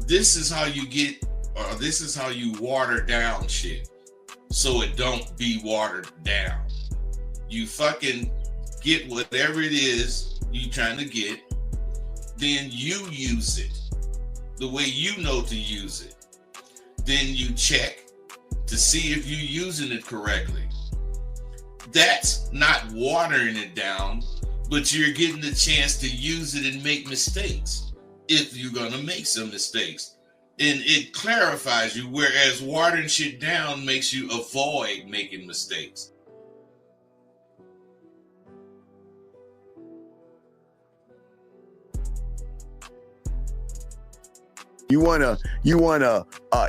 This is how you get, or this is how you water down shit so it don't be watered down. You fucking get whatever it is you trying to get, then you use it the way you know to use it. Then you check to see if you're using it correctly. That's not watering it down, but you're getting the chance to use it and make mistakes if you're going to make some mistakes. And it clarifies you, whereas watering shit down makes you avoid making mistakes. You wanna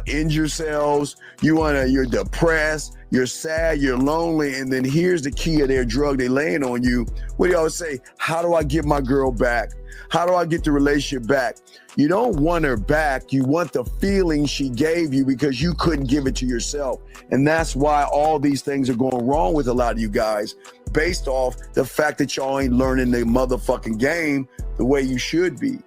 end yourselves. You're depressed. You're sad. You're lonely. And then here's the key of their drug they laying on you. What do you always say? How do I get my girl back? How do I get the relationship back? You don't want her back. You want the feeling she gave you because you couldn't give it to yourself. And that's why all these things are going wrong with a lot of you guys, based off the fact that y'all ain't learning the motherfucking game the way you should be.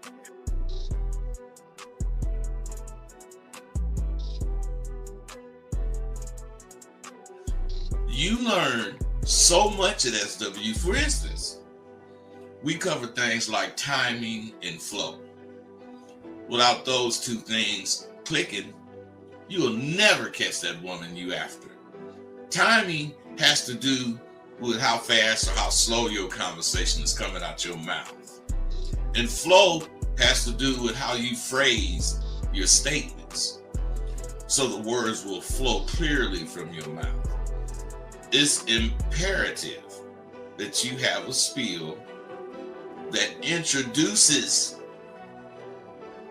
You learn so much at SW. For instance, we cover things like timing and flow. Without those two things clicking, you will never catch that woman you after. Timing has to do with how fast or how slow your conversation is coming out your mouth. And flow has to do with how you phrase your statements, so the words will flow clearly from your mouth. It's imperative that you have a spiel that introduces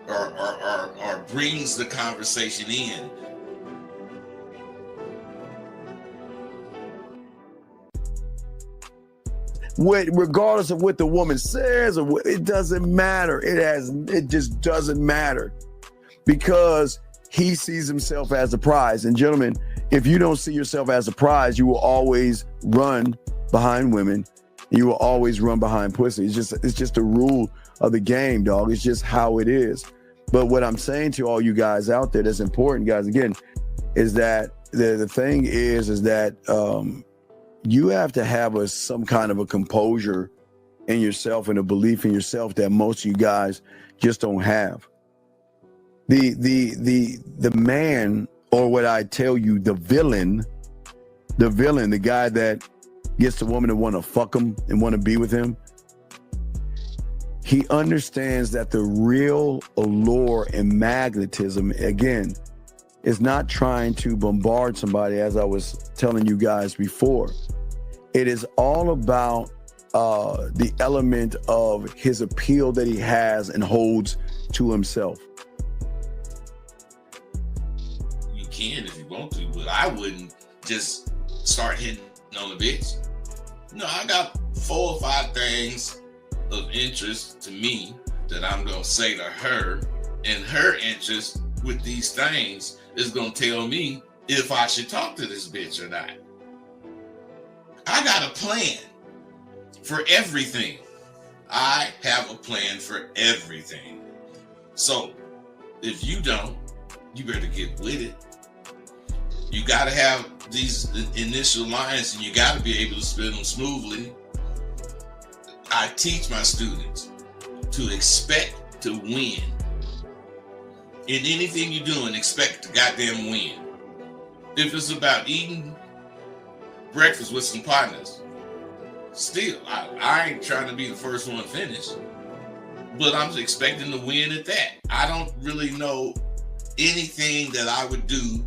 or brings the conversation in. Regardless of what the woman says, or it doesn't matter. It just doesn't matter, because he sees himself as a prize. And gentlemen, if you don't see yourself as a prize, you will always run behind women. You will always run behind pussy. It's just a rule of the game, dog. It's just how it is. But what I'm saying to all you guys out there that's important, guys, again, is that the thing is that you have to have some kind of a composure in yourself and a belief in yourself that most of you guys just don't have. The man, or what I tell you, the villain, the guy that gets the woman to want to fuck him and want to be with him, he understands that the real allure and magnetism, again, is not trying to bombard somebody, as I was telling you guys before. It is all about the element of his appeal that he has and holds to himself. You can if you want to, but I wouldn't just start hitting on the bitch. No, I got 4 or 5 things of interest to me that I'm gonna say to her, and her interest with these things is gonna tell me if I should talk to this bitch or not. I got a plan for everything. I have a plan for everything. So if you don't, you better get with it. You got to have these initial lines, and you got to be able to spin them smoothly. I teach my students to expect to win. In anything you're doing, expect to goddamn win. If it's about eating breakfast with some partners, still, I ain't trying to be the first one finished, but I'm expecting to win at that. I don't really know anything that I would do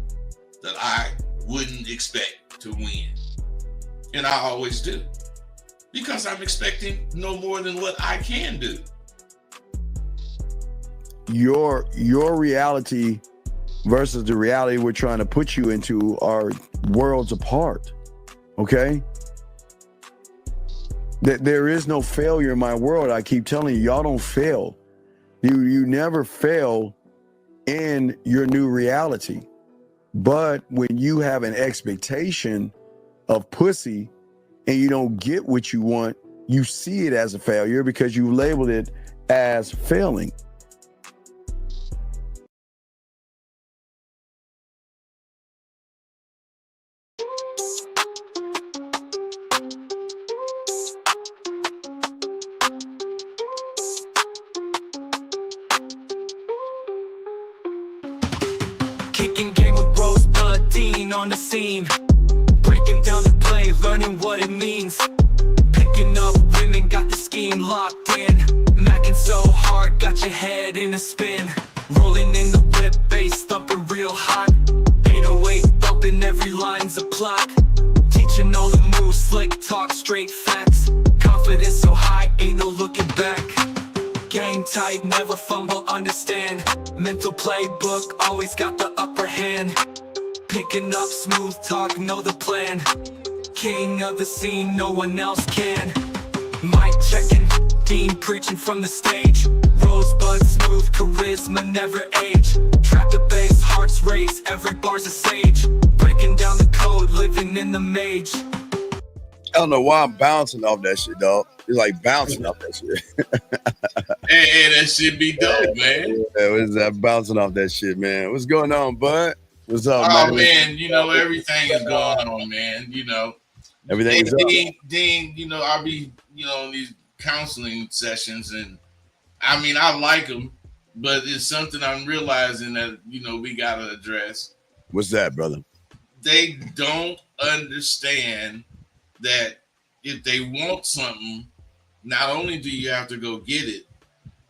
that I wouldn't expect to win. And I always do, because I'm expecting no more than what I can do. Your reality versus the reality we're trying to put you into are worlds apart. Okay? There is no failure in my world. I keep telling you, y'all don't fail. You never fail in your new reality. But when you have an expectation of pussy and you don't get what you want, you see it as a failure because you labeled it as failing. Kicking game with Rosebud Dean on the scene. Breaking down the play, learning what it means. Picking up women, got the scheme locked in. Macking so hard, got your head in a spin. Rolling in the whip, bass thumping real hot. 808 bumping, every line's a plot. Teaching all the moves, slick talk, straight facts. Confidence so high, ain't no looking back. Game tight, never fumble, understand. Mental playbook, always got the upper hand. Picking up smooth talk, know the plan. King of the scene, no one else can. Mic checking, Dean preaching from the stage. Rosebud smooth, charisma never age. Trap the bass, hearts race, every bar's a sage. Breaking down the code, living in the mage. I don't know why I'm bouncing off that shit, dog. It's like bouncing off that shit. Hey, that shit be dope, man. Yeah, what's that bouncing off that shit, man? What's going on, bud? What's up, Oh man? man, everything is going on, man. Everything is up. Dean, I'll be, in these counseling sessions, and I mean, I like them, but it's something I'm realizing that, we got to address. What's that, brother? They don't understand that if they want something, not only do you have to go get it,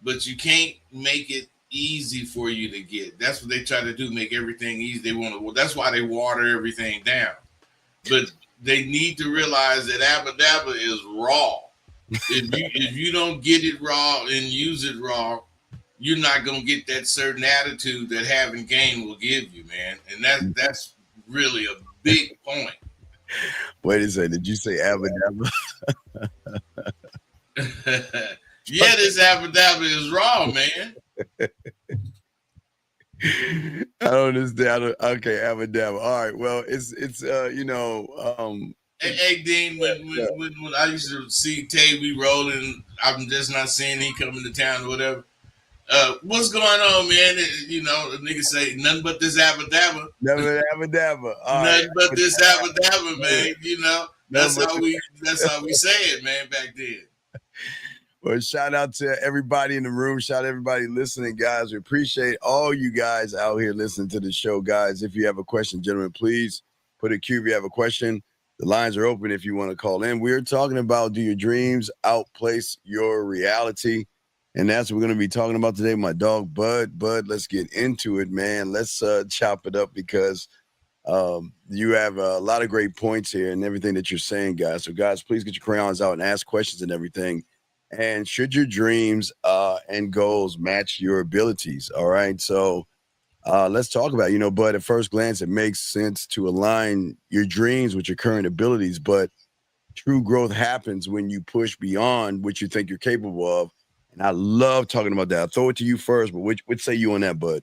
but you can't make it easy for you to get. That's what they try to do, make everything easy. They want to. Well, that's why they water everything down. But they need to realize that Abba is raw. If you don't get it raw and use it raw, you're not gonna get that certain attitude that having game will give you, man. And that's really a big point. Wait a second. Did you say Abba Yeah, this Abba is raw, man. I don't understand. Okay, Abba. All right. Well, it's Hey, Dean, when I used to see Tay, we rolling, I'm just not seeing he coming to town or whatever. What's going on, man? The nigga say nothing but this Abba. Nothing but Abba. Nothing but this Abba, man. That's how we say it, man, back then. Well, shout out to everybody in the room. Shout out to everybody listening, guys. We appreciate all you guys out here listening to the show, guys. If you have a question, gentlemen, please put a Q if you have a question. The lines are open if you want to call in. We're talking about, do your dreams outpace your reality? And that's what we're going to be talking about today. My dog, Bud, let's get into it, man. Let's chop it up because you have a lot of great points here and everything that you're saying, guys. So, guys, please get your crayons out and ask questions and everything. And should your dreams and goals match your abilities? All right. So let's talk about, Bud, at first glance, it makes sense to align your dreams with your current abilities. But true growth happens when you push beyond what you think you're capable of. And I love talking about that. I'll throw it to you first, but what say you on that, Bud?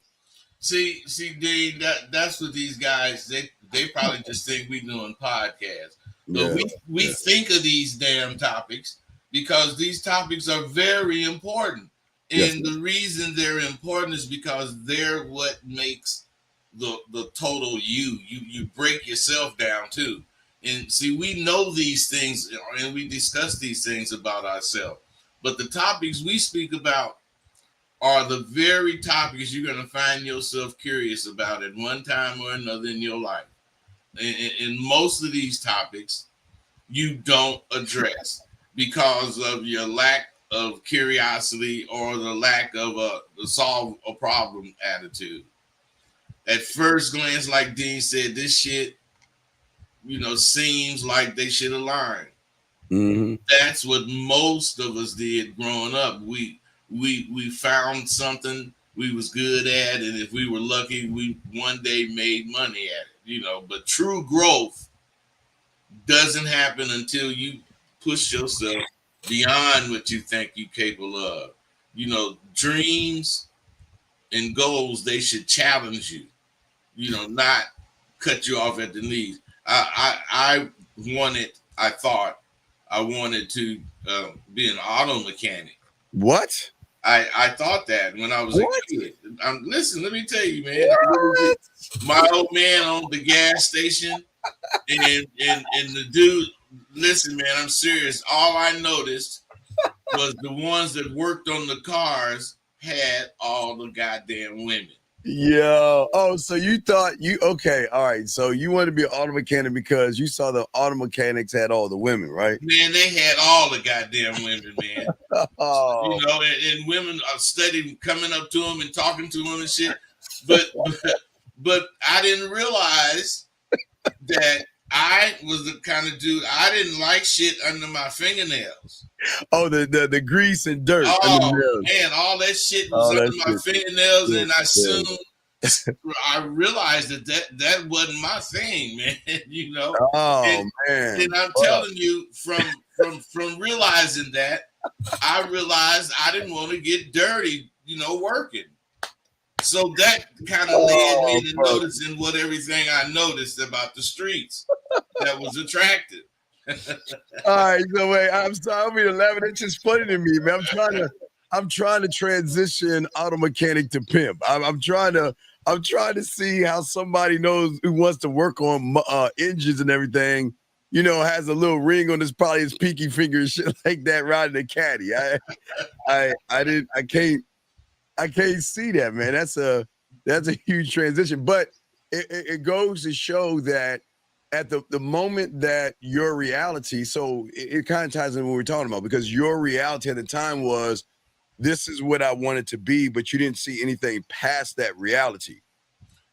See, Dean, that's what these guys, they probably just think we doing podcasts. But we think of these damn topics because these topics are very important. And the reason they're important is because they're what makes the total you. You break yourself down too. And see, we know these things and we discuss these things about ourselves. But the topics we speak about are the very topics you're going to find yourself curious about at one time or another in your life. And most of these topics you don't address because of your lack of curiosity or the lack of a solve a problem attitude. At first glance, like Dean said, this shit, seems like they should align. Mm-hmm. That's what most of us did growing up. We found something we was good at, and if we were lucky, we one day made money at it. But true growth doesn't happen until you push yourself beyond what you think you're capable of. Dreams and goals, they should challenge you, not cut you off at the knees. I thought I wanted to be an auto mechanic. What? I thought that when I was a kid. Listen, let me tell you, man. My old man owned the gas station, and the dude. Listen, man, I'm serious. All I noticed was the ones that worked on the cars had all the goddamn women. Yo, oh, so you thought okay, all right. So you wanted to be an auto mechanic because you saw the auto mechanics had all the women, right? Man, they had all the goddamn women, man. Oh, And women are studying, coming up to them and talking to them and shit. But but I didn't realize that I was the kind of dude, I didn't like shit under my fingernails. oh, the grease and dirt under the Oh nails. man, all that shit was All under that my shit. fingernails, Yeah, and I yeah. soon I realized that wasn't my thing, man. Oh And man. I'm Wow. telling you, from realizing that, I realized I didn't want to get dirty, working. So that kind of led me Oh, to bro. noticing what everything I noticed about the streets that was attractive. All right, so wait, I'm sorry, I'm being laughing. It's just funny to me, man. I'm trying to transition auto mechanic to pimp. I'm trying to see how somebody knows who wants to work on engines and everything. Has a little ring on probably his pinky finger and shit like that, riding a caddy. I can't see that, man. That's a huge transition, but it goes to show that at the moment that your reality, so it kind of ties in what we're talking about, because your reality at the time was this is what I wanted to be, but you didn't see anything past that reality.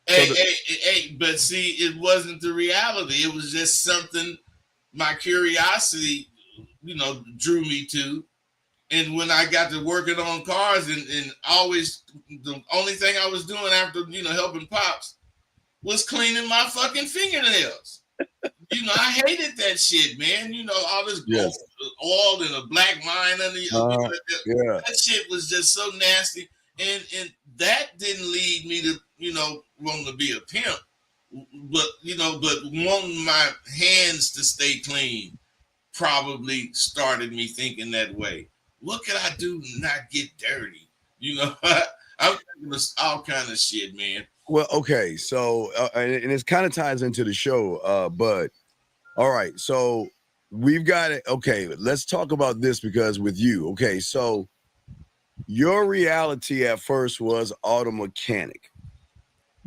But see, it wasn't the reality. It was just something my curiosity, drew me to. And when I got to working on cars, and always the only thing I was doing after helping pops was cleaning my fucking fingernails. I hated that shit, man. All this Yes. oil and a black line under Yeah. that shit was just so nasty. And that didn't lead me to, wanting to be a pimp. But wanting my hands to stay clean probably started me thinking that way. What could I do to not get dirty? I'm thinking of all kind of shit, man. Well, okay, so and it kind of ties into the show, but all right, so we've got it. Okay, let's talk about this because with you, okay, so your reality at first was auto mechanic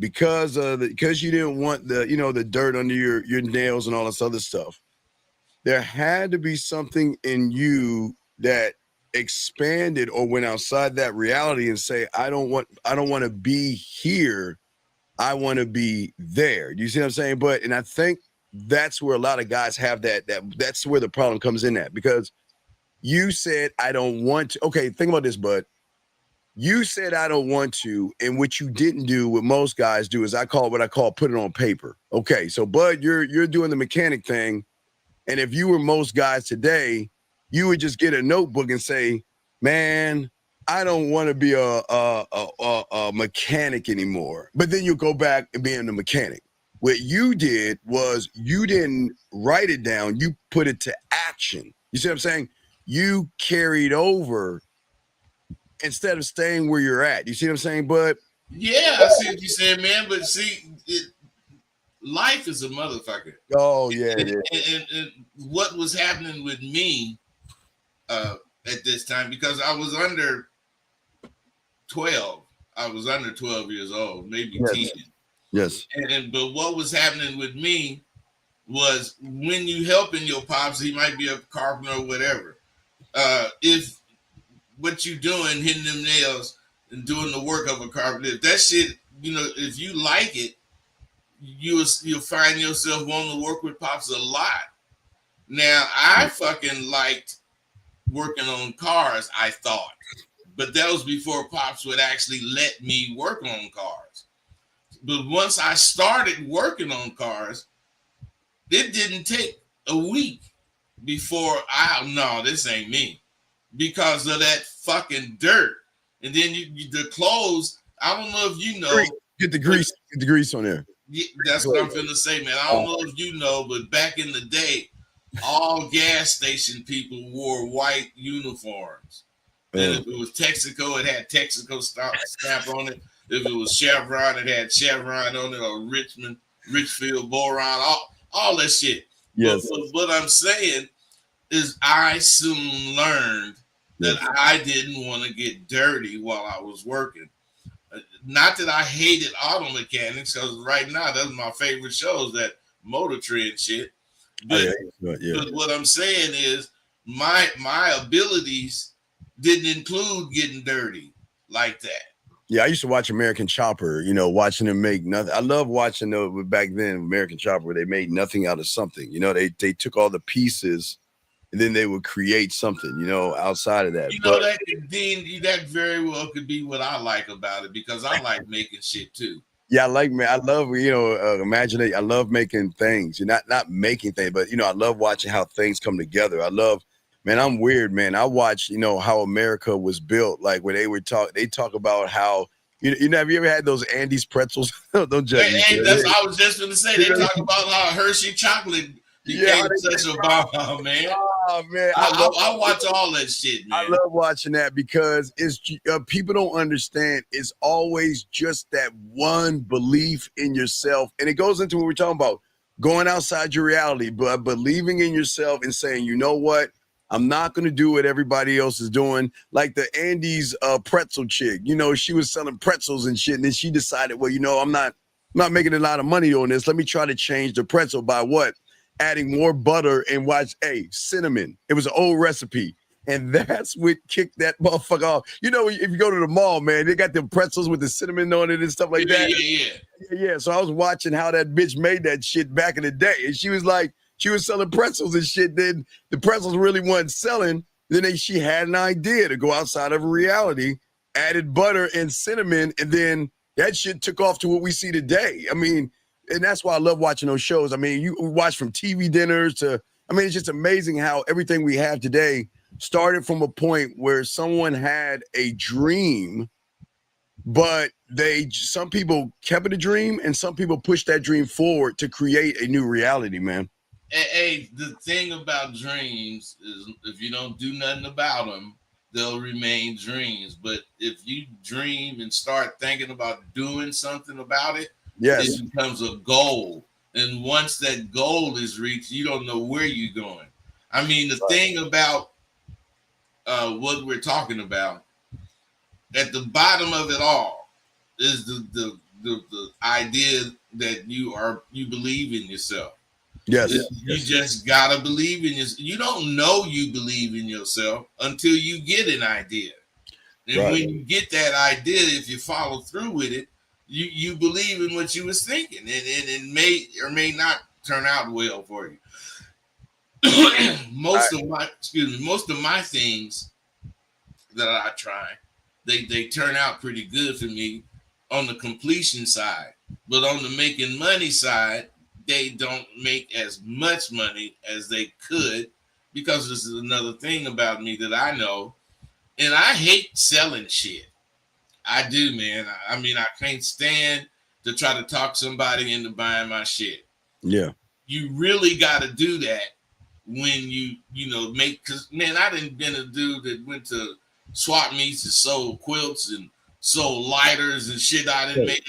because you didn't want the dirt under your nails and all this other stuff. There had to be something in you that expanded or went outside that reality and say, I don't want to be here. I want to be there. Do you see what I'm saying? And I think that's where a lot of guys have that's where the problem comes in at, because you said, I don't want to. Okay, think about this, bud. You said, I don't want to. And what you didn't do, what most guys do, is what I call put it on paper. Okay, so bud, you're doing the mechanic thing. And if you were most guys today, you would just get a notebook and say, man, I don't want to be a mechanic anymore. But then you go back and being a mechanic. What you did was you didn't write it down. You put it to action. You see what I'm saying? You carried over instead of staying where you're at. You see what I'm saying, bud? Yeah, I see what you said, man. But see, life is a motherfucker. Oh, yeah. And what was happening with me at this time, because I was under 12. I was under 12 years old, maybe 10. Yes. But what was happening with me was, when you helping your pops, he might be a carpenter or whatever. If what you doing, hitting them nails and doing the work of a carpenter, if that shit, if you like it, you'll find yourself wanting to work with pops a lot. Now, I fucking liked working on cars, I thought, but that was before pops would actually let me work on cars. But once I started working on cars, it didn't take a week before no, this ain't me, because of that fucking dirt. And then the clothes, I don't know if you know. Get the grease on there. Yeah, that's what I'm finna say, man. I don't know if you know, but back in the day, all gas station people wore white uniforms. And if it was Texaco, it had Texaco stamp on it. If it was Chevron, it had Chevron on it, or Richfield, Boron, all that shit. Yes. But what I'm saying is, I soon learned that I didn't want to get dirty while I was working. not that I hated auto mechanics, because right now that's my favorite shows, that Motor Trend shit. But, but what I'm saying is my abilities didn't include getting dirty like that. Yeah, I used to watch American Chopper, you know, watching them make nothing. I love watching back then, American Chopper, where they made nothing out of something. You know, they took all the pieces and then they would create something, you know, outside of that. You know, that Dean, that very well could be what I like about it, because I like making shit too. Yeah, I love, you know, imagining. I love making things. You're not making things, but you know, I love watching how things come together. I love, man, I'm weird, man. I watch, you know, how America was built. Like when they talk about how, you know, have you ever had those Andes pretzels? Don't judge me. Hey, that's what I was just going to say. They talk about how Hershey chocolate became such a bomb, man. Oh man, I watch all that shit, man. I love watching that because it's people don't understand. It's always just that one belief in yourself, and it goes into what we're talking about: going outside your reality, but believing in yourself and saying, you know what, I'm not going to do what everybody else is doing. Like the Andes pretzel chick, you know, she was selling pretzels and shit, and then she decided, well, you know, I'm not making a lot of money on this. Let me try to change the pretzel by what? Adding more butter and cinnamon. It was an old recipe. And that's what kicked that motherfucker off. You know, if you go to the mall, man, they got them pretzels with the cinnamon on it and stuff like that. Yeah. So I was watching how that bitch made that shit back in the day. And she was selling pretzels and shit. Then the pretzels really wasn't selling. Then she had an idea to go outside of reality, added butter and cinnamon, and then that shit took off to what we see today. I mean, and that's why I love watching those shows. I mean, you watch from TV dinners to, I mean, it's just amazing how everything we have today started from a point where someone had a dream, but some people kept it a dream and some people pushed that dream forward to create a new reality, man. Hey, the thing about dreams is if you don't do nothing about them, they'll remain dreams. But if you dream and start thinking about doing something about it, yes, it becomes a goal. And once that goal is reached, you don't know where you're going. I mean, the thing about what we're talking about, at the bottom of it all is the idea that you believe in yourself. Yes. You just gotta believe in yourself. You don't know you believe in yourself until you get an idea. And when you get that idea, if you follow through with it, you believe in what you was thinking, and it may or may not turn out well for you. Most of my things that I try, they turn out pretty good for me on the completion side, but on the making money side, they don't make as much money as they could, because this is another thing about me that I know, and I hate selling shit. I do, man. I mean, I can't stand to try to talk somebody into buying my shit. Yeah. You really got to do that when you make, because, man, I done been a dude that went to swap meets and sold quilts and sold lighters and shit. I didn't make,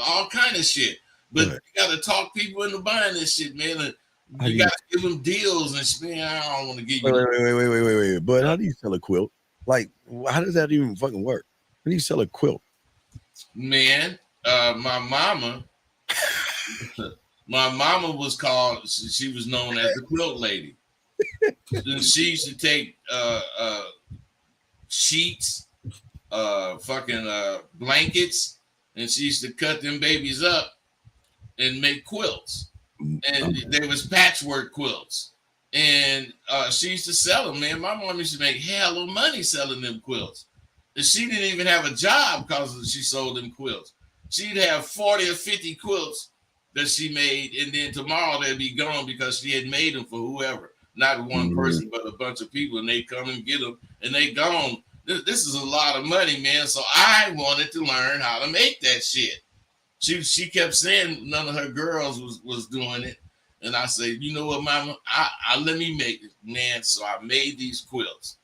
all kind of shit. But you got to talk people into buying this shit, man. And you got to give them deals and shit. Man, I don't want to give you. Wait. But how do you sell a quilt? Like, how does that even fucking work? How do you sell a quilt? Man, my mama was called, she was known as the quilt lady. And she used to take sheets, blankets, and she used to cut them babies up and make quilts. And there was patchwork quilts. And she used to sell them, man. My mom used to make hell of money selling them quilts. And she didn't even have a job because she sold them quilts. She'd have 40 or 50 quilts that she made, and then tomorrow they'd be gone because she had made them for whoever. Not one person, but a bunch of people, and they come and get them, and they gone. This is a lot of money, man. So I wanted to learn how to make that shit. She kept saying none of her girls was doing it. And I said, you know what, mama, I let me make it, man. So I made these quilts.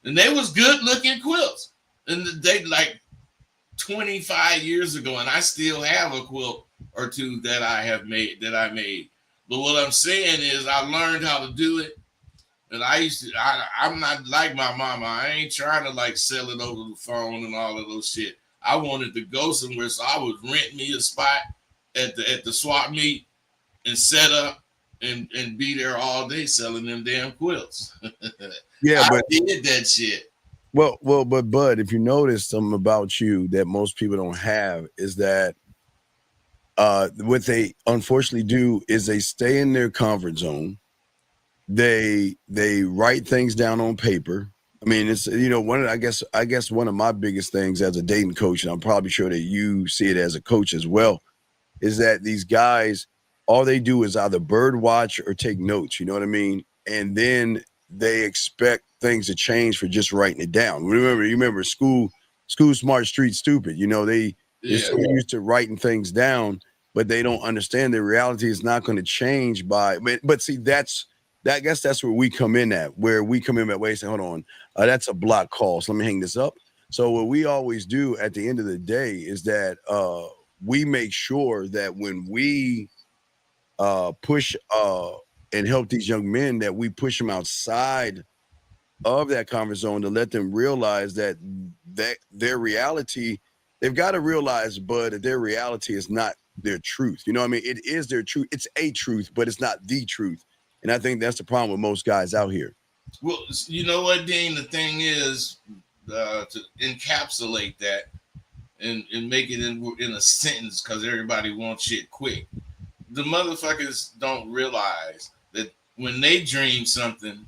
And they was good looking quilts. And they like 25 years ago, and I still have a quilt or two that I made. But what I'm saying is I learned how to do it. And I'm not like my mama. I ain't trying to like sell it over the phone and all of those shit. I wanted to go somewhere, so I would rent me a spot at the swap meet and set up and be there all day selling them damn quilts. Yeah, I but did that shit. but Bud, if you notice something about you that most people don't have is that what they unfortunately do is they stay in their comfort zone. They write things down on paper. I mean, it's I guess one of my biggest things as a dating coach, and I'm probably sure that you see it as a coach as well, is that these guys, all they do is either bird watch or take notes. You know what I mean? And then they expect things to change for just writing it down. You remember school smart, street stupid. You know, they're so used to writing things down, but they don't understand the reality is not going to change by. But see, I guess that's where we come in at, where we come in at way say, hold on, that's a block call. So let me hang this up. So what we always do at the end of the day is that we make sure that when we push and help these young men, that we push them outside of that comfort zone to let them realize that their reality, they've got to realize, Bud, that their reality is not their truth. You know what I mean? It is their truth. It's a truth, but it's not the truth. And I think that's the problem with most guys out here. Well, you know what, Dean? The thing is, to encapsulate that and make it in a sentence, because everybody wants shit quick. The motherfuckers don't realize that when they dream something,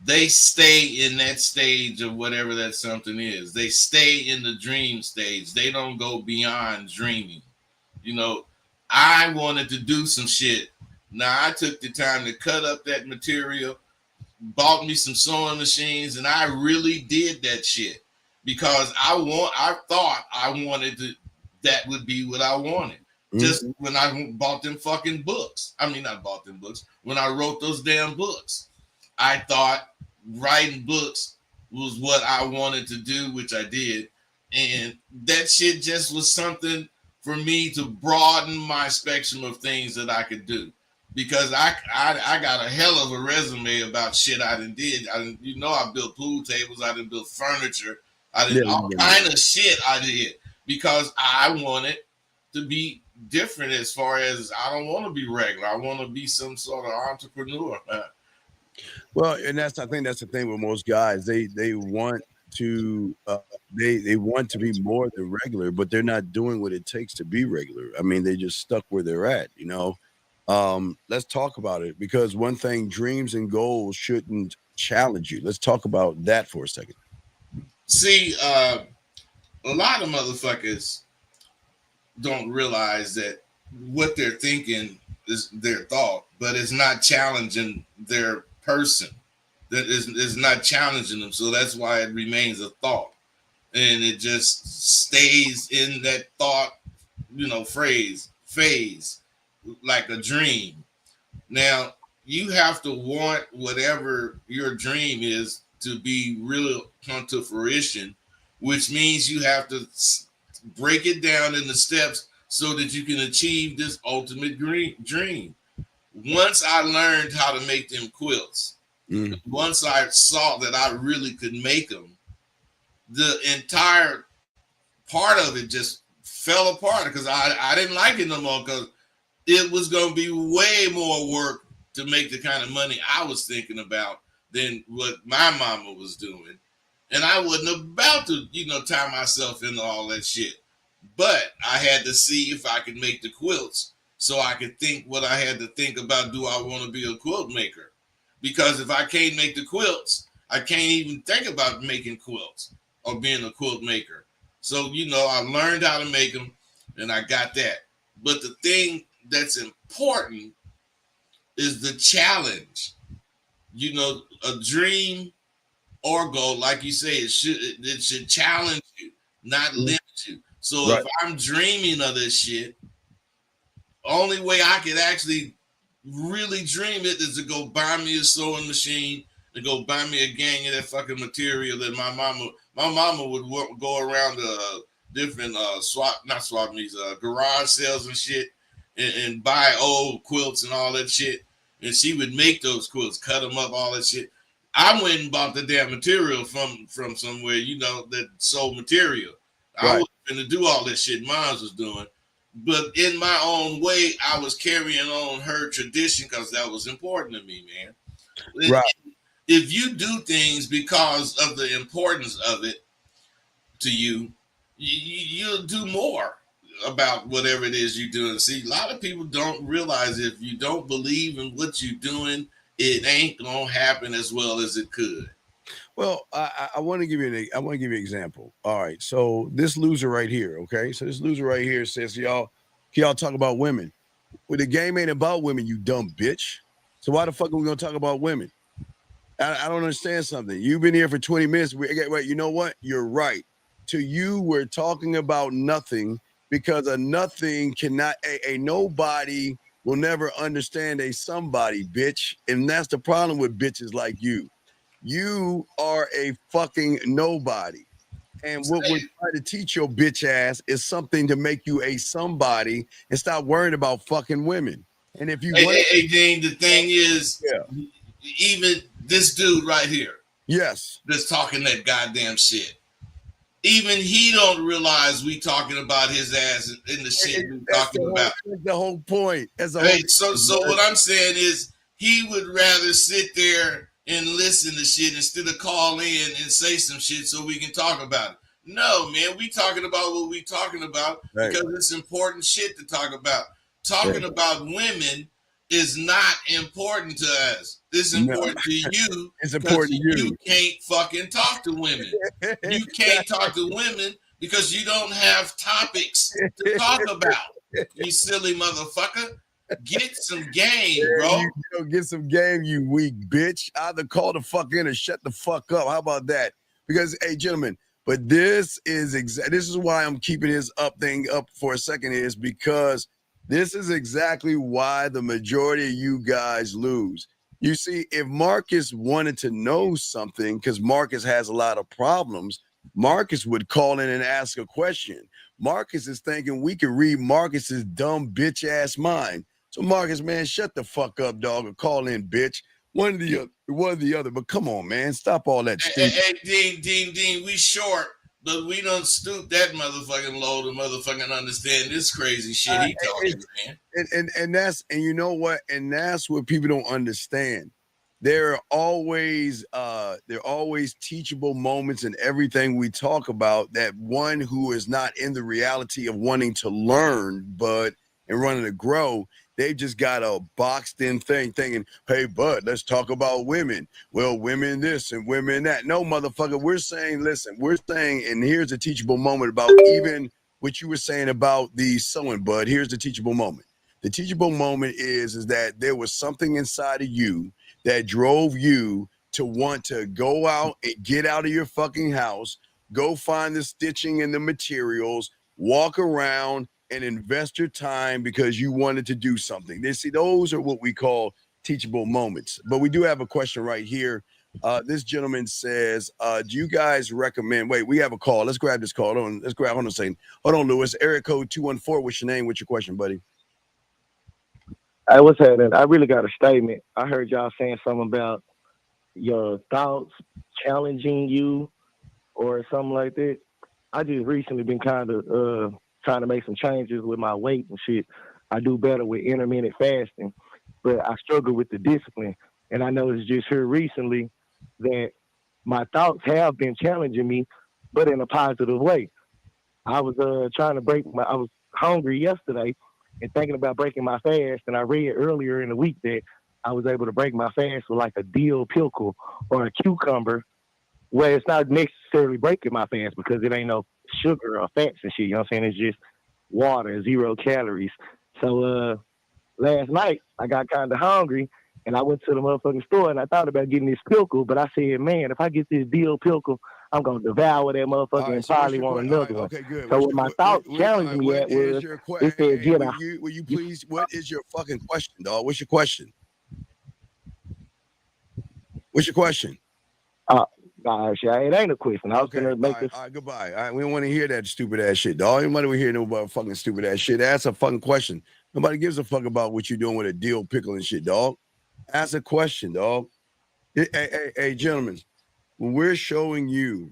they stay in that stage of whatever that something is. They stay in the dream stage. They don't go beyond dreaming. You know, I wanted to do some shit. Now, I took the time to cut up that material, bought me some sewing machines, and I really did that shit because I thought I wanted to, that would be what I wanted. Mm-hmm. Just when I bought them fucking books. I mean, not bought them books. When I wrote those damn books, I thought writing books was what I wanted to do, which I did. And that shit just was something for me to broaden my spectrum of things that I could do. Because I got a hell of a resume about shit I done did. I built pool tables. I done built furniture. I did all kind of shit I did because I wanted to be different as far as I don't want to be regular. I want to be some sort of entrepreneur. Well, and I think that's the thing with most guys. They want to they want to be more than regular, but they're not doing what it takes to be regular. I mean, they just stuck where they're at, you know. Let's talk about it, because one thing, dreams and goals shouldn't challenge you. Let's talk about that for a second. See, a lot of motherfuckers don't realize that what they're thinking is their thought, but it's not challenging their person. That is not challenging them. So that's why it remains a thought. And it just stays in that thought, phase, like a dream. Now, you have to want whatever your dream is to be really come to fruition, which means you have to break it down into steps so that you can achieve this ultimate dream. Once I learned how to make them quilts, once I saw that I really could make them, the entire part of it just fell apart because I didn't like it no more, because it was going to be way more work to make the kind of money I was thinking about than what my mama was doing. And I wasn't about to, tie myself into all that shit. But I had to see if I could make the quilts so I could think what I had to think about. Do I want to be a quilt maker? Because if I can't make the quilts, I can't even think about making quilts or being a quilt maker. So, I learned how to make them and I got that. But the thing that's important is the challenge. A dream or goal, like you say, it should challenge you, not limit you. So right. If I'm dreaming of this shit, only way I could actually really dream it is to go buy me a sewing machine, to go buy me a gang of that fucking material that my mama would go around the different garage sales and shit and buy old quilts and all that shit. And she would make those quilts, cut them up, all that shit. I went and bought the damn material from somewhere, that sold material. Right. I was finna do all this shit Mom was doing. But in my own way, I was carrying on her tradition because that was important to me, man. Right. If you do things because of the importance of it to you, you'll do more about whatever it is you're doing. See, a lot of people don't realize if you don't believe in what you're doing, it ain't gonna happen as well as it could. Well, I want to give you an example. All right, so this loser right here, okay. So this loser right here says, y'all talk about women. Well, the game ain't about women, you dumb bitch. So why the fuck are we gonna talk about women? I don't understand something. You've been here for 20 minutes. Wait, you know what? You're right. To you, we're talking about nothing because a nothing cannot, a nobody will never understand a somebody, bitch. And that's the problem with bitches like you. You are a fucking nobody. And what we're trying to teach your bitch ass is something to make you a somebody and stop worrying about fucking women. And if you Hey, Dean, the thing is, yeah. Even this dude right here, Yes, that's talking that goddamn shit. Even he don't realize we talking about his ass in the shit we talking about. That's the whole point. So what I'm saying is he would rather sit there and listen to shit instead of call in and say some shit so we can talk about it. No, man, we talking about what we talking about because it's important shit to talk about. Talking about women is not important to us. It's important to you. It's important to you. You can't fucking talk to women. You can't talk to women because you don't have topics to talk about. You silly motherfucker. Get some game, bro. You get some game, you weak bitch. Either call the fuck in or shut the fuck up. How about that? Because, hey, gentlemen, but this is why I'm keeping this thing up for a second, is because this is exactly why the majority of you guys lose. You see, if Marcus wanted to know something, because Marcus has a lot of problems, Marcus would call in and ask a question. Marcus is thinking we can read Marcus's dumb bitch ass mind. So Marcus, man, shut the fuck up, dog, or call in, bitch. One or the other. But come on, man, stop all that stupid. Hey, Dean, we short, but we don't stoop that motherfucking low to motherfucking understand this crazy shit he talking, man. And you know what? And that's what people don't understand. There are always teachable moments in everything we talk about, that one who is not in the reality of wanting to learn, but and wanting to grow, they just got a boxed in thing thinking, hey, bud, let's talk about women. Well, women this and women that. No, motherfucker, we're saying, and here's a teachable moment about even what you were saying about the sewing, bud. Here's the teachable moment. The teachable moment is that there was something inside of you that drove you to want to go out and get out of your fucking house, go find the stitching and the materials, walk around and invest your time because you wanted to do something. Those are what we call teachable moments. But we do have a question right here. This gentleman says, do you guys recommend, wait, we have a call. Let's grab this call. Hold on a second. Hold on, Lewis. Area code 214. What's your name? What's your question, buddy? Hey, what's happening? I really got a statement. I heard y'all saying something about your thoughts challenging you or something like that. I just recently been kind of trying to make some changes with my weight and shit. I do better with intermittent fasting, but I struggle with the discipline. And I noticed just here recently that my thoughts have been challenging me, but in a positive way. I was I was hungry yesterday and thinking about breaking my fast. And I read earlier in the week that I was able to break my fast with like a dill pickle or a cucumber, where it's not necessarily breaking my fast because it ain't no sugar or fats and shit. You know what I'm saying? It's just water, 0 calories. So last night I got kind of hungry and I went to the motherfucking store and I thought about getting this pickle, but I said, man, if I get this dill pickle, I'm going to devour that motherfucker and probably want another one. Okay, good. So what my thoughts challenged me at was, it said, get out. Will you please, what is your fucking question, dog? What's your question? What's your question? Nah, it ain't a question. I was gonna make this. All right, goodbye. All right, we don't want to hear that stupid ass shit, dog. Anybody we hear no fucking stupid ass shit? Ask a fucking question. Nobody gives a fuck about what you're doing with a dill pickle and shit, dog. Ask a question, dog. Hey, gentlemen, when we're showing you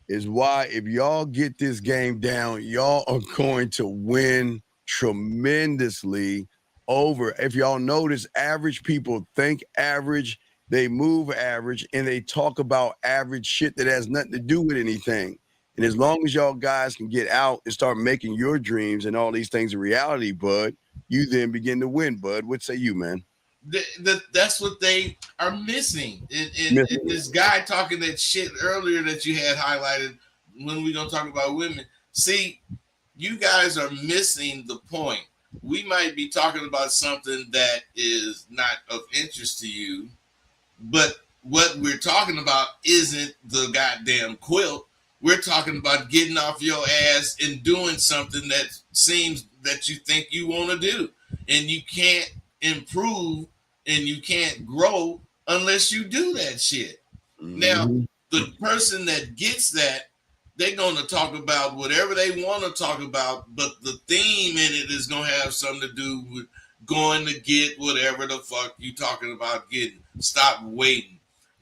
is why if y'all get this game down, y'all are going to win tremendously over. If y'all notice, average people think average, they move average, and they talk about average shit that has nothing to do with anything. And as long as y'all guys can get out and start making your dreams and all these things a reality, bud, you then begin to win, bud. What say you, man? That's what they are missing. And this guy talking that shit earlier that you had highlighted when we gonna talk about women. See, you guys are missing the point. We might be talking about something that is not of interest to you, but what we're talking about isn't the goddamn quilt. We're talking about getting off your ass and doing something that seems that you think you want to do. And you can't improve and you can't grow unless you do that shit. Mm-hmm. Now, the person that gets that, they're going to talk about whatever they want to talk about, but the theme in it is going to have something to do with going to get whatever the fuck you talking about getting. Stop waiting.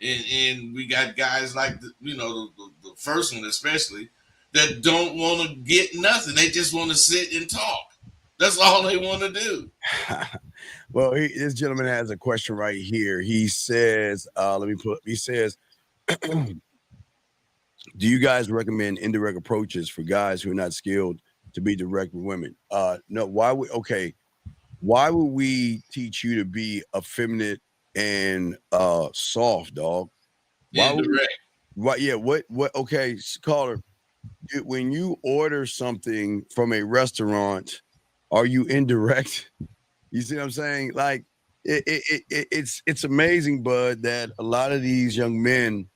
And we got guys like, the first one especially, that don't want to get nothing. They just want to sit and talk. That's all they want to do. Well, this gentleman has a question right here. He says, he says, do you guys recommend indirect approaches for guys who are not skilled to be direct with women? No, why would we teach you to be effeminate and soft, dog? Indirect. Okay, caller, when you order something from a restaurant, are you indirect? You see what I'm saying? Like it's amazing, bud, that a lot of these young men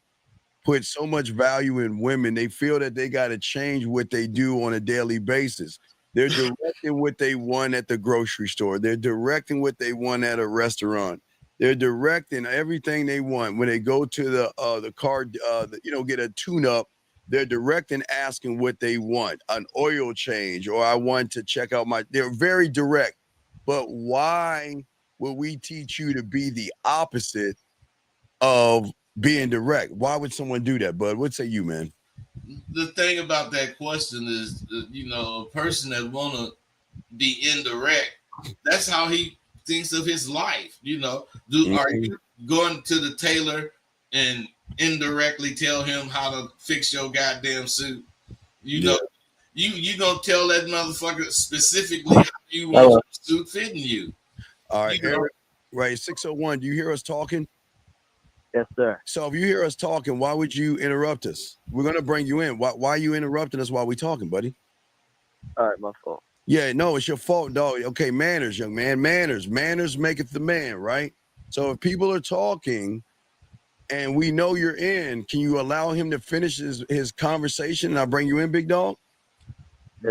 put so much value in women. They feel that they got to change what they do on a daily basis. They're directing what they want at the grocery store. They're directing what they want at a restaurant. They're directing everything they want when they go to the car, get a tune-up. They're directing, asking what they want, an oil change, or I want to check out they're very direct. But why would we teach you to be the opposite of being direct? Why would someone do that, bud? What say you, man? The thing about that question is, a person that want to be indirect, that's how he thinks of his life. Are you going to the tailor and indirectly tell him how to fix your goddamn suit? You gonna tell that motherfucker specifically how you want your suit fitting you. All right, Eric, right, 601, do you hear us talking? Yes, sir. So if you hear us talking, why would you interrupt us? We're going to bring you in. Why are you interrupting us while we're talking, buddy? All right, my fault. Yeah, no, it's your fault, dog. Okay, manners, young man. Manners maketh the man, right? So if people are talking and we know you're in, can you allow him to finish his conversation and I'll bring you in, big dog?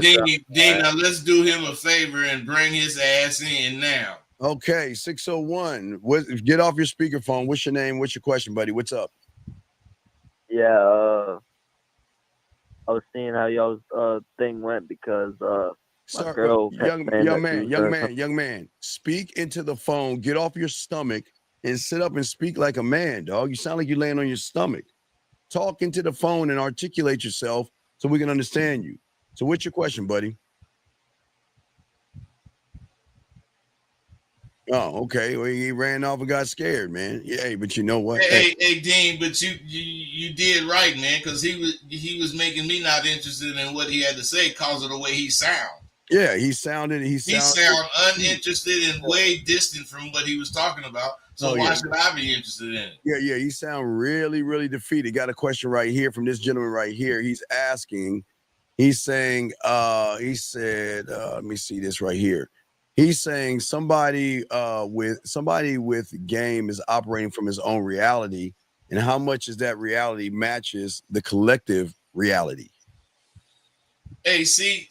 Dean, now let's do him a favor and bring his ass in now. Okay, 601. Get off your speakerphone. What's your name? What's your question, buddy? What's up? Yeah, I was seeing how y'all's thing went because my girl, young man, speak into the phone. Get off your stomach and sit up and speak like a man, dog. You sound like you're laying on your stomach. Talk into the phone and articulate yourself so we can understand you. So what's your question, buddy? Oh, okay. Well, he ran off and got scared, man. Yeah, but you know what? Hey, Dean, but you did right, man, because he was making me not interested in what he had to say because of the way he sound. Yeah, he sound uninterested and way distant from what he was talking about. So why should I be interested in it? Yeah, he sound really, really defeated. Got a question right here from this gentleman right here. He's saying, he said, let me see this right here. He's saying somebody with game is operating from his own reality, and how much is that reality matches the collective reality. Hey, see,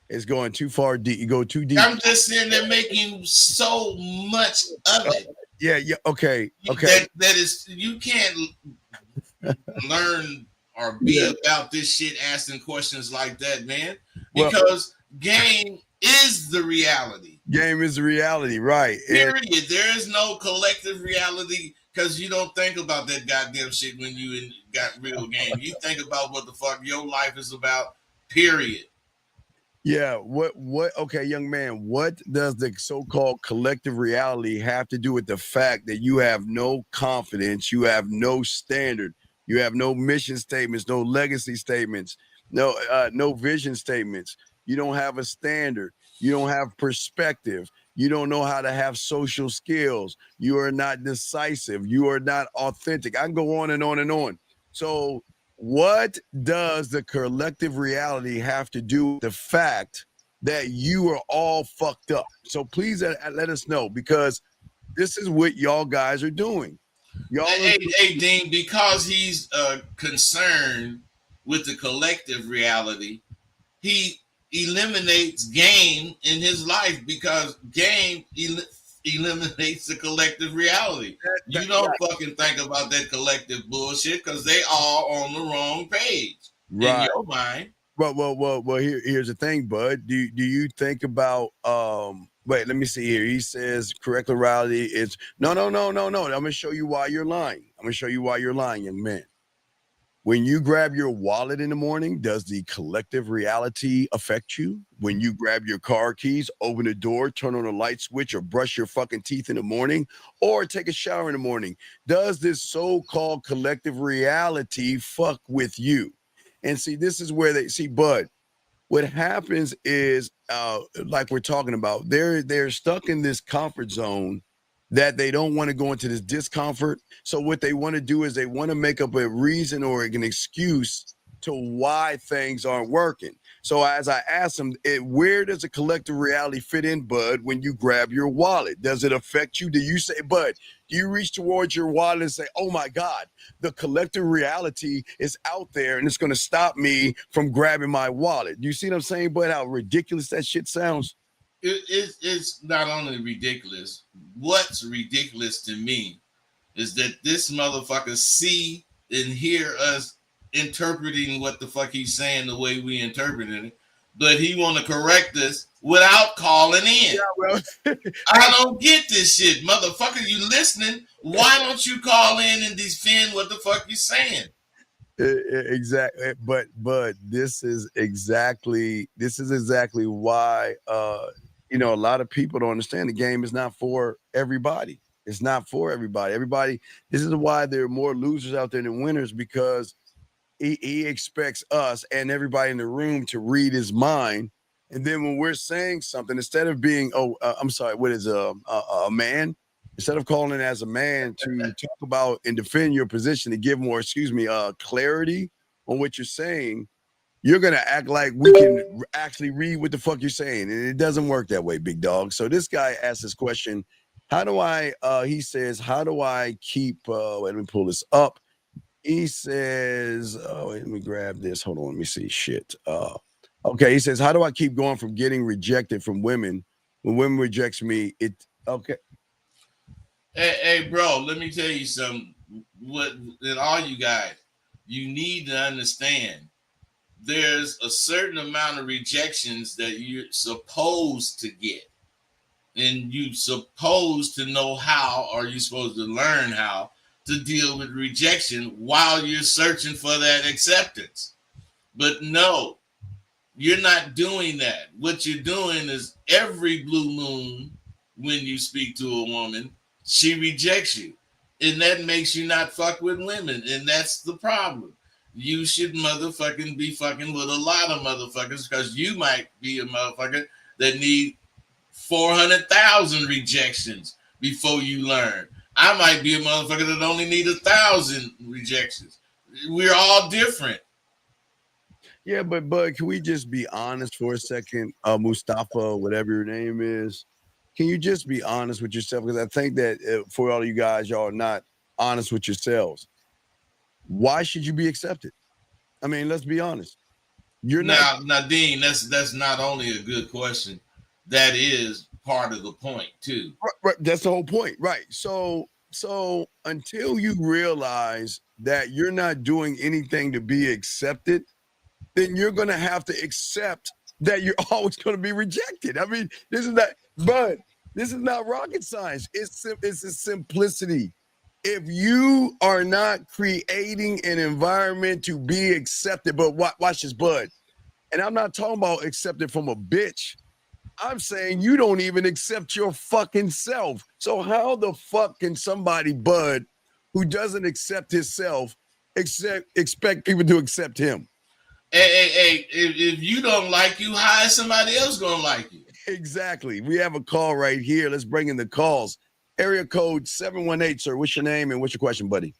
it's going too far deep. You go too deep. I'm just saying they're making so much of it. Yeah, okay. That is, you can't learn or be about this shit asking questions like that, man. Because game is the reality. Game is the reality, right? Period. There is no collective reality. Because you don't think about that goddamn shit when got real game. You think about what the fuck your life is about, period. Yeah, okay, young man, what does the so-called collective reality have to do with the fact that you have no confidence, you have no standard, you have no mission statements, no legacy statements, no vision statements, you don't have a standard, you don't have perspective, you don't know how to have social skills, you are not decisive, you are not authentic. I can go on and on and on. So what does the collective reality have to do with the fact that you are all fucked up? So please let us know, because this is what y'all guys are doing. Y'all are Hey, Dean, because he's concerned with the collective reality, he eliminates game in his life because game eliminates the collective reality. You don't fucking think about that collective bullshit because they all on the wrong page in your mind. Well. Here's the thing, bud. Do you think about Wait, let me see here. He says correct reality is no. I'm gonna show you why you're lying. I'm gonna show you why you're lying, young man. When you grab your wallet in the morning, does the collective reality affect you? When you grab your car keys, open the door, turn on a light switch, or brush your fucking teeth in the morning, or take a shower in the morning, does this so-called collective reality fuck with you? And see, this is where they see, Bud. What happens is, like we're talking about, they're stuck in this comfort zone that they don't want to go into this discomfort. So what they want to do is they want to make up a reason or an excuse to why things aren't working. So as I asked them, where does a collective reality fit in, Bud, when you grab your wallet? Does it affect you? Do you say, Bud, do you reach towards your wallet and say, oh my God, the collective reality is out there and it's going to stop me from grabbing my wallet? Do you see what I'm saying, Bud, how ridiculous that shit sounds? It's not only ridiculous. What's ridiculous to me is that this motherfucker see and hear us interpreting what the fuck he's saying the way we interpreted it, but he want to correct us without calling in. Yeah, well. I don't get this shit, motherfucker. You listening? Why don't you call in and defend what the fuck you saying? Exactly, but this is exactly why a lot of people don't understand the game is not for everybody. It's not for everybody. This is why there are more losers out there than winners, because he expects us and everybody in the room to read his mind, and then when we're saying something, instead of being I'm sorry, what is a man? Instead of calling it as a man to talk about and defend your position, to give more, clarity on what you're saying, you're going to act like we can actually read what the fuck you're saying. And it doesn't work that way, big dog. So this guy asked this question, he says, how do I keep, let me pull this up. He says, let me grab this. Hold on, let me see. Shit. Okay, he says, how do I keep going from getting rejected from women? When women rejects me, okay. Hey, bro, let me tell you something. What, and all you guys, you need to understand there's a certain amount of rejections that you're supposed to get. And you're supposed to know how, or you're supposed to learn how to deal with rejection while you're searching for that acceptance. But no, you're not doing that. What you're doing is every blue moon, when you speak to a woman, she rejects you. And that makes you not fuck with women. And that's the problem. You should motherfucking be fucking with a lot of motherfuckers, because you might be a motherfucker that need 400,000 rejections before you learn. I might be a motherfucker that only need 1,000 rejections. We're all different. Yeah, but can we just be honest for a second, Mustafa, whatever your name is? Can you just be honest with yourself? Because I think that for all of you guys, y'all are not honest with yourselves. Why should you be accepted? I mean, let's be honest. You're not. Now, Dean, that's not only a good question. That is part of the point too. Right, that's the whole point, right? So until you realize that you're not doing anything to be accepted, then you're going to have to accept that you're always going to be rejected. I mean, this is not rocket science. It's a simplicity. if you are not creating an environment to be accepted, but watch this, bud. And I'm not talking about accepted from a bitch. I'm saying you don't even accept your fucking self. So how the fuck can somebody, bud, who doesn't accept himself, expect people to accept him? Hey, if you don't like you, how is somebody else gonna like you? Exactly. We have a call right here. Let's bring in the calls. Area code 718, sir. What's your name and what's your question, buddy?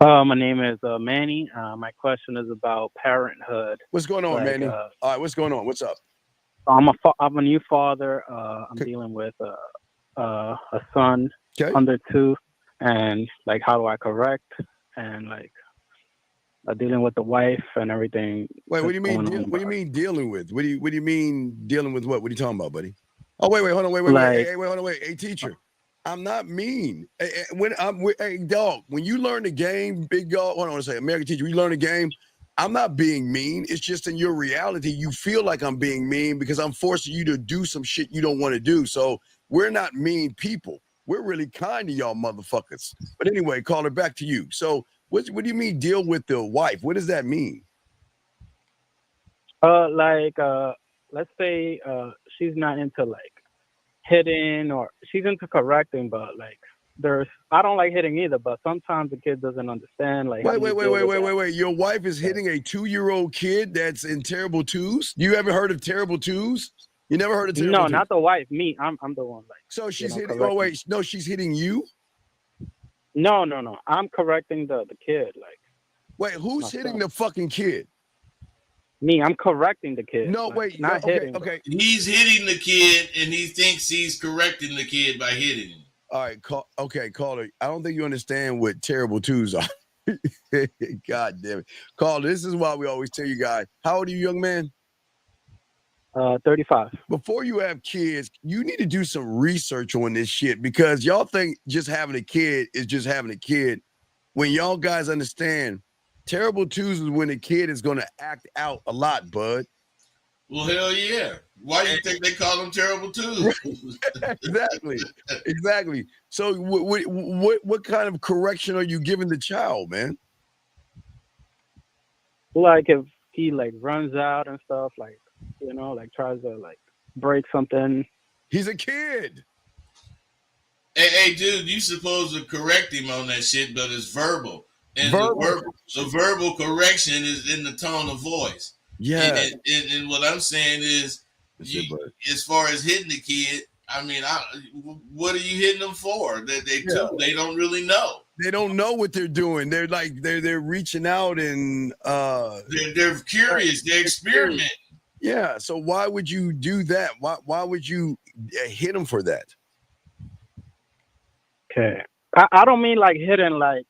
My name is Manny. My question is about parenthood. What's going on, Manny? All right, what's going on? What's up? I'm a new father. I'm dealing with a son under 2, and like, how do I correct? And like, dealing with the wife and everything. Wait, what do you mean? What do you mean dealing with? What do you mean dealing with what? What are you talking about, buddy? Oh, wait, hold on, wait, hold on, hey, teacher. I'm not mean. Hey, dog, when you learn the game, big dog, hold on a second, American teacher, you learn the game, I'm not being mean. It's just in your reality, you feel like I'm being mean because I'm forcing you to do some shit you don't want to do. So we're not mean people. We're really kind to y'all motherfuckers. But anyway, caller, back to you. So what do you mean deal with the wife? What does that mean? Let's say she's not into like hitting, or she's into correcting, but like I don't like hitting either, but sometimes the kid doesn't understand. Like, wait. Your wife is hitting a 2-year-old kid that's in terrible twos? You ever heard of terrible twos? You never heard of terrible twos? No, not the wife, me. I'm the one. Like, so she's hitting, oh wait, no, she's hitting you? No. I'm correcting the kid. Like, wait, who's hitting the fucking kid? Me, I'm correcting the kid. No, like, wait, not hitting. Okay. He's hitting the kid, and he thinks he's correcting the kid by hitting him. All right, caller. I don't think you understand what terrible twos are. God damn it, caller. This is why we always tell you guys. How old are you, young man? 35. Before you have kids, you need to do some research on this shit, because y'all think just having a kid is just having a kid. When y'all guys understand, terrible twos is when a kid is going to act out a lot, bud. Well, hell yeah. Why do you think they call them terrible twos? Exactly. So what kind of correction are you giving the child, man? Like, if he like runs out and stuff, like, you know, like tries to like break something. He's a kid. Hey, dude, you supposed to correct him on that shit, but it's verbal. And the verbal correction is in the tone of voice. Yeah. And what I'm saying is, as far as hitting the kid, I mean, what are you hitting them for? They don't really know. They don't know what they're doing. They're like they're reaching out and they're curious. They're experimenting. Yeah. So why would you do that? Why would you hit them for that? Okay. I don't mean like hitting, like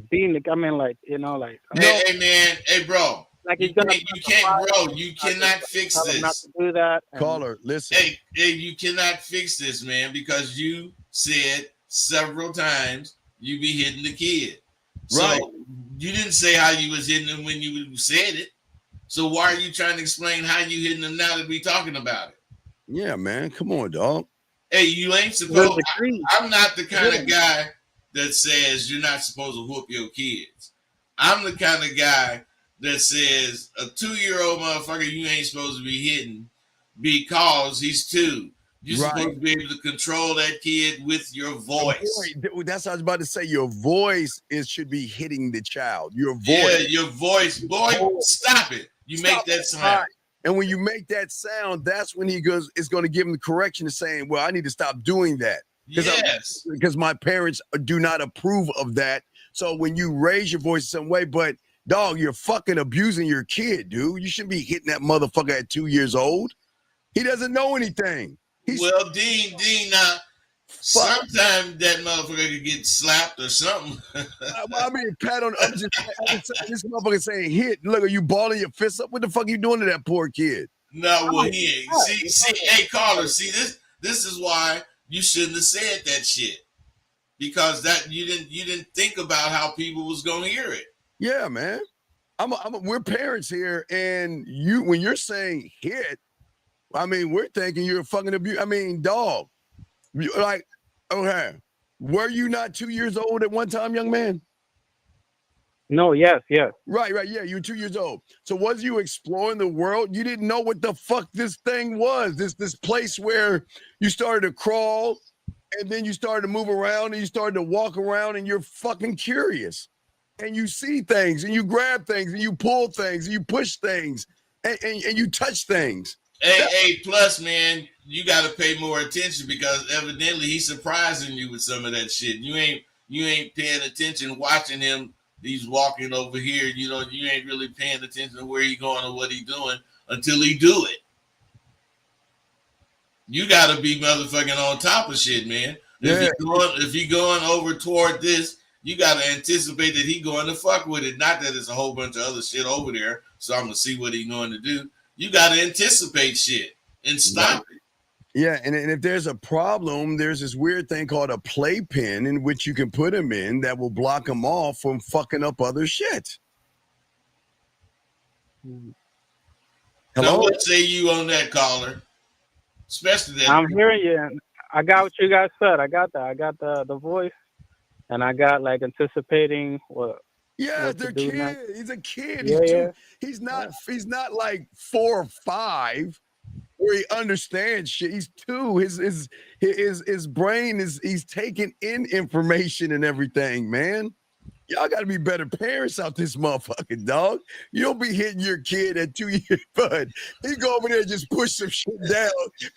being. I mean, like, you know, like. Hey man, hey bro. Like, you can't, bro. You cannot fix this. Not to do that. Caller, listen. Hey, you cannot fix this, man, because you said several times you be hitting the kid. Right. So you didn't say how you was hitting them when you said it. So why are you trying to explain how you hitting them now that we talking about it? Yeah, man. Come on, dog. Hey, you ain't supposed. I'm not the kind of guy that says you're not supposed to whoop your kids. I'm the kind of guy that says a 2-year-old motherfucker you ain't supposed to be hitting because he's 2. You're supposed to be able to control that kid with your voice. That's what I was about to say. Your voice should be hitting the child. Your voice. Yeah, your voice. Boy, stop it. Make that sound. And when you make that sound, that's when it's going to give him the correction of saying, well, I need to stop doing that. Yes. Because my parents do not approve of that. So when you raise your voice some way, but dog, you're fucking abusing your kid, dude. You shouldn't be hitting that motherfucker at 2 years old. He doesn't know anything. Well, Dean, now, sometimes that motherfucker could get slapped or something. I mean, pat on. I'm just this motherfucker saying hit. Look, are you balling your fists up? What the fuck are you doing to that poor kid? No, well, he ain't. See, hey, caller, see this is why you shouldn't have said that shit, because that you didn't think about how people was gonna hear it. Yeah, man. We're parents here, and when you're saying hit, I mean, we're thinking you're a fucking abuse. I mean, dog. Like, okay, Were you not 2 years old at one time, young man? No, yes. Right, yeah, you were 2 years old. So was you exploring the world? You didn't know what the fuck this thing was. This place where you started to crawl and then you started to move around and you started to walk around and you're fucking curious. And you see things and you grab things and you pull things and you push things and you touch things. Hey, plus, man, you got to pay more attention because evidently he's surprising you with some of that shit. You ain't paying attention, watching him. He's walking over here. You know, you ain't really paying attention to where he going or what he doing until he do it. You got to be motherfucking on top of shit, man. Yeah. If he going over toward this, you got to anticipate that he going to fuck with it. Not that there's a whole bunch of other shit over there, so I'm gonna see what he going to do. You got to anticipate shit and stop it. Yeah, and if there's a problem, there's this weird thing called a playpen in which you can put him in that will block him off from fucking up other shit. Hello? So what say you on that, caller? Especially that. I'm hearing you. I got what you guys said. I got that. I got the voice, and I got like anticipating what. Yeah, what they're kid. Next. He's a kid. Yeah, He's not like 4 or 5 where he understands shit. He's 2. His brain he's taking in information and everything, man. Y'all got to be better parents out this motherfucking dog. You don't be hitting your kid at 2 years, bud. He go over there and just push some shit down. You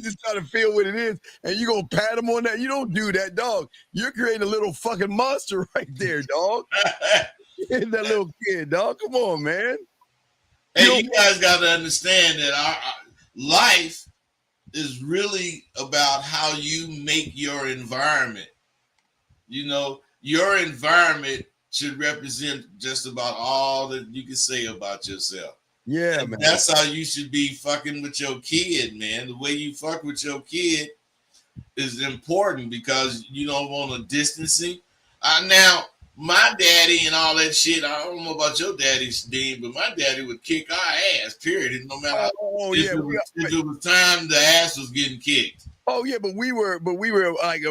just try to feel what it is, and you gonna pat him on that. You don't do that, dog. You're creating a little fucking monster right there, dog. That little kid, dog. Come on, man. Hey, you guys got to understand that our life is really about how you make your environment. You know, your environment should represent just about all that you can say about yourself. Yeah, and man. That's how you should be fucking with your kid, man. The way you fuck with your kid is important because you don't want to distance him. Now, my daddy and all that shit, I don't know about your daddy's Dean, but my daddy would kick our ass, period. No matter if it was time the ass was getting kicked. Oh yeah, but we were like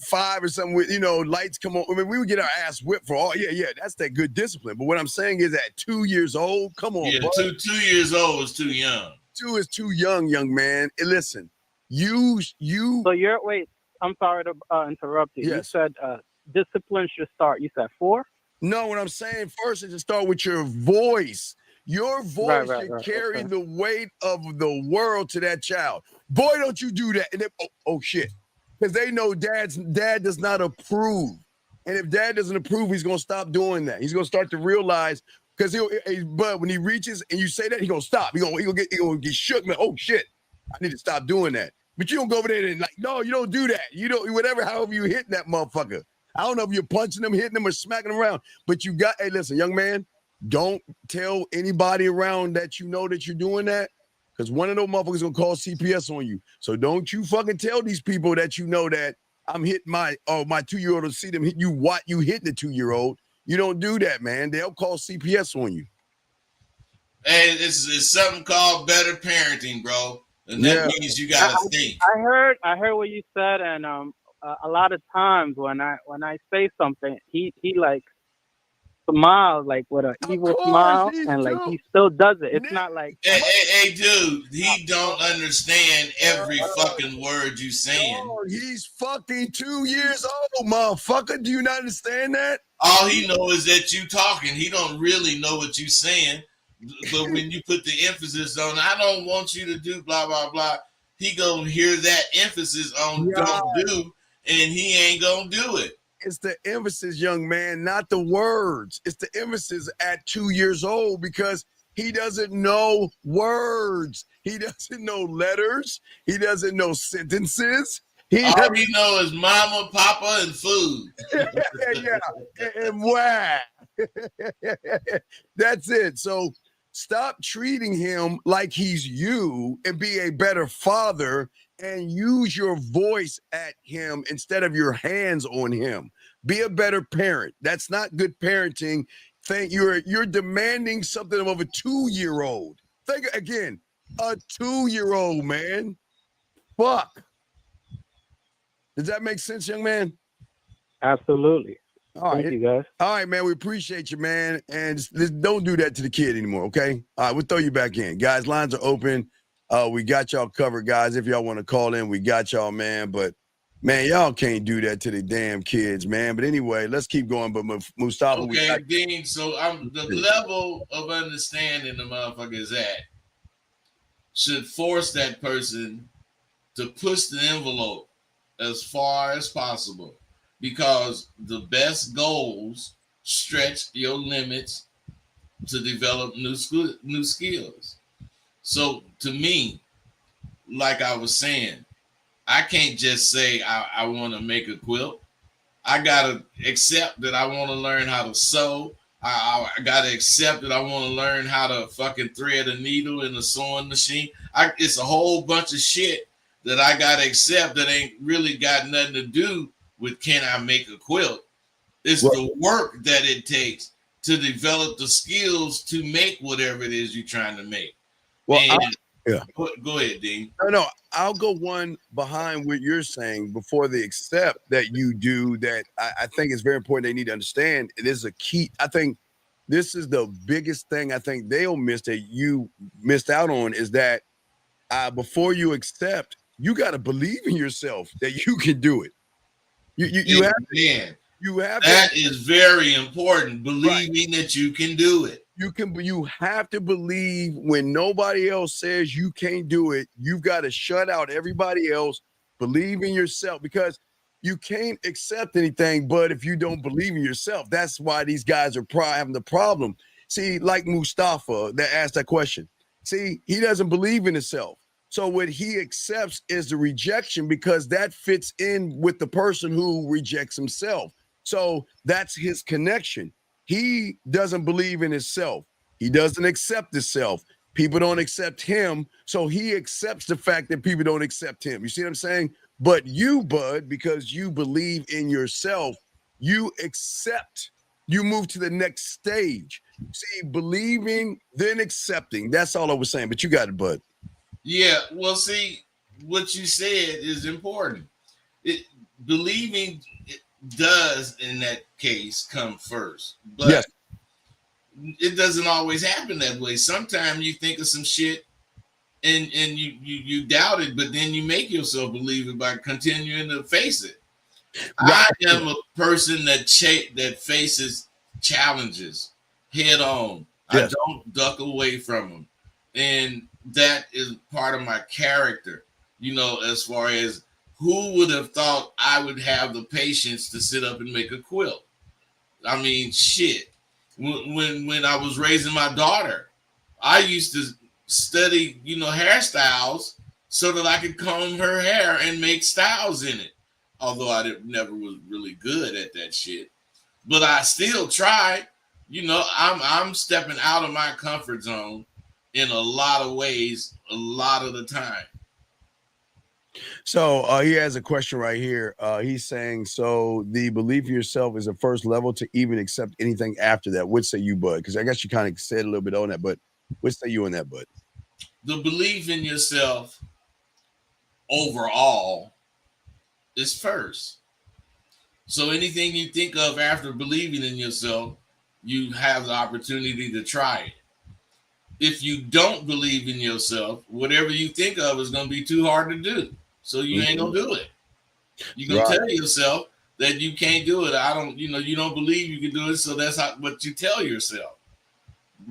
5 or something with, lights come on. I mean, we would get our ass whipped for all. Yeah, that's that good discipline. But what I'm saying is at 2 years old, come on. Yeah, bro. 2 years old is too young. 2 is too young, young man. And listen, you. So wait. I'm sorry to interrupt you. Yes. You said discipline should start. You said 4? No, what I'm saying first is to start with your voice. Your voice should carry the weight of the world to that child. Boy, don't you do that. And then, oh shit. Because they know dad does not approve. And if dad doesn't approve, he's going to stop doing that. He's going to start to realize, because but when he reaches and you say that, he's going to stop. He's going to get shook. Man, oh shit, I need to stop doing that. But you don't go over there and no, you don't do that. You don't, however you hit that motherfucker. I don't know if you're punching them, hitting them, or smacking them around, but hey, listen, young man, don't tell anybody around that you know that you're doing that, because one of those motherfuckers gonna call CPS on you. So don't you fucking tell these people that you know that I'm hitting my 2-year-old to see them hit you. What you hitting the 2-year-old? You don't do that, man. They'll call CPS on you. Hey, it's something called better parenting, bro, and that means you gotta think. I heard what you said, and a lot of times when I say something, he like smiles like with an evil smile, and like he still does it. It's not like hey dude, he don't understand every fucking word you saying. Oh, he's fucking 2 years old, motherfucker. Do you not understand that? All he knows is that you talking. He don't really know what you saying. But when you put the emphasis on, I don't want you to do blah blah blah, he gonna hear that emphasis on don't do, and he ain't gonna do it. It's the emphasis, young man, not the words. It's the emphasis at 2 years old, because he doesn't know words. He doesn't know letters. He doesn't know sentences. All he know is mama, papa, and food. And why? That's it. So stop treating him like he's you and be a better father and use your voice at him instead of your hands on him. Be a better parent. That's not good parenting. You're demanding something of a 2-year-old. Think again, a 2-year-old, man. Fuck. Does that make sense, young man? Absolutely. All right. Thank you, guys. All right, man. We appreciate you, man. And don't do that to the kid anymore, okay? All right, we'll throw you back in. Guys, lines are open. We got y'all covered, guys. If y'all want to call in, we got y'all, man. But, man, y'all can't do that to the damn kids, man. But anyway, let's keep going. But Mustafa, okay, Dean, so I'm the level of understanding the motherfucker is at should force that person to push the envelope as far as possible, because the best goals stretch your limits to develop new skills. So to me, like I was saying, I can't just say I want to make a quilt. I gotta accept that I want to learn how to sew. I gotta accept that I want to learn how to fucking thread a needle in a sewing machine. It's a whole bunch of shit that I gotta accept that ain't really got nothing to do with can I make a quilt. It's the work that it takes to develop the skills to make whatever it is you're trying to make. Well, go ahead, Dean. No, I'll go one behind what you're saying before they accept that you do that. I think it's very important. They need to understand it is a key. I think this is the biggest thing I think they'll miss that you missed out on is that before you accept, you got to believe in yourself that you can do it. You have that is very important. Believing that you can do it. You have to believe when nobody else says you can't do it. You've got to shut out everybody else. Believe in yourself, because you can't accept anything but if you don't believe in yourself. That's why these guys are having the problem. See, like Mustafa that asked that question. See, he doesn't believe in himself. So what he accepts is the rejection, because that fits in with the person who rejects himself. So that's his connection. He doesn't believe in himself. He doesn't accept himself. People don't accept him. So he accepts the fact that people don't accept him. You see what I'm saying? But you, Bud, because you believe in yourself, you accept. You move to the next stage. See, believing, then accepting. That's all I was saying. But you got it, Bud. Yeah, well, see, what you said is important. Believing does, in that case, come first. But it doesn't always happen that way. Sometimes you think of some shit and you doubt it, but then you make yourself believe it by continuing to face it. Right. I am a person that faces challenges head on. Yes. I don't duck away from them. And that is part of my character, as far as who would have thought I would have the patience to sit up and make a quilt? I mean, shit. When I was raising my daughter, I used to study, hairstyles so that I could comb her hair and make styles in it. Although I never was really good at that shit, but I still tried. I'm stepping out of my comfort zone in a lot of ways, a lot of the time. So he has a question right here. He's saying, so the belief in yourself is the first level to even accept anything after that. What say you, Bud? Because I guess you kind of said a little bit on that, but what say you on that, Bud? The belief in yourself overall is first. So anything you think of after believing in yourself, you have the opportunity to try it. If you don't believe in yourself, whatever you think of is going to be too hard to do. So you ain't going to do it. You're going to tell yourself that you can't do it. You don't believe you can do it. So that's what you tell yourself.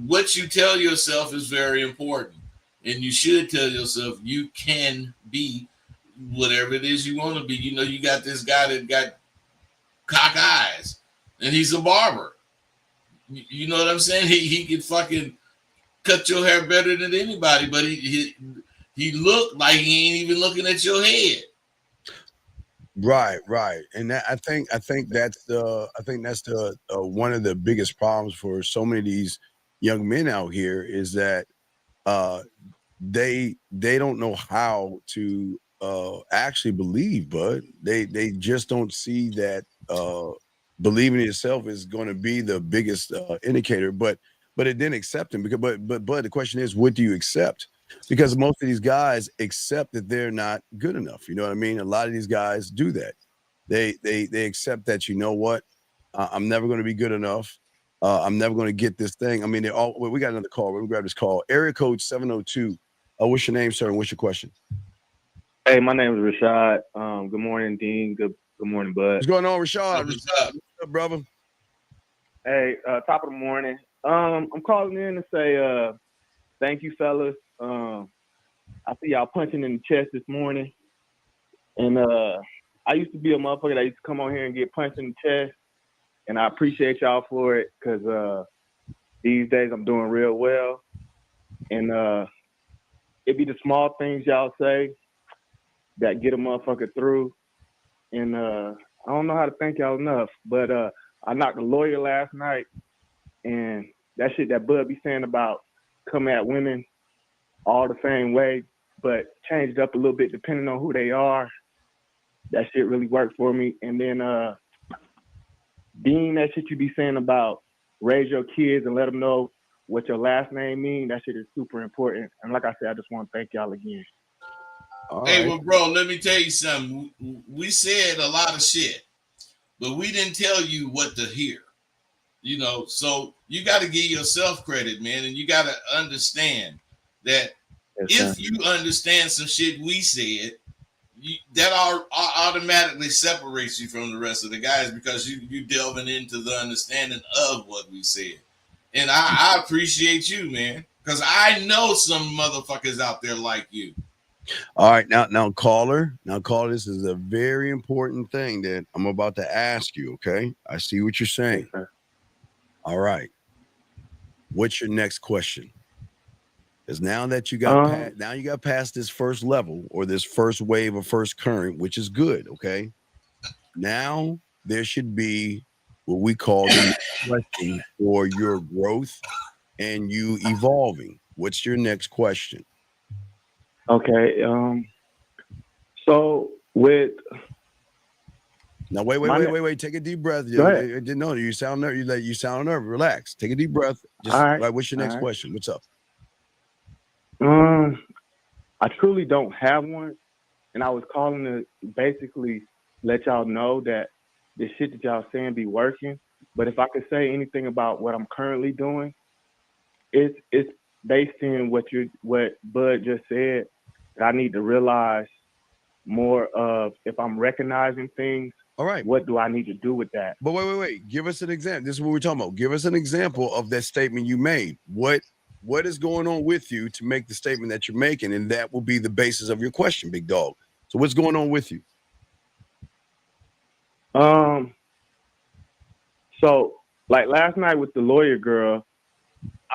What you tell yourself is very important. And you should tell yourself you can be whatever it is you want to be. You got this guy that got cock eyes and he's a barber. You know what I'm saying? He can fucking cut your hair better than anybody, but he looked like he ain't even looking at your head. Right. And that, I think that's the one of the biggest problems for so many of these young men out here is that they don't know how to actually believe, but they just don't see that believing in yourself is going to be the biggest indicator. But it didn't accept him but the question is, what do you accept? Because most of these guys accept that they're not good enough. You know what I mean? A lot of these guys do that. They accept that, you know what, I'm never going to be good enough. I'm never going to get this thing. I mean, we got another call. We're going to grab this call. Area code 702. What's your name, sir, and what's your question? Hey, my name is Rashad. Good morning, Dean. Good morning, Bud. What's going on, Rashad? What's up, brother? Hey, top of the morning. I'm calling in to say thank you, fellas. I see y'all punching in the chest this morning. And I used to be a motherfucker that used to come on here and get punched in the chest. And I appreciate y'all for it because these days I'm doing real well. And it be the small things y'all say that get a motherfucker through. And I don't know how to thank y'all enough, but I knocked a lawyer last night, and that shit that Bud be saying about come at women all the same way, but change it up a little bit depending on who they are. That shit really worked for me. And then Dean, that shit you be saying about raise your kids and let them know what your last name mean, that shit is super important. And like I said, I just want to thank y'all again. Hey, well, bro, let me tell you something. We said a lot of shit, but we didn't tell you what to hear. You know, so you got to give yourself credit, man, and you got to understand that if you understand some shit we said, that automatically separates you from the rest of the guys because you delving into the understanding of what we said. And I appreciate you, man, because I know some motherfuckers out there like you. All right, now caller, this is a very important thing that I'm about to ask you, okay? I see what you're saying. All right. What's your next question? Because now that you got past this first level or this first wave or first current, which is good, okay? Now there should be what we call the question for your growth and you evolving. What's your next question? Okay. So with now, wait. Take a deep breath. No, you sound nervous. You sound nervous. Relax. Take a deep breath. Just all right. What's your next question? What's up? I truly don't have one, and I was calling to basically let y'all know that the shit that y'all saying be working. But if I could say anything about what I'm currently doing, it's based in what Bud just said. That I need to realize more of if I'm recognizing things. All right. What do I need to do with that? But wait. Give us an example. This is what we're talking about. Give us an example of that statement you made. What is going on with you to make the statement that you're making? And that will be the basis of your question, big dog. So what's going on with you? So like last night with the lawyer girl,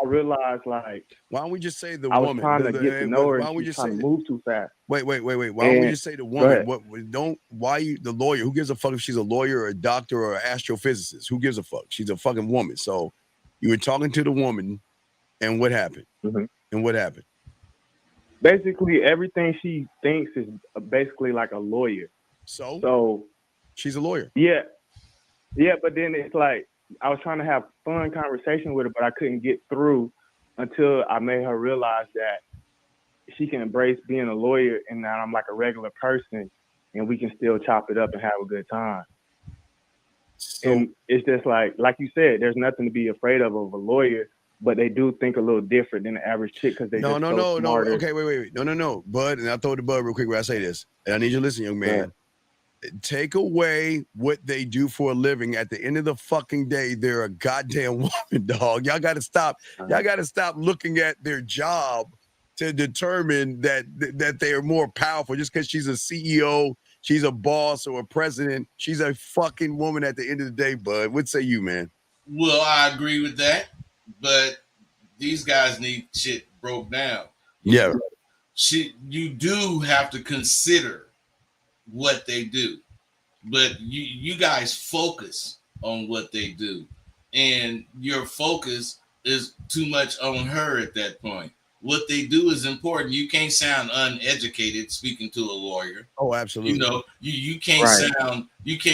I realized like why don't we just say the I was woman? trying to get to know her. Why don't we just trying to move too fast? Wait. Why don't we just say the woman? The lawyer? Who gives a fuck if she's a lawyer or a doctor or an astrophysicist? Who gives a fuck? She's a fucking woman. So you were talking to the woman, and what happened? Mm-hmm. And what happened? Basically, everything she thinks is basically like a lawyer. So she's a lawyer. Yeah, but then it's like I was trying to have fun conversation with her, but I couldn't get through until I made her realize that she can embrace being a lawyer and that I'm like a regular person and we can still chop it up and have a good time. And it's just like you said, there's nothing to be afraid of a lawyer, but they do think a little different than the average chick because they smarter. Okay, wait. No. Bud, and I'll throw the Bud real quick when I say this. And I need you to listen, young man. Yeah. Take away what they do for a living. At the end of the fucking day, they're a goddamn woman, dog. Y'all got to stop. Y'all got to stop looking at their job to determine that they are more powerful just because she's a CEO, she's a boss or a president. She's a fucking woman at the end of the day, Bud. What say you, man? Well, I agree with that, but these guys need shit broke down. Yeah. You do have to consider what they do, but you guys focus on what they do, and your focus is too much on her at that point. What they do is important. You can't sound uneducated speaking to a lawyer. Oh, absolutely. You know, you can't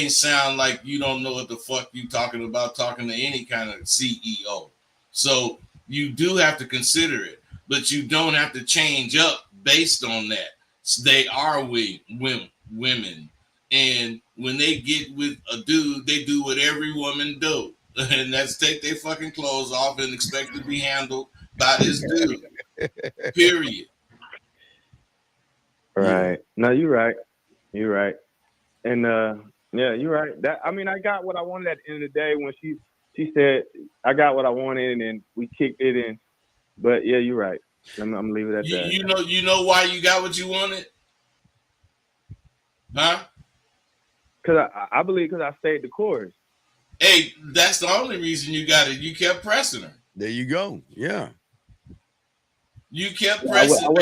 sound like you don't know what the fuck you talking about talking to any kind of CEO. So you do have to consider it, but you don't have to change up based on that. They are women. And when they get with a dude, they do what every woman do. And that's take their fucking clothes off and expect to be handled by this dude. Period. Right. Yeah. No, you're right. You're right. And yeah, you're right. That I mean, I got what I wanted at the end of the day when she said I got what I wanted and we kicked it in. But yeah, you're right. I'm gonna leave it at that. You know why you got what you wanted? Huh? Because I believe because I stayed the course. Hey, that's the only reason you got it. You kept pressing her. There you go. Yeah. You kept pressing.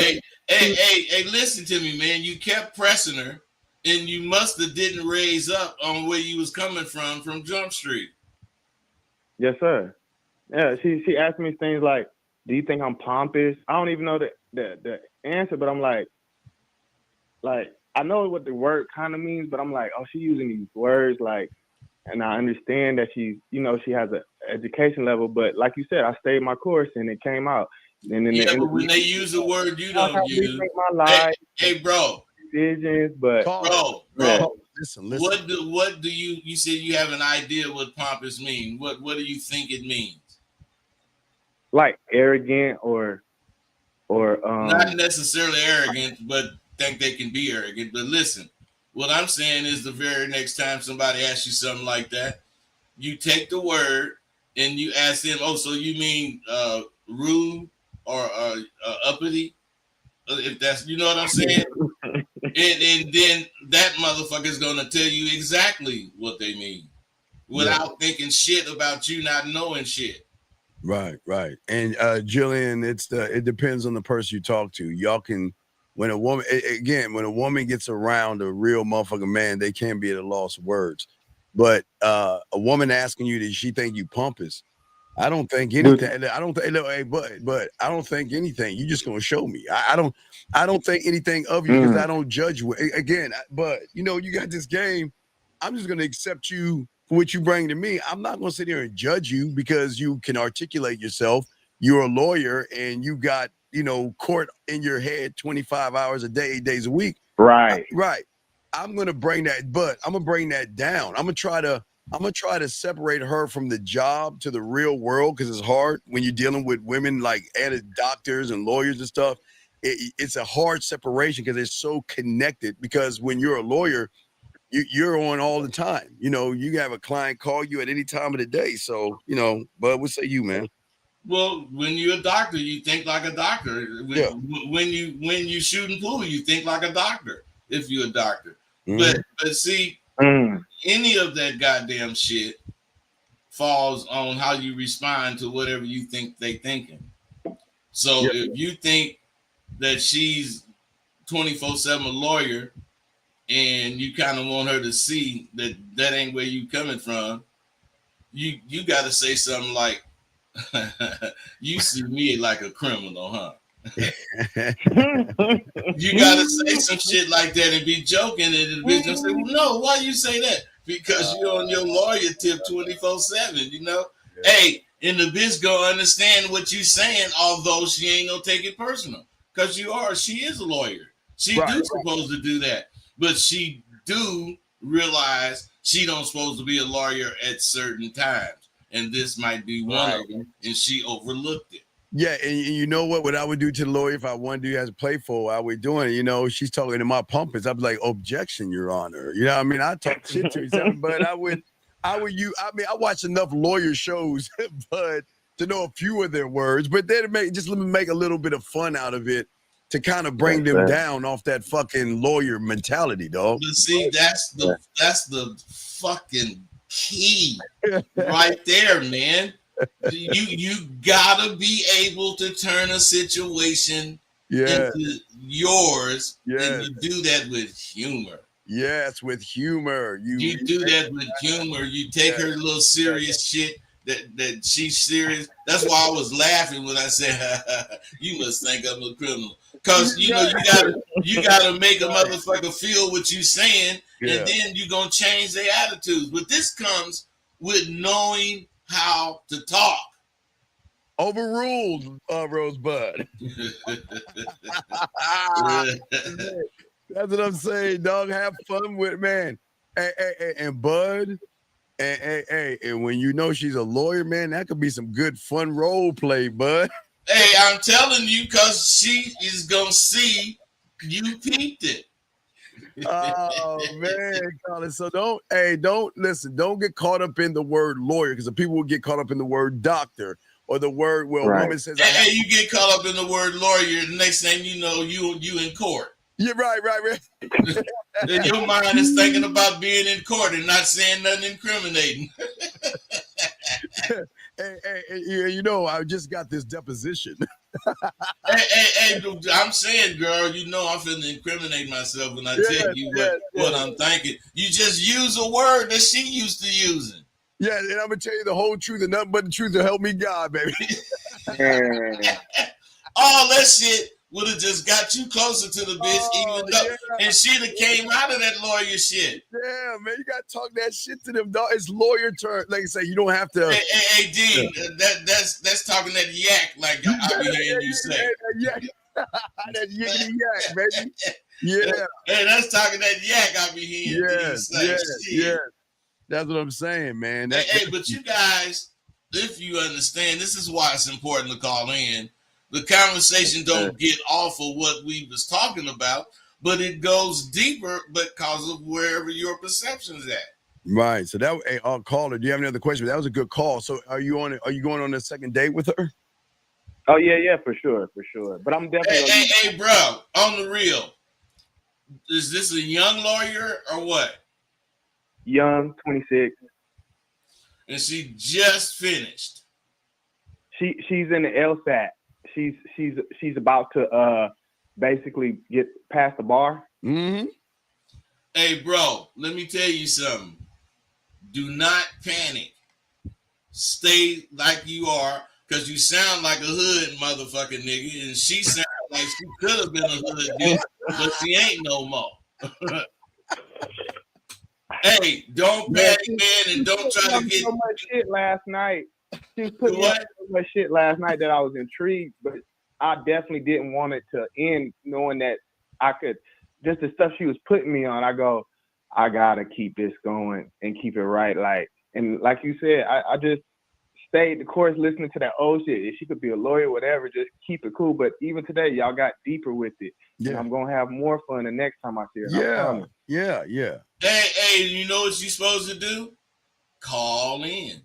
Hey, listen to me, man. You kept pressing her, and you must have didn't raise up on where you was coming from Jump Street. Yes, sir. Yeah, she asked me things like, "Do you think I'm pompous?" I don't even know the answer, but I'm like I know what the word kind of means, but I'm like, oh, she's using these words like, and I understand that she has an education level, but like you said, I stayed my course and it came out. And then but when they use a word you don't use, my life, hey, bro, decisions, but bro, listen. What do you said you have an idea what pompous mean? What do you think it means? Like arrogant or not necessarily arrogant, but think they can be arrogant. But listen, what I'm saying is the very next time somebody asks you something like that, you take the word and you ask them, oh, so you mean rude or uppity? If that's, you know what I'm saying? and then that motherfucker is going to tell you exactly what they mean without thinking shit about you not knowing shit. Right. And Jillian, it depends on the person you talk to. Y'all can, when a woman gets around a real motherfucking man, they can't be at a loss of words. But a woman asking you, does she think you pompous? I don't think anything. I don't think. But I don't think anything. You just gonna show me. I don't think anything of you because I don't judge you. Again, but you got this game. I'm just gonna accept you for what you bring to me. I'm not gonna sit here and judge you because you can articulate yourself. You're a lawyer and you got court in your head 25 hours a day, 8 days a week. Right. Right. I'm gonna bring that, but I'm gonna bring that down. I'm gonna try to separate her from the job to the real world because it's hard when you're dealing with women like doctors and lawyers and stuff. It's a hard separation because they're so connected. Because when you're a lawyer, you're on all the time. You have a client call you at any time of the day. So but what say you, man? Well, when you're a doctor, you think like a doctor. When you shooting pool, you think like a doctor. If you're a doctor, but see. Any of that goddamn shit falls on how you respond to whatever you think they thinking. So if you think that she's 24/7 a lawyer and you kind of want her to see that ain't where you coming from, you got to say something like, you see me like a criminal, huh? You gotta say some shit like that and be joking, and the bitch gonna say, well, no, why you say that? Because you're on your lawyer tip 24/7, Hey, and the bitch gonna understand what you saying, although she ain't gonna take it personal. Because she is a lawyer. She supposed to do that. But she do realize she don't supposed to be a lawyer at certain times. And this might be one of them, and she overlooked it. Yeah, and you know what I would do to the lawyer if I wanted to as a playful, I would do it. She's talking to my pumpers. I'd be like, objection, Your Honor. I talk shit to her, but I watch enough lawyer shows, but to know a few of their words, but then let me make a little bit of fun out of it to kind of bring them down off that fucking lawyer mentality, dog. But see, that's the fucking key right there, man. You gotta be able to turn a situation into yours, and you do that with humor. Yes, with humor. You do that with humor. You take her little serious shit that she's serious. That's why I was laughing when I said, "You must think I'm a criminal," because you gotta make a motherfucker feel what you saying, and then you gonna change their attitudes. But this comes with knowing how to talk. Overruled, Rosebud. That's what I'm saying, dog. Have fun with it, man. Hey, and Bud, and when you know she's a lawyer, man, that could be some good fun role play, Bud. Hey, I'm telling you, because she is gonna see you peeped it. Oh man, Colin. So don't get caught up in the word lawyer, because the people will get caught up in the word doctor or the word a woman says. Hey, you get caught up in the word lawyer, the next thing you know, you in court. Yeah, right. Then your mind is thinking about being in court and not saying nothing incriminating. Hey, you know, I just got this deposition. hey, I'm saying, girl, you know I'm finna incriminate myself when I tell you what I'm thinking. You just use a word that she used to using. Yeah, and I'm gonna tell you the whole truth and nothing but the truth to help me God, baby. All that shit would have just got you closer to the bitch, and she'd have came out of that lawyer shit. Yeah, man, you gotta talk that shit to them, dog. It's lawyer term. Like I say, you don't have to. Hey, Dean, that's talking that yak, like I be hearing you say. That yiggity yak, baby. Yeah. Hey, that's talking that yak I be hearing Dean say. Yeah. That's what I'm saying, man. But you guys, if you understand, this is why it's important to call in. The conversation don't get off of what we was talking about, but it goes deeper because of wherever your perception's at. Right. So that caller, do you have any other questions? That was a good call. So are you going on a second date with her? Oh yeah, for sure. But I'm definitely Hey, bro, on the real, is this a young lawyer or what? Young, 26. And she just finished. She's in the LSAT. She's about to basically get past the bar. Mm-hmm. Hey, bro, let me tell you something. Do not panic. Stay like you are, because you sound like a hood motherfucking nigga, and she sounds like she could have been a hood bitch, but she ain't no more. Hey, don't panic, man, and don't try to get so much shit last night. She was putting me so much shit last night that I was intrigued, but I definitely didn't want it to end knowing that I could, just the stuff she was putting me on, I gotta keep this going and keep it right. And like you said, I just stayed the course listening to that old shit. If she could be a lawyer, whatever, just keep it cool. But even today, y'all got deeper with it. Yeah. And I'm gonna have more fun the next time I see her. Yeah. Hey, you know what you're supposed to do? Call in.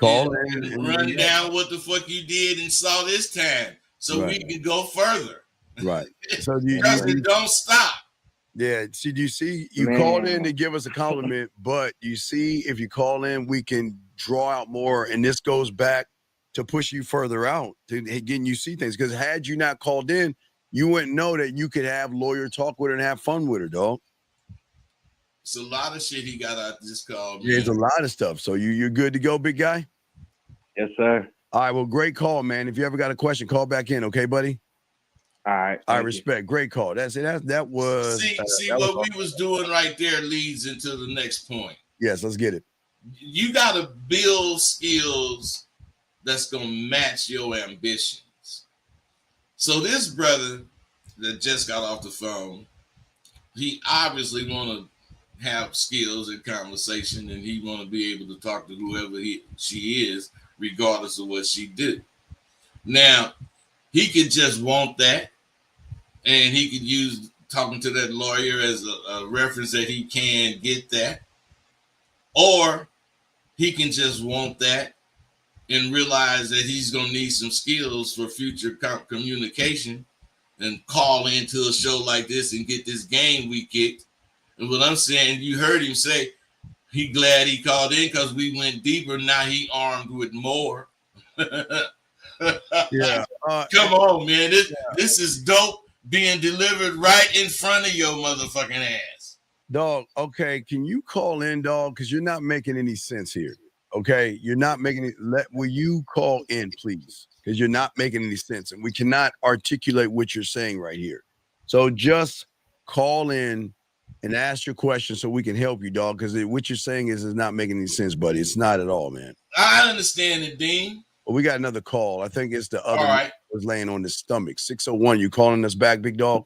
And run down what the fuck you did and saw this time, so we can go further. Right. So don't stop. Yeah. See, do you see? You called in to give us a compliment, but you see, if you call in, we can draw out more, and this goes back to push you further out, to getting you see things. Because had you not called in, you wouldn't know that you could have lawyer talk with her and have fun with her, dog. It's a lot of shit he got out this call. Man. Yeah, it's a lot of stuff. So you're good to go, big guy? Yes, sir. All right, well, great call, man. If you ever got a question, call back in, okay, buddy? All right. I respect. Great call. That's it. That was. See what we was doing right there leads into the next point. Yes, let's get it. You got to build skills that's gonna match your ambitions. So this brother that just got off the phone, he obviously want to have skills in conversation, and he want to be able to talk to whoever she is, regardless of what she do. Now, he could just want that, and he could use talking to that lawyer as a reference that he can get that, or he can just want that and realize that he's going to need some skills for future communication and call into a show like this and get this game we kicked. And what I'm saying, you heard him say, he glad he called in because we went deeper. Now he armed with more. Yeah. Come on, man. This is dope being delivered right in front of your motherfucking ass. Dog, okay, can you call in, dog? Because you're not making any sense here. Okay, you're not making it. Will you call in, please? Because you're not making any sense, and we cannot articulate what you're saying right here. So just call in and ask your question so we can help you, dog. Because what you're saying is not making any sense, buddy. It's not at all, man. I understand it, Dean. Well, we got another call. I think it's the other one that was laying on his stomach. 601. You calling us back, big dog?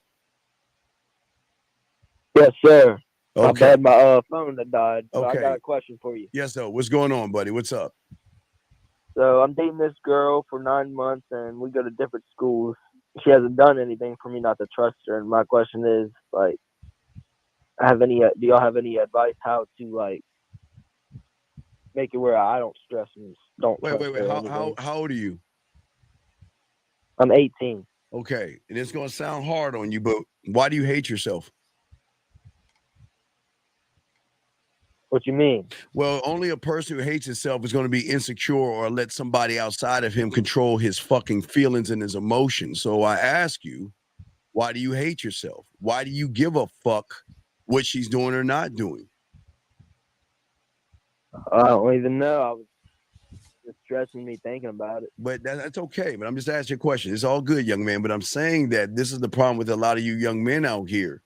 Yes, sir. My Okay. bad, my phone that died. So I Okay. got a question for you. Yes, though. What's going on, buddy? What's up? So I'm dating this girl for 9 months, and we go to different schools. She hasn't done anything for me not to trust her. And my question is, like, do y'all have any advice how to like make it where I don't stress and don't Wait. trust her or How anything? old are you? I'm 18. Okay. And it's gonna sound hard on you, but why do you hate yourself? What you mean? Well, only a person who hates himself is going to be insecure or let somebody outside of him control his fucking feelings and his emotions. So I ask you, why do you hate yourself? Why do you give a fuck what she's doing or not doing? I don't even know. I was just stressing me thinking about it. But that's okay. But I'm just asking you a question. It's all good, young man. But I'm saying that this is the problem with a lot of you young men out here.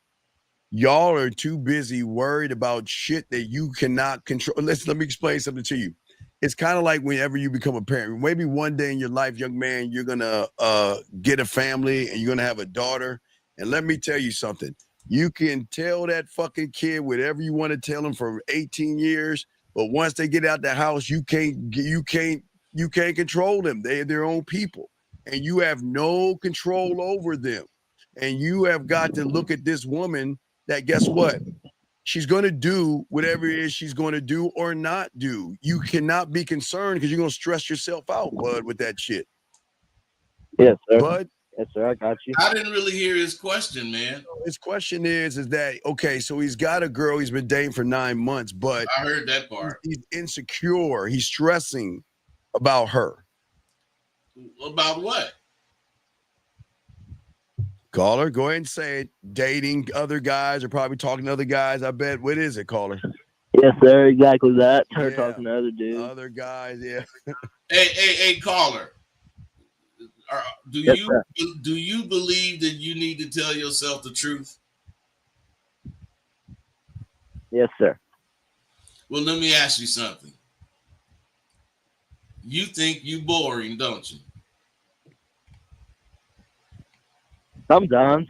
Y'all are too busy worried about shit that you cannot control. Let me explain something to you. It's kind of like whenever you become a parent. Maybe one day in your life, young man, you're gonna get a family and you're gonna have a daughter. And let me tell you something. You can tell that fucking kid whatever you want to tell them for 18 years, but once they get out the house, you can't control them. They're their own people, and you have no control over them. And you have got to look at this woman that, guess what? She's going to do whatever it is she's going to do or not do. You cannot be concerned because you're going to stress yourself out, bud, with that shit. Yes, sir. Bud? Yes, sir. I got you. I didn't really hear his question, man. His question is that, okay, so he's got a girl he's been dating for 9 months, but I heard that part. He's insecure. He's stressing about her. About what? Caller, go ahead and say it. Dating other guys or probably talking to other guys, I bet. What is it, caller? Yes, sir. Exactly that. Her Yeah. talking to other dudes. Other guys, yeah. Hey, caller. Do Yes, you believe that you need to tell yourself the truth? Yes, sir. Well, let me ask you something. You think you boring, don't you? Sometimes.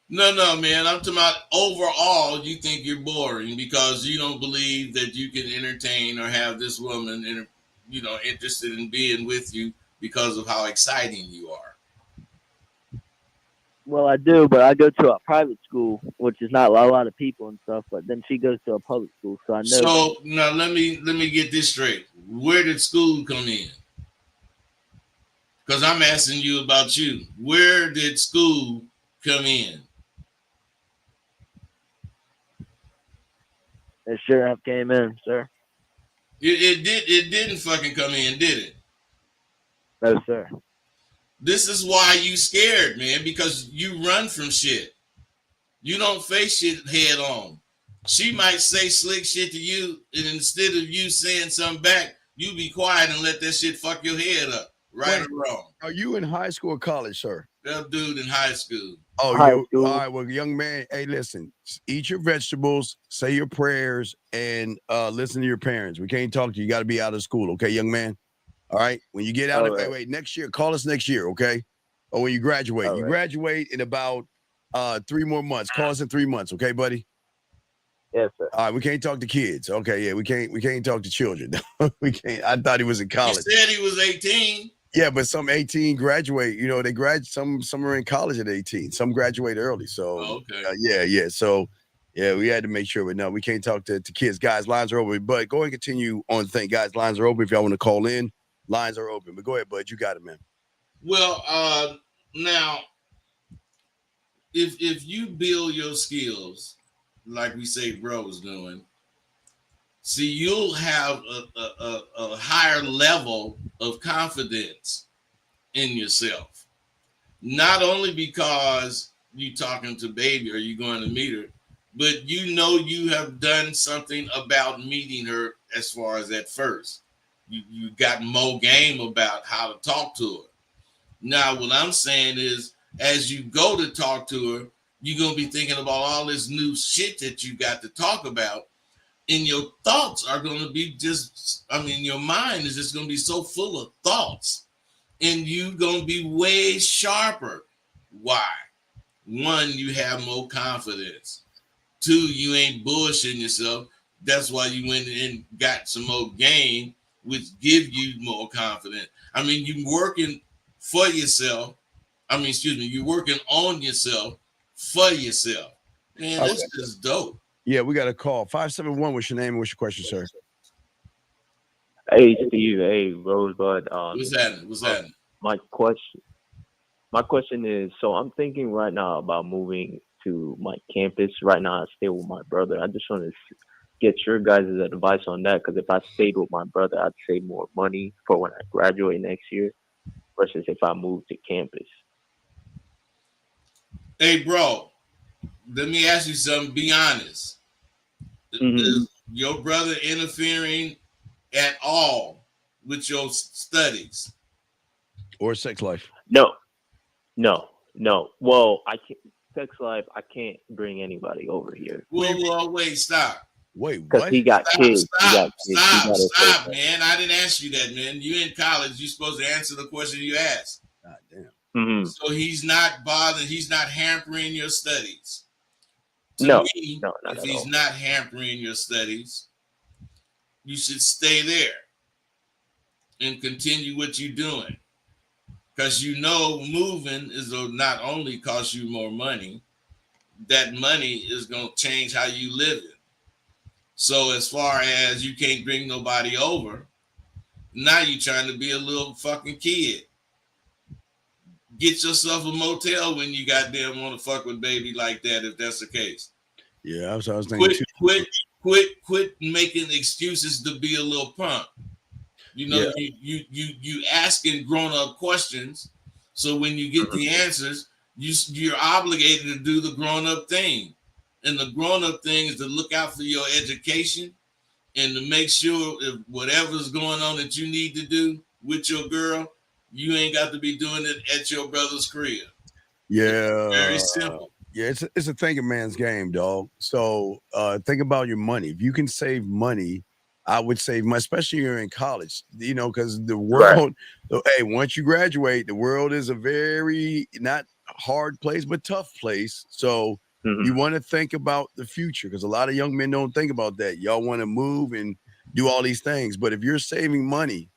No, man. I'm talking about overall, you think you're boring because you don't believe that you can entertain or have this woman, interested in being with you because of how exciting you are. Well, I do, but I go to a private school, which is not a lot of people and stuff. But then she goes to a public school, so I know. So now let me get this straight. Where did school come in? Because I'm asking you about you. Where did school come in? It sure enough came in, sir. It didn't fucking come in, did it? No, sir. This is why you scared, man, because you run from shit. You don't face shit head on. She might say slick shit to you, and instead of you saying something back, you be quiet and let that shit fuck your head up. Right or wrong? Are you in high school or college, sir? That dude in high school. Oh, high school. All right. Well, young man, hey, listen, eat your vegetables, say your prayers, and listen to your parents. We can't talk to you. You got to be out of school, okay, young man? All right. When you get out of wait, next year, call us next year, okay? Or when you graduate. You graduate in about 3 more months. Call us in 3 months, okay, buddy? Yes, sir. All right, we can't talk to kids. Okay, yeah, we can't talk to children. We can't. I thought he was in college. He said he was 18. Yeah, but some 18 graduate. They graduate. Some are in college at 18. Some graduate early. So yeah. So yeah, we had to make sure. But no, we can't talk to kids. Guys, lines are open. But go and continue on the thing. Guys, lines are open. If y'all want to call in, lines are open. But go ahead, bud. You got it, man. Well, now, if you build your skills, like we say bro is doing, see, you'll have a higher level of confidence in yourself. Not only because you talking to baby or you going to meet her, but you have done something about meeting her as far as at first. You got more game about how to talk to her. Now, what I'm saying is, as you go to talk to her, you're going to be thinking about all this new shit that you got to talk about. And your thoughts are going to be your mind is just going to be so full of thoughts. And you're going to be way sharper. Why? One, you have more confidence. 2, you ain't bullshitting yourself. That's why you went and got some more game, which give you more confidence. I mean, you working for yourself. I mean, excuse me, you're working on yourself for yourself. Man, that's just dope. Yeah, we got a call. 571, what's your name and what's your question, sir? Hey, Steve. Hey, Rosebud. What's happening? My question is, so I'm thinking right now about moving to my campus. Right now, I stay with my brother. I just want to get your guys' advice on that, because if I stayed with my brother, I'd save more money for when I graduate next year versus if I moved to campus. Hey, bro, let me ask you something. Be honest. Is your brother interfering at all with your studies or sex life? No. Well, I can't. Sex life, I can't bring anybody over here. Well, wait, stop. Wait, because he got kids. Stop, man. I didn't ask you that, man. You in college. You're supposed to answer the question you asked. God damn. So he's not bothering. He's not hampering your studies. No, if he's not hampering your studies, you should stay there and continue what you're doing. Because you know moving is not only cost you more money, that money is going to change how you live it. So as far as you can't bring nobody over, now you're trying to be a little fucking kid. Get yourself a motel when you goddamn want to fuck with baby like that, if that's the case. Yeah, I was thinking Quit making excuses to be a little punk. You know, you asking grown-up questions, so when you get the answers, you're obligated to do the grown-up thing. And the grown-up thing is to look out for your education and to make sure if whatever's going on that you need to do with your girl, you ain't got to be doing it at your brother's crib. Yeah. It's very simple. Yeah, it's a thinking man's game, dog. So think about your money. If you can save money, I would save money, especially you're in college, you know, because the world, hey, once you graduate, the world is a very not hard place, but tough place. So you want to think about the future, because a lot of young men don't think about that. Y'all want to move and do all these things. But if you're saving money,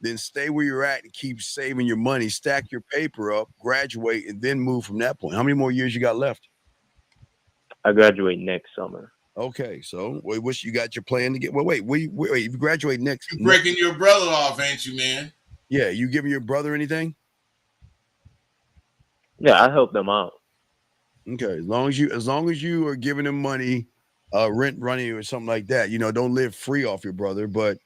then stay where you're at and keep saving your money, stack your paper up, graduate, and then move from that point. How many more years you got left? I graduate next summer. Okay, so wish you got your plan to get. Well, wait, you graduate next. You're breaking your brother off, ain't you, man? Yeah, you giving your brother anything? Yeah, I help them out. Okay, as long as you are giving him money, rent running or something like that, you know, don't live free off your brother, but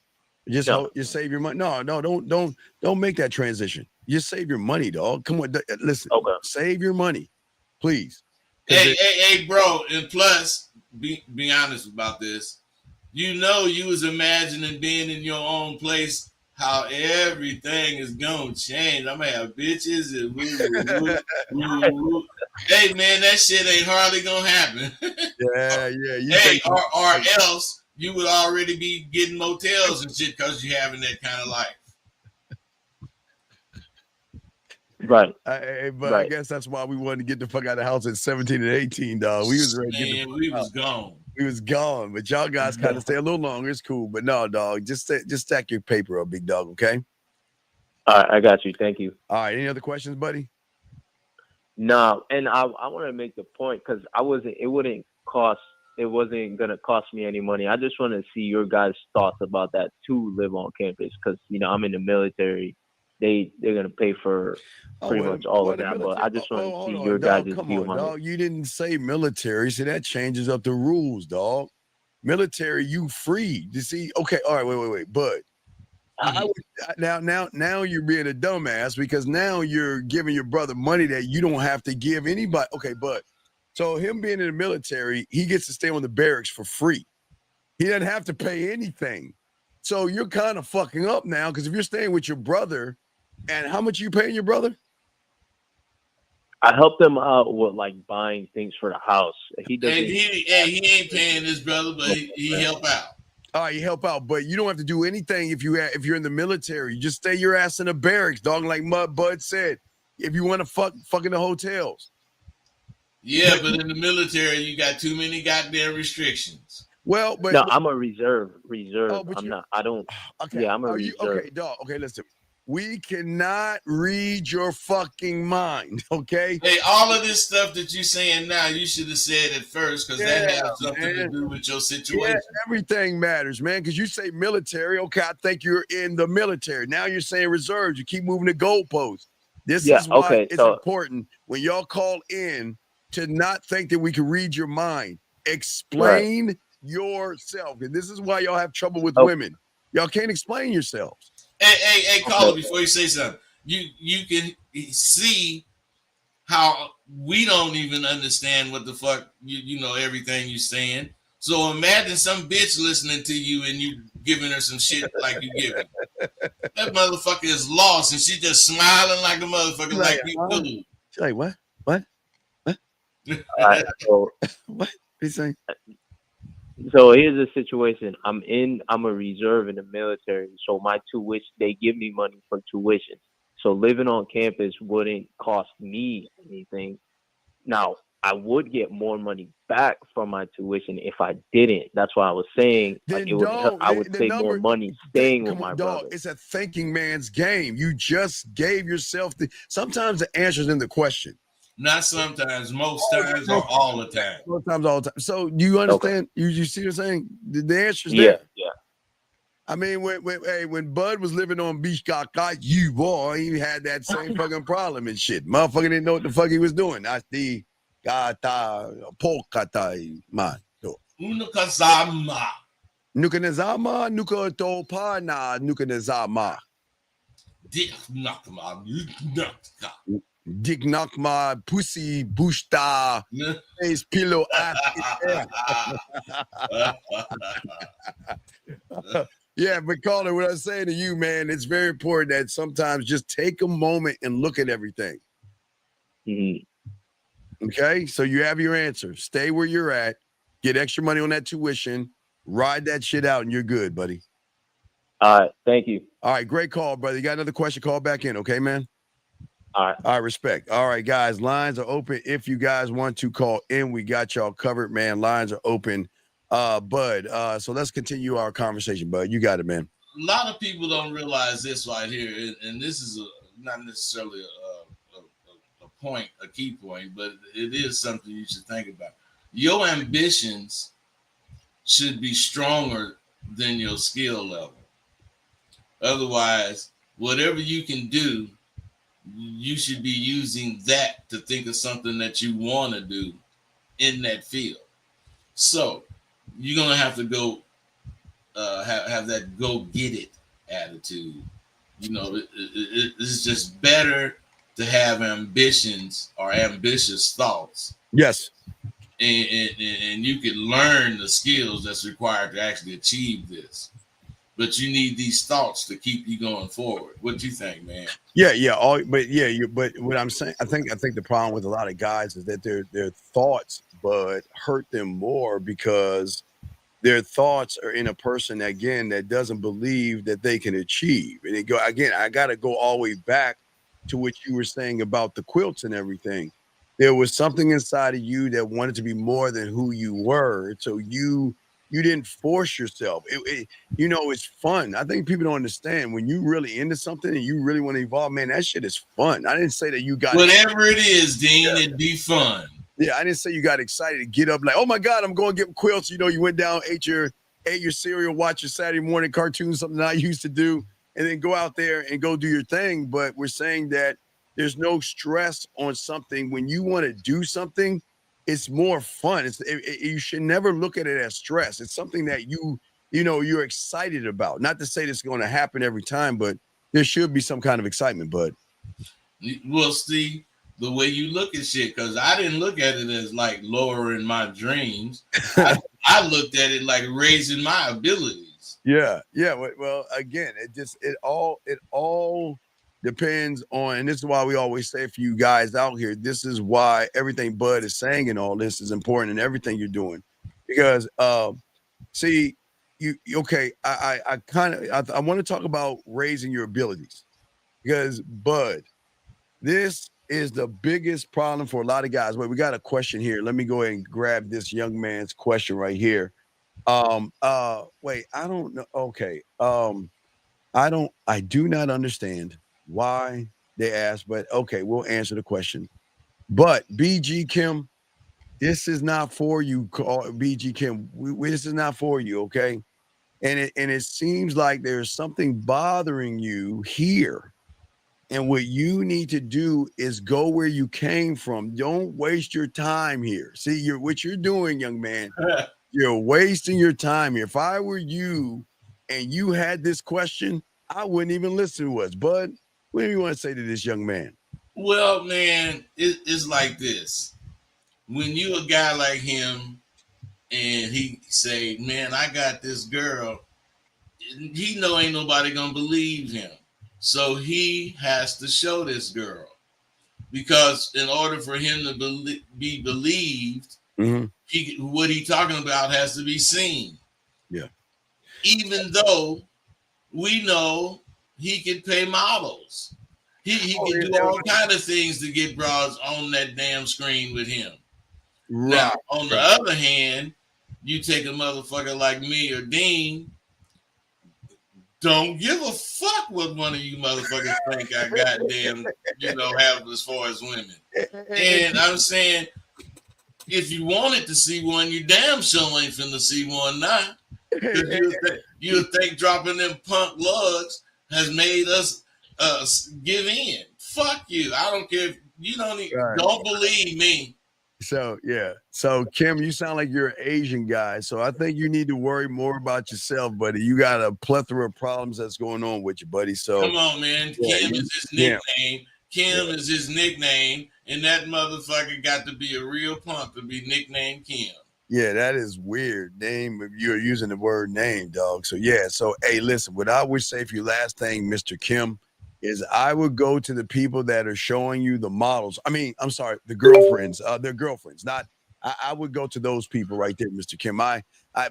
just save your money. No, don't make that transition. Just save your money, dog. Come on, listen. Okay. Save your money, please. Hey, bro. And plus, be honest about this. You know, you was imagining being in your own place, how everything is gonna change. I'm gonna have bitches and woo. Hey, man, that shit ain't hardly gonna happen. Yeah. Or else you would already be getting motels and shit because you're having that kind of life. Right. I guess that's why we wanted to get the fuck out of the house at 17 and 18, dog. We was ready to get the fuck we out. was gone. We was gone, but y'all guys kind of stay a little longer. It's cool, but no, dog. Just stack your paper up, big dog. Okay. All right, I got you. Thank you. All right. Any other questions, buddy? No, and I want to make the point because it wasn't gonna cost me any money. I just want to see your guys' thoughts about that to live on campus, because you know I'm in the military. They're gonna pay for pretty much all of that, but I just want to see your guys' view on dog. it. You didn't say military, so that changes up the rules, dog. Military, you free. You see? Okay, all right, wait, but now you're being a dumbass, because now you're giving your brother money that you don't have to give anybody. Okay, but so him being in the military, he gets to stay on the barracks for free. He doesn't have to pay anything. So you're kind of fucking up now, because if you're staying with your brother, and how much are you paying your brother? I help them out with like buying things for the house. He doesn't. He ain't paying his brother, but he help out. All right, you help out, but you don't have to do anything if you're in the military. You just stay your ass in the barracks, dog. Like Bud said, if you want to fuck in the hotels. Yeah, but in the military, you got too many goddamn restrictions. Well, but no, I'm a reserve. oh, but I'm you not. I don't. okay? Yeah, I'm a Are you reserve. okay, dog? Okay, listen. We cannot read your fucking mind, okay? Hey, all of this stuff that you're saying now, you should have said it first because that Yeah, has something to man. do with your Yeah, situation. everything matters, man. Because you say military, okay, I think you're in the military. Now you're saying reserves. You keep moving the goalposts. This Yeah. is why Okay. it's So important when y'all call in to not think that we can read your mind. right. Explain yourself. And this is why y'all have trouble with Oh, women. Y'all can't explain yourselves. Hey, okay. caller, before you say something, you can see how we don't even understand what the fuck you know everything you're saying. So imagine some bitch listening to you and you giving her some shit like you giving. That motherfucker is lost and she just smiling like a motherfucker like you huh? cool. She's like, what? What? All right. So What? He's saying? so here's the situation. I'm a reserve in the military. So my tuition, they give me money for tuition. So living on campus wouldn't cost me anything. Now, I would get more money back from my tuition if I didn't. That's why I was saying Then it would. I would the save more number. money staying with Come my on, dog. brother. It's a thinking man's game. You just gave yourself the. Sometimes the answer's in the question. Not sometimes, most times, or all the time. Sometimes, all the time. So do you understand? You see what I'm saying? The answer's Yeah, there. yeah. I mean, when Bud was living on Beach Kaka, you boy, he had that same fucking problem and shit. Motherfucker didn't know what the fuck he was doing. That's the gata polkata man. Unukazama. Nukanazama, nuka topana, nukanazama. Dick knockma. Nuknaka. Dick knock my pussy bushta face pillow ass. Yeah, but Carter, what I'm saying to you, man, it's very important that sometimes just take a moment and look at everything. Mm-hmm. Okay, so you have your answer. Stay where you're at. Get extra money on that tuition. Ride that shit out, and you're good, buddy. All right, thank you. All right, great call, brother. You got another question? Call back in, okay, man? All right, respect. All right, guys, lines are open. If you guys want to call in, we got y'all covered, man. Lines are open. Bud, so let's continue our conversation, Bud. You got it, man. A lot of people don't realize this right here, and this is not necessarily a key point, but it is something you should think about. Your ambitions should be stronger than your skill level. Otherwise, whatever you can do, you should be using that to think of something that you want to do in that field. So you're gonna have to go have that go get it attitude. You know, it's just better to have ambitions or ambitious thoughts. Yes. And you can learn the skills that's required to actually achieve this. But you need these thoughts to keep you going forward. What do you think, man? Yeah. But what I'm saying, I think the problem with a lot of guys is that their thoughts, but hurt them more because their thoughts are in a person again that doesn't believe that they can achieve. And it go again. I got to go all the way back to what you were saying about the quilts and everything. There was something inside of you that wanted to be more than who you were. So you didn't force yourself. It's fun. I think people don't understand when you really into something and you really want to evolve, man, that shit is fun. I didn't say that you got whatever it is, Dean, it'd be fun. Yeah, I didn't say you got excited to get up like, oh my God, I'm going to get quilts. You know, you went down, ate your cereal, watch your Saturday morning cartoon, something I used to do, and then go out there and go do your thing. But we're saying that there's no stress on something. When you want to do something, it's more fun. You should never look at it as stress. It's something that you're excited about. Not to say this is going to happen every time, but there should be some kind of excitement, bud. Well, Steve, the way you look at shit, because I didn't look at it as like lowering my dreams. I looked at it like raising my abilities. Yeah. Well, again, it all depends on, and this is why we always say for you guys out here, this is why everything Bud is saying and all this is important in everything you're doing. Because see, I want to talk about raising your abilities. Because Bud, this is the biggest problem for a lot of guys? Wait, we got a question here. Let me go ahead and grab this young man's question right here. Wait, I don't know. Okay. I do not understand why they asked, but okay, we'll answer the question. But BG Kim, this is not for you, BG Kim. This is not for you, okay? And it seems like there's something bothering you here. And what you need to do is go where you came from. Don't waste your time here. See, what you're doing, young man. You're wasting your time here. If I were you and you had this question, I wouldn't even listen to us. Bud, what do you want to say to this young man? Well, man, it's like this. When you a guy like him and he say, man, I got this girl, he know ain't nobody gonna believe him. So he has to show this girl. Because in order for him to be believed, what he talking about has to be seen. Yeah. Even though we know he can pay models. He can do all kind of things to get broads on that damn screen with him. Right. Now, on the other hand, you take a motherfucker like me or Dean, don't give a fuck what one of you motherfuckers think I goddamn, have as far as women. And I'm saying, if you wanted to see one, you damn sure ain't finna see one now. You'll think dropping them punk lugs has made us give in. Fuck you. I don't care if you don't believe me. So, yeah. So, Kim, you sound like you're an Asian guy. So I think you need to worry more about yourself, buddy. You got a plethora of problems that's going on with you, buddy. So come on, man. Kim is his nickname. Kim is his nickname. And that motherfucker got to be a real punk to be nicknamed Kim. Yeah, that is weird. Name, if you're using the word name, dog. So, yeah. So, hey, listen, what I would say for you last thing, Mr. Kim, is I would go to the people that are showing you the models. I mean, I'm sorry, the girlfriends, their girlfriends. Not, I would go to those people right there, Mr. Kim.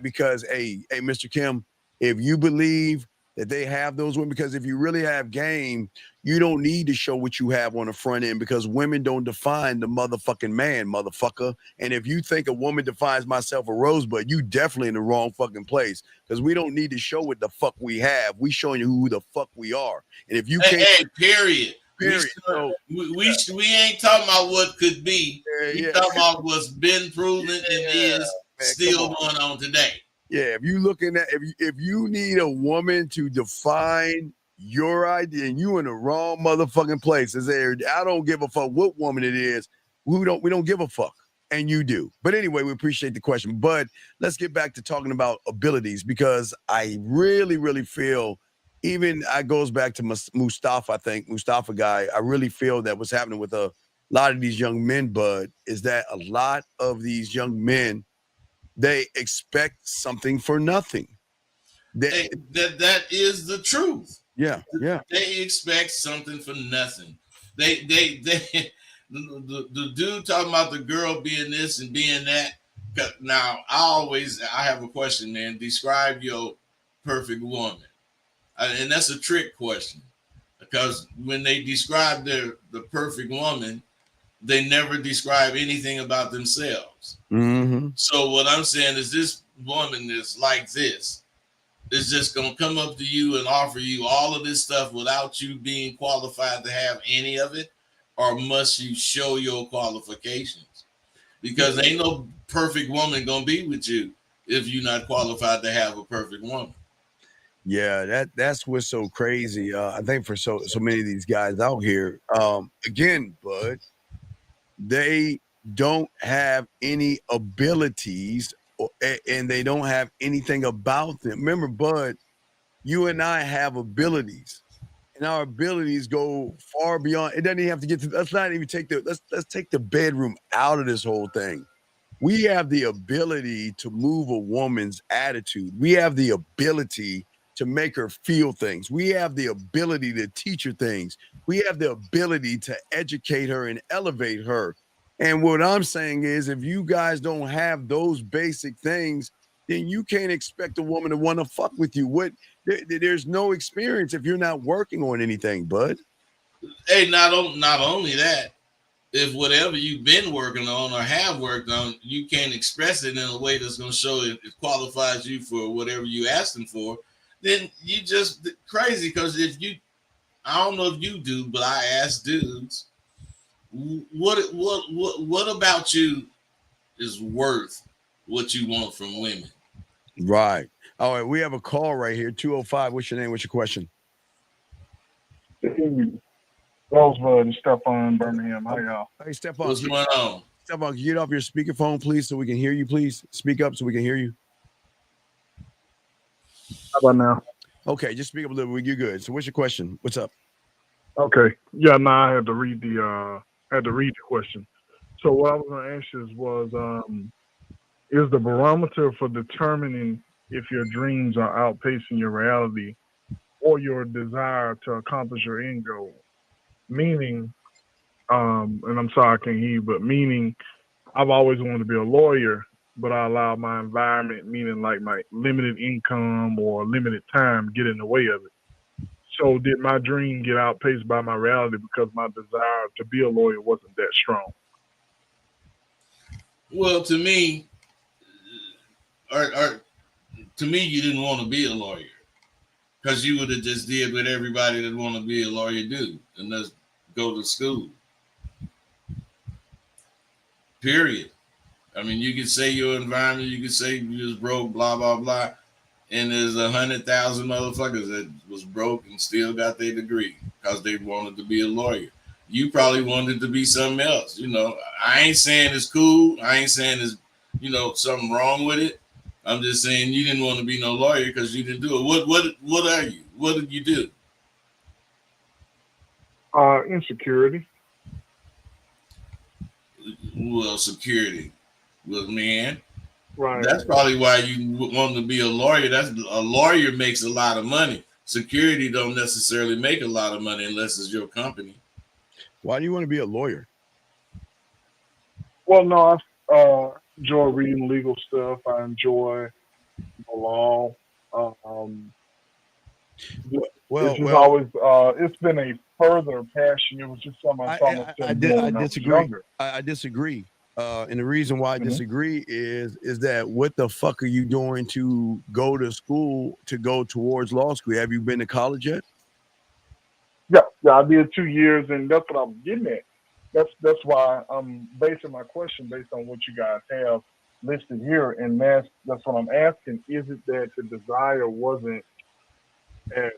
Because, hey, Mr. Kim, if you believe that they have those women, because if you really have game, you don't need to show what you have on the front end, because women don't define the motherfucking man, motherfucker. And if you think a woman defines myself a rosebud, you definitely in the wrong fucking place, because we don't need to show what the fuck we have. We showing you who the fuck we are. And if you can't, period. We ain't talking about what could be. We talking about what's been proven and is still going on today. Yeah, if you looking at if you need a woman to define your idea, and you in the wrong motherfucking place. I don't give a fuck what woman it is. We don't give a fuck, and you do. But anyway, we appreciate the question. But let's get back to talking about abilities, because I really, really feel, even I goes back to Mustafa. I think Mustafa guy. I really feel that what's happening with a lot of these young men, Bud, is that a lot of these young men, they expect something for nothing. That is the truth. Yeah. They expect something for nothing. The dude talking about the girl being this and being that. Now, I have a question, man. Describe your perfect woman. And that's a trick question, because when they describe the perfect woman, they never describe anything about themselves. Mm-hmm. So what I'm saying is, this woman is like this. Is just going to come up to you and offer you all of this stuff without you being qualified to have any of it? Or must you show your qualifications? Because ain't no perfect woman going to be with you if you're not qualified to have a perfect woman. Yeah, that's what's so crazy. I think for so many of these guys out here, again, Bud, they don't have any abilities, and they don't have anything about them. Remember, Bud, you and I have abilities, and our abilities go far beyond. It doesn't even have to get to. Let's not even take let's take the bedroom out of this whole thing. We have the ability to move a woman's attitude. We have the ability to make her feel things. We have the ability to teach her things. We have the ability to educate her and elevate her. And what I'm saying is, if you guys don't have those basic things, then you can't expect a woman to want to fuck with you. There's no experience if you're not working on anything, Bud. Hey, not only that, if whatever you've been working on or have worked on, you can't express it in a way that's going to show it qualifies you for whatever you asking for, then you just crazy. Because if you, I don't know if you do, but I ask dudes, what about you is worth what you want from women? Right. All right. We have a call right here. 205. What's your name? What's your question? Rosebud and Stephon Birmingham. How y'all? Hey, Stephon. What's going on? Stephon, get off your speakerphone, please, so we can hear you, please. Speak up so we can hear you. How about now? Okay, just speak up a little bit. You're good. So what's your question? What's up? Okay. Yeah, no, I had to read the question. So what I was gonna ask you was is the barometer for determining if your dreams are outpacing your reality or your desire to accomplish your end goal? Meaning, and I'm sorry I can't hear you, but meaning I've always wanted to be a lawyer, but I allowed my environment, meaning like my limited income or limited time, get in the way of it. So did my dream get outpaced by my reality because my desire to be a lawyer wasn't that strong? Well, to me, you didn't want to be a lawyer because you would have just did what everybody that want to be a lawyer do, and let's go to school. Period. I mean, you can say your environment, you can say you was broke, blah blah blah, and there's 100,000 motherfuckers that was broke and still got their degree because they wanted to be a lawyer. You probably wanted to be something else. You know, I ain't saying it's cool. I ain't saying there's, you know, something wrong with it. I'm just saying you didn't want to be no lawyer because you didn't do it. What are you? What did you do? Insecurity. Well, security. Well, man, Right. that's probably why you want to be a lawyer. That's a lawyer makes a lot of money. Security don't necessarily make a lot of money unless it's your company. Why do you want to be a lawyer? Well, no, I enjoy reading legal stuff. I enjoy the law. Always, it's been a further passion. It was just something I saw myself doing when I was younger. I disagree. And the reason why I disagree is that what the fuck are you doing to go to school to go towards law school? Have you been to college yet? Yeah, I did 2 years, and that's what I'm getting at. That's why I'm basing my question based on what you guys have listed here, and that's what I'm asking. Is it that the desire wasn't as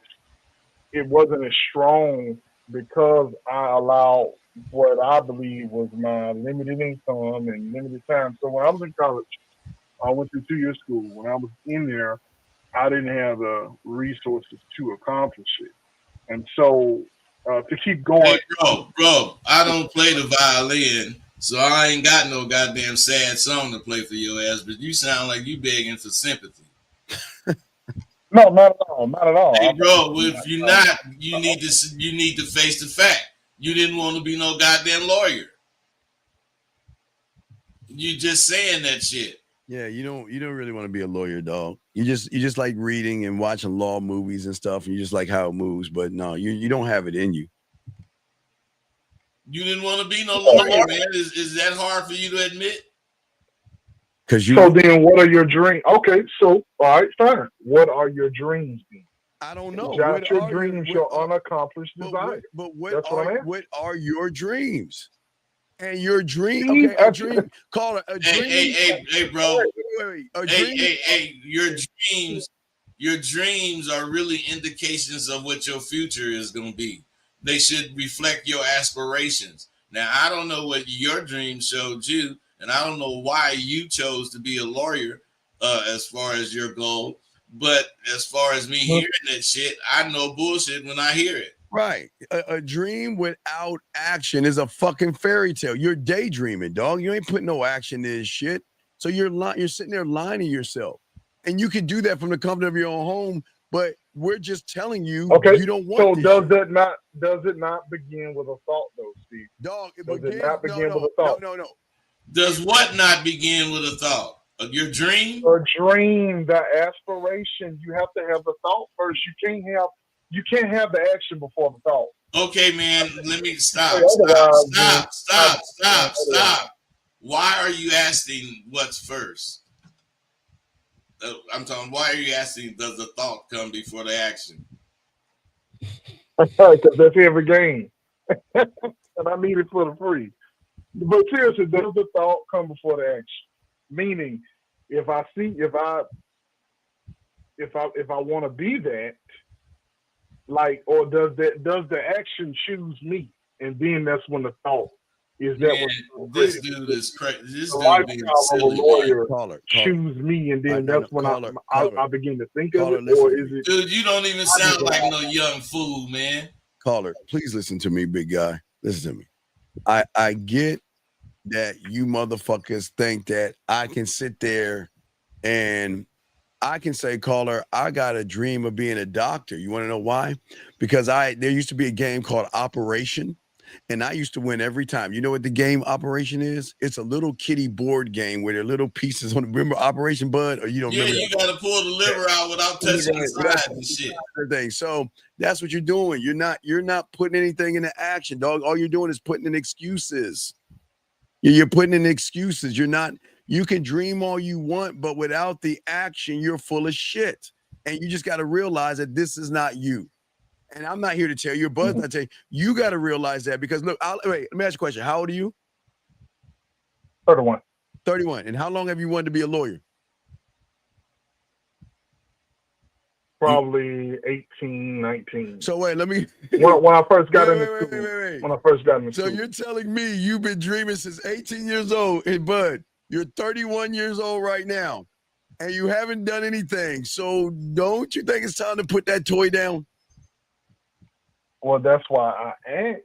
strong because I allowed what I believe was my limited income and limited time? So when I was in college, I went through 2 years school. When I was in there, I didn't have the resources to accomplish it. And so to keep going. Hey, bro, I don't play the violin, so I ain't got no goddamn sad song to play for your ass, but you sound like you begging for sympathy. No, not at all. Not at all. Hey, bro, if you're not, you need to face the fact. You didn't want to be no goddamn lawyer. You just saying that shit. Yeah, you don't really want to be a lawyer, dog. You just like reading and watching law movies and stuff, and you just like how it moves. But no, you don't have it in you. You didn't want to be no lawyer, man. Is that hard for you to admit? So then, what are your dreams? Okay, so all right, fine. What are your dreams then? I don't know. What your dreams, your unaccomplished desires. But what are your dreams? And your dream, okay, a dream. Call it a dream. Hey, bro. Wait, hey, your dreams are really indications of what your future is going to be. They should reflect your aspirations. Now, I don't know what your dream showed you, and I don't know why you chose to be a lawyer as far as your goal. But as far as me hearing that shit, I know bullshit when I hear it. Right. A dream without action is a fucking fairy tale. You're daydreaming, dog. You ain't putting no action in this shit. So you're sitting there lying to yourself. And you can do that from the comfort of your own home, but we're just telling you you don't want So does it not begin with a thought though, Steve? Dog, it not begin with a thought? No. Does what not begin with a thought? Your dream? Your dream, the aspiration. You have to have the thought first. you can't have the action before the thought. Okay, man, let me stop. Why are you asking what's first? I'm talking, why are you asking, does the thought come before the action? Because that's every game. And I need it for the free. But seriously, does the thought come before the action? Meaning, if I want to be that, like, or does the action choose me? And then that's when the thought is that. Man, this dude is crazy. This dude being silly. Lawyer choose me, and then that's when I begin to think of it. Or is it? Dude, you don't even sound like no young fool, man. Caller, please listen to me, big guy. Listen to me. I get that you motherfuckers think that I can sit there and I can say, caller, I got a dream of being a doctor. You want to know why? Because there used to be a game called Operation, and I used to win every time. You know what the game Operation is? It's a little kiddie board game where there are little pieces on. Remember Operation Bud? Or you don't remember? Yeah, you got to pull the liver out without touching the side and shit. So that's what you're doing. You're not putting anything into action, dog. All you're doing is putting in excuses. You're putting in excuses. You're not. You can dream all you want, but without the action, you're full of shit. And you just got to realize that this is not you. And I'm not here to tell you, but I tell you, you got to realize that because look, wait, let me ask you a question. How old are you? 31. 31. And how long have you wanted to be a lawyer? Probably 18, 19. So wait, let me. When I first got into school. When I first got into school. So you're telling me you've been dreaming since 18 years old, and bud, you're 31 years old right now, and you haven't done anything. So don't you think it's time to put that toy down? Well, that's why I asked,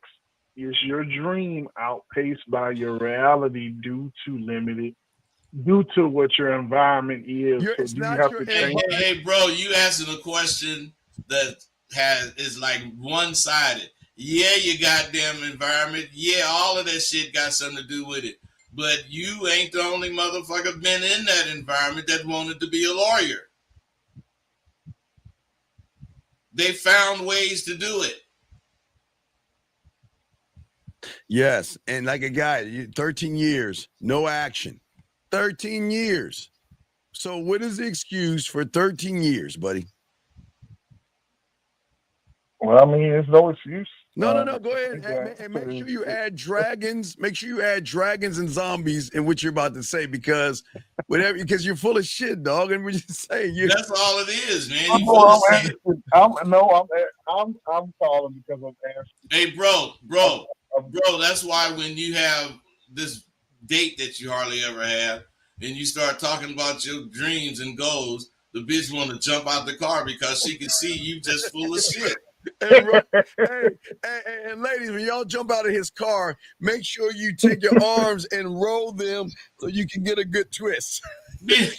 is your dream outpaced by your reality due to what your environment is? So do you have to change? Hey, bro, you asking a question that is like one-sided. Yeah, your goddamn environment. Yeah, all of that shit got something to do with it. But you ain't the only motherfucker been in that environment that wanted to be a lawyer. They found ways to do it. Yes, and like a guy, 13 years, no action. 13 years. So what is the excuse for 13 years, buddy? Well, I mean, there's no excuse. No. Go ahead and make sure you add dragons. Make sure you add dragons and zombies in what you're about to say, because you're full of shit, dog. And we're just saying that's all it is, man. I'm calling because I'm asking. Hey, bro, that's why when you have this date that you hardly ever have, and you start talking about your dreams and goals, the bitch want to jump out the car because she can see you just full of shit. And ladies, when y'all jump out of his car, make sure you take your arms and roll them so you can get a good twist. hey,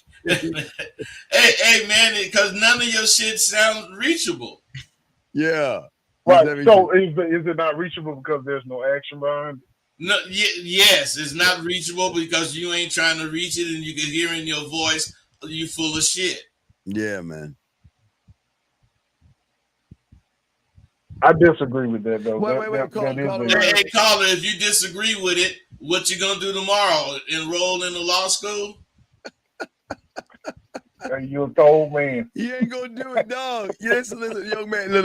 man, because none of your shit sounds reachable. Yeah. Right. So is it not reachable because there's no action behind it? No. Yes, it's not reachable because you ain't trying to reach it, and you can hear in your voice you full of shit. Yeah, man. I disagree with that, though. Wait, Hey, caller, if you disagree with it, what you gonna do tomorrow? Enroll in the law school? Hey, you're an old man. You ain't gonna do it, dog. Yes, listen, young man. No.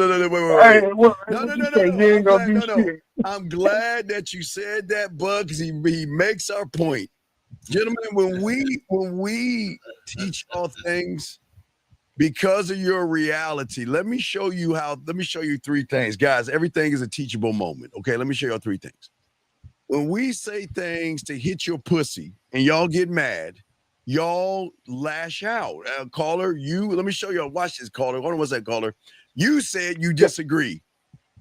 I'm glad that you said that, Bud, because he makes our point. Gentlemen, when we teach all things because of your reality, let me show you three things. Guys, everything is a teachable moment. Okay, let me show y'all three things. When we say things to hit your pussy and y'all get mad, y'all lash out. Caller, let me show y'all. Watch this, caller. Hold on, what's that, caller? You said you disagree.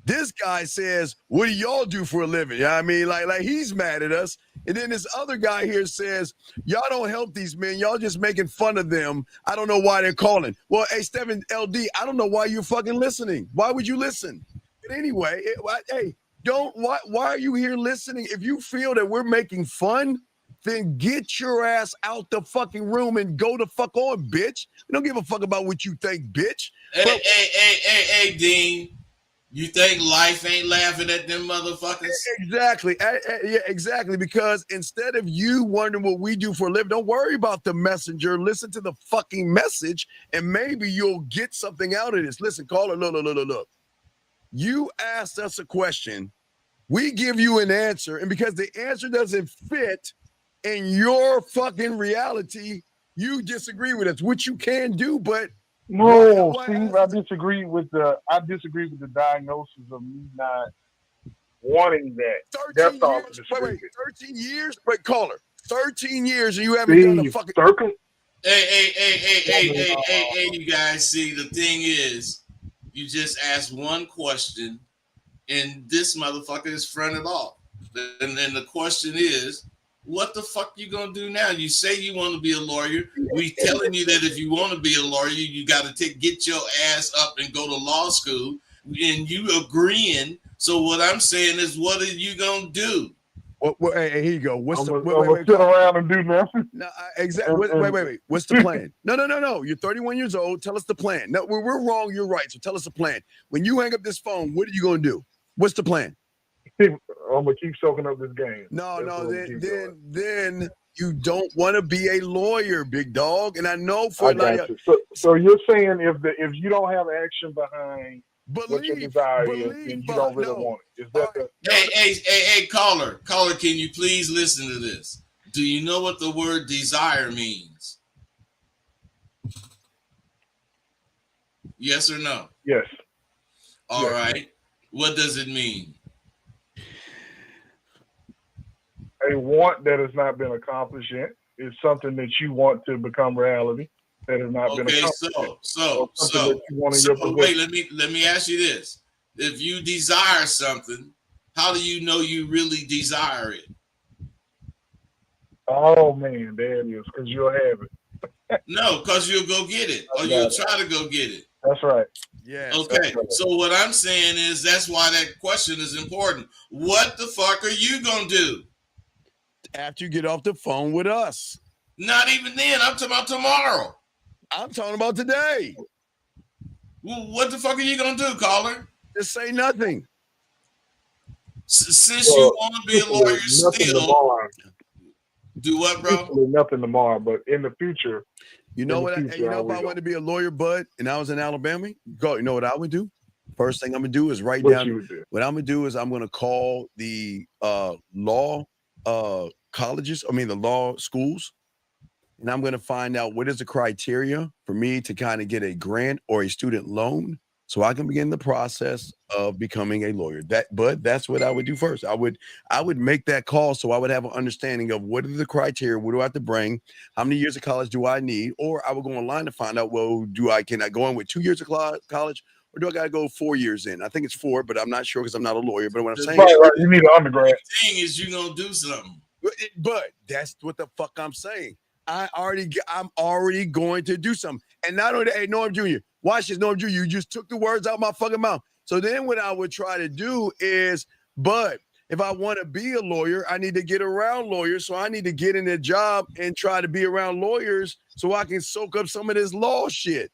This guy says, what do y'all do for a living? You know what I mean? Like he's mad at us. And then this other guy here says, y'all don't help these men. Y'all just making fun of them. I don't know why they're calling. Well, hey, Stephen LD, I don't know why you're fucking listening. Why would you listen? But anyway, why are you here listening? If you feel that we're making fun then get your ass out the fucking room and go the fuck on, bitch. We don't give a fuck about what you think, bitch. Hey, Dean. You think life ain't laughing at them motherfuckers? Exactly. Yeah, exactly. Because instead of you wondering what we do for a living, don't worry about the messenger. Listen to the fucking message, and maybe you'll get something out of this. Listen, caller, look. You asked us a question. We give you an answer, and because the answer doesn't fit in your fucking reality, you disagree with us, which you can do, but no, Steve, I disagree with the diagnosis of me not wanting that. 13 years. Wait, 13 years? Wait, caller. 13 years and you haven't done a fucking circle. Hey, you guys. See, the thing is, you just asked one question, and this motherfucker is fronted off. And then the question is, what the fuck you gonna do now? You say you want to be a lawyer. We telling you that if you want to be a lawyer, you got to get your ass up and go to law school, and you agreeing. So what I'm saying is, what are you gonna do? Hey, here you go. Wait, sit around and do nothing. No, exactly. Wait. What's the plan? No. You're 31 years old. Tell us the plan. No, we're wrong. You're right. So tell us the plan. When you hang up this phone, what are you gonna do? What's the plan? I'm gonna keep soaking up this game. No. Then you don't want to be a lawyer, big dog. And I know for so you're saying if you don't have action behind what your desire is, then you don't really want it. Is that Hey, caller, can you please listen to this? Do you know what the word desire means? Yes or no? Yes. All right. What does it mean? A want that has not been accomplished yet is something that you want to become reality that has not been accomplished. So wait, let me ask you this. If you desire something, how do you know you really desire it? Oh man, there it is, because you'll have it. No, because you'll go get it, or you'll try to go get it. That's right. Yeah. Okay. Right. So what I'm saying is that's why that question is important. What the fuck are you gonna do after you get off the phone with us? Not even then. I'm talking about tomorrow. I'm talking about today. Well, what the fuck are you gonna do, caller? Just say nothing. Since you want to be a lawyer, still do what, bro? Nothing tomorrow, but in the future. You know what? If I wanted to be a lawyer, bud, and I was in Alabama, you know what I would do? First thing I'm gonna do is write down. What I'm gonna do is I'm gonna call the law colleges. The law schools, and I'm gonna find out what is the criteria for me to kind of get a grant or a student loan, so I can begin the process of becoming a lawyer. That's what I would do first. I would make that call, so I would have an understanding of what are the criteria, what do I have to bring, how many years of college do I need, or I would go online to find out, well, can I go in with 2 years of college, or do I gotta go 4 years in? I think it's 4, but I'm not sure because I'm not a lawyer. But what I'm saying, you need an undergrad. The thing is, you gonna do something. But that's what the fuck I'm saying. I'm already going to do something, and not only that, hey, Norm Jr., watch this, Norm Jr., you just took the words out of my fucking mouth. So then what I would try to do is, but if I want to be a lawyer, I need to get around lawyers. So I need to get in a job and try to be around lawyers so I can soak up some of this law shit.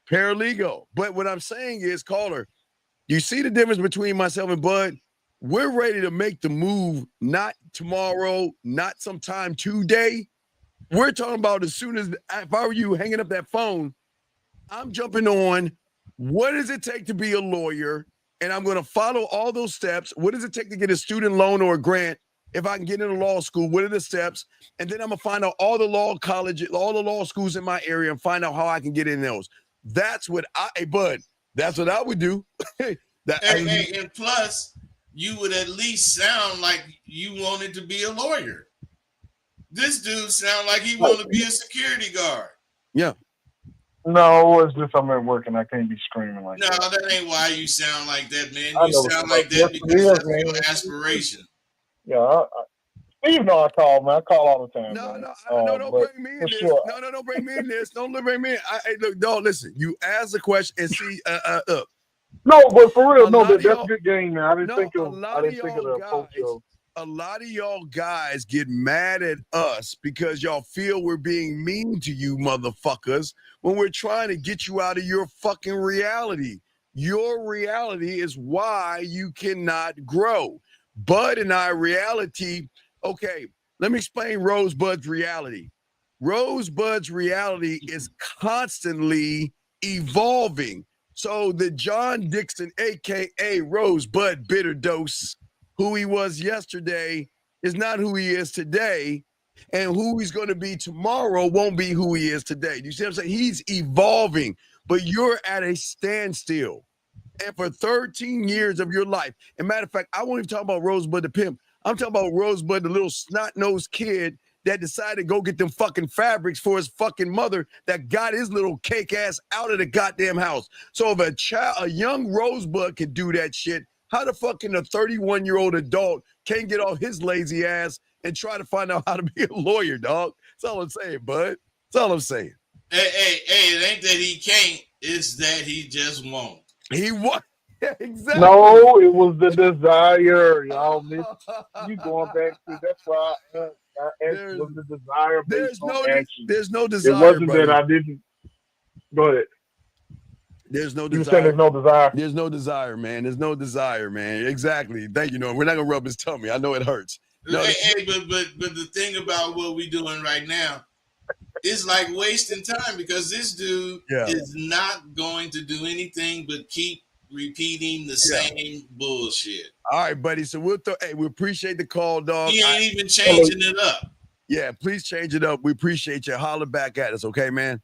Paralegal. But what I'm saying is, caller, you see the difference between myself and Bud? We're ready to make the move, not tomorrow, not sometime today. We're talking about as soon as, if I were you hanging up that phone, I'm jumping on. What does it take to be a lawyer? And I'm going to follow all those steps. What does it take to get a student loan or a grant? If I can get into law school, what are the steps? And then I'm going to find out all the law colleges, all the law schools in my area and find out how I can get in those. That's what Bud, that's what I would do. And plus, you would at least sound like you wanted to be a lawyer. This dude sound like he wanted to be a security guard. Yeah. No, it's just I'm at work and I can't be screaming like that. No, that ain't why you sound like that, man. You sound like that because that's your aspiration. Yeah, Steve know I call, man. I call all the time. No, don't bring me in this. Sure. No, don't bring me in this. Don't bring me in. Look, dog, listen. You ask the question and see. No, but for real, that's a good game, man. I didn't think of the approach of. a lot of y'all guys get mad at us because y'all feel we're being mean to you motherfuckers when we're trying to get you out of your fucking reality. Your reality is why you cannot grow. Bud and I reality, okay, let me explain Rosebud's reality. Rosebud's reality is constantly evolving. So the John Dixon, aka Rosebud Bitter Dose, who he was yesterday is not who he is today, and who he's going to be tomorrow won't be who he is today. You see what I'm saying? He's evolving, but you're at a standstill. And for 13 years of your life, and matter of fact, I won't even talk about Rosebud the pimp. I'm talking about Rosebud, the little snot-nosed kid that decided to go get them fucking fabrics for his fucking mother that got his little cake ass out of the goddamn house. So if a young Rosebud can do that shit, how the fuck can a 31-year-old adult can't get off his lazy ass and try to find out how to be a lawyer, dog? That's all I'm saying, bud. That's all I'm saying. Hey, it ain't that he can't, it's that he just won't. He what? Yeah, exactly. No, it was the desire, y'all. You going back to that's why I asked was the desire based on action. There's no desire. It wasn't buddy. that I didn't. Go ahead. There's no You desire. said there's no desire. There's no desire, man. There's no desire, man. Exactly. Thank you, Norm. We're not gonna rub his tummy. I know it hurts. No, but the thing about what we're doing right now is like wasting time because this dude is not going to do anything but keep repeating the same bullshit. All right, buddy. So we appreciate the call, dog. He ain't even changing it up. Yeah, please change it up. We appreciate you. Holler back at us, okay, man?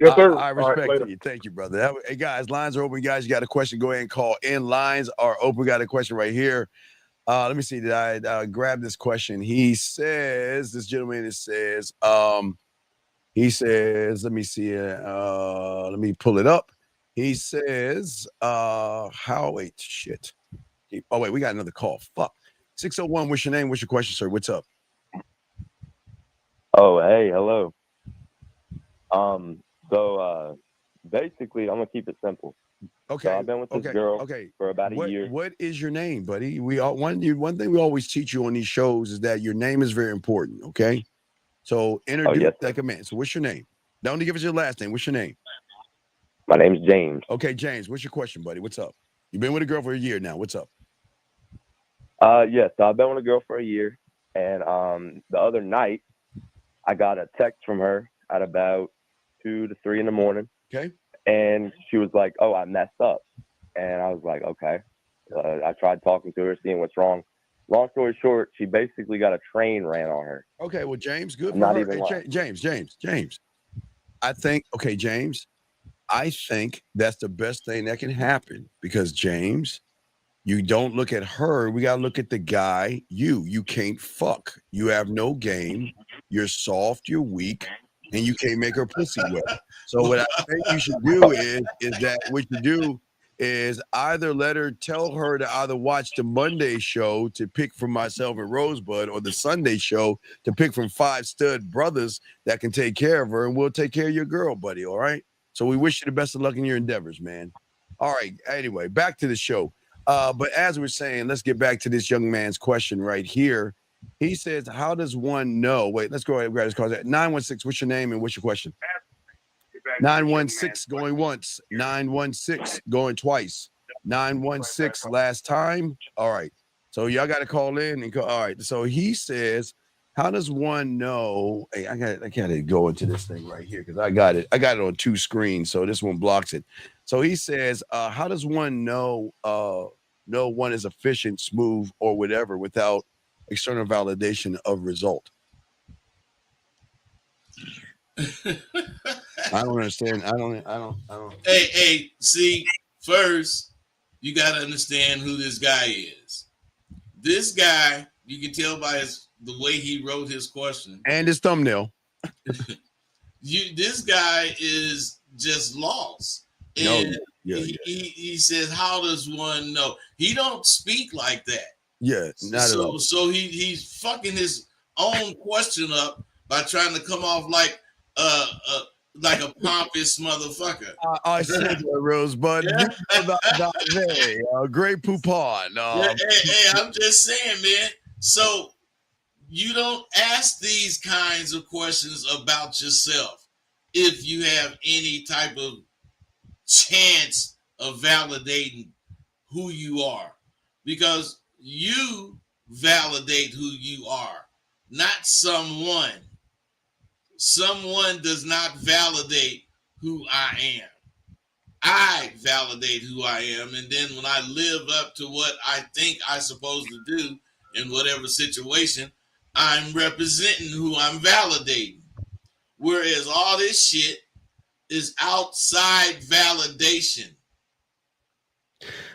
Yes, sir. I respect you. Thank you, brother. Hey, guys, lines are open. Guys, you got a question, go ahead and call in. Lines are open. We got a question right here. Let me see. Did I grab this question? He says, this gentleman says, let me see. Let me pull it up. He says, wait, shit. Oh, wait, we got another call. Fuck. 601, what's your name? What's your question, sir? What's up? Oh, hey, hello. So basically, I'm gonna keep it simple. Okay. So I've been with this girl for about a year. What is your name, buddy? One thing we always teach you on these shows is that your name is very important. Okay. So introduce like a man. So what's your name? Don't give us your last name. What's your name? My name's James. Okay, James. What's your question, buddy? What's up? You've been with a girl for a year now. What's up? Yes. So I've been with a girl for a year, and the other night I got a text from her at about 2 to 3 in the morning. Okay. And she was like, "Oh, I messed up," and I was like, "Okay." I tried talking to her, seeing what's wrong. Long story short, she basically got a train ran on her. Okay, well, James, good for Not her. even Hey, James. I think, James, I think that's the best thing that can happen because, James, you don't look at her. We got to look at the guy. You can't fuck. You have no game. You're soft. You're weak. And you can't make her pussy wet. So what I think you should do is either tell her to either watch the Monday show to pick from myself and Rosebud or the Sunday show to pick from 5 stud brothers that can take care of her, and we'll take care of your girl, buddy. All right. So we wish you the best of luck in your endeavors, man. All right. Anyway, back to the show. But as we're saying, let's get back to this young man's question right here. He says, how does one know? Wait, let's go ahead and grab his call. 916, what's your name and what's your question? 916 going once, 916 going twice, 916 last time. All right. So y'all got to call in and go. All right. So he says, how does one know? Hey, I got to go into this thing right here because I got it on 2 screens. So this one blocks it. So he says, how does one know one is efficient, smooth, or whatever without external validation of result? I don't understand. I don't. Hey, see, first, you got to understand who this guy is. This guy, you can tell by the way he wrote his question. And his thumbnail. This guy is just lost. And he says, how does one know? He don't speak like that. Yeah, not at all. So he's fucking his own question up by trying to come off like a pompous motherfucker. I said that, Rosebud. Yeah. Great poupon. Hey, I'm just saying, man. So you don't ask these kinds of questions about yourself if you have any type of chance of validating who you are, because you validate who you are, not someone. Someone does not validate who I am. I validate who I am, and then when I live up to what I think I'm supposed to do in whatever situation, I'm representing who I'm validating. Whereas all this shit is outside validation.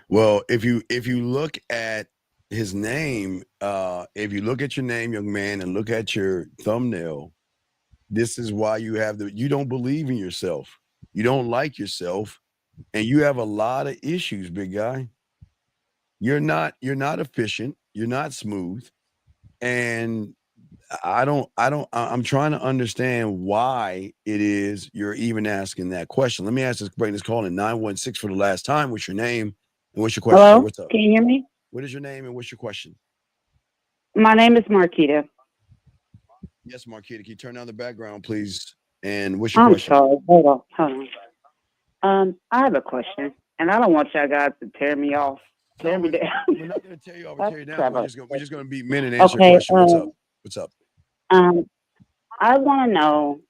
Well, if you look at his name, if you look at your name, young man, and look at your thumbnail, this is why you don't believe in yourself. You don't like yourself, and you have a lot of issues, big guy. You're not efficient, you're not smooth, and I'm trying to understand why it is you're even asking that question. Let me ask this call in 916 for the last time. What's your name and what's your question? Hello? What's up? Can you hear me? What is your name and what's your question? My name is Marquita. Yes, Marquita. Can you turn down the background, please? And what's your I'm question? sorry. Hold on. I have a question, and I don't want y'all guys to tear me off. Tear me down. We're not going to tear you off or tear you down. We're just going to be men and answer Okay, your question. What's up? What's up? I want to know,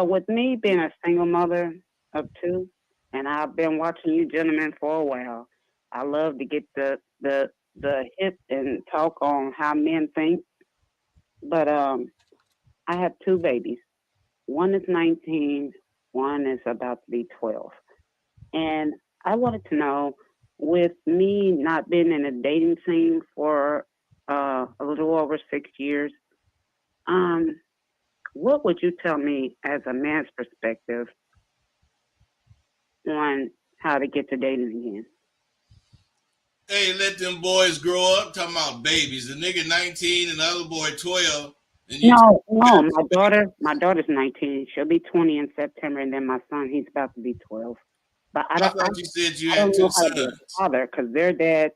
with me being a single mother of two, and I've been watching you gentlemen for a while, I love to get the hip and talk on how men think. But I have two babies. One is 19, one is about to be 12. And I wanted to know, with me not being in a dating scene for a little over 6 years, what would you tell me as a man's perspective on how to get to dating again? Hey, let them boys grow up. Talking about babies. The nigga 19 and the other boy 12. And you No, my daughter's 19. She'll be 20 in September, and then my son, he's about to be 12. But I thought you said you I had don't two know how to be a sons. father, because their dad,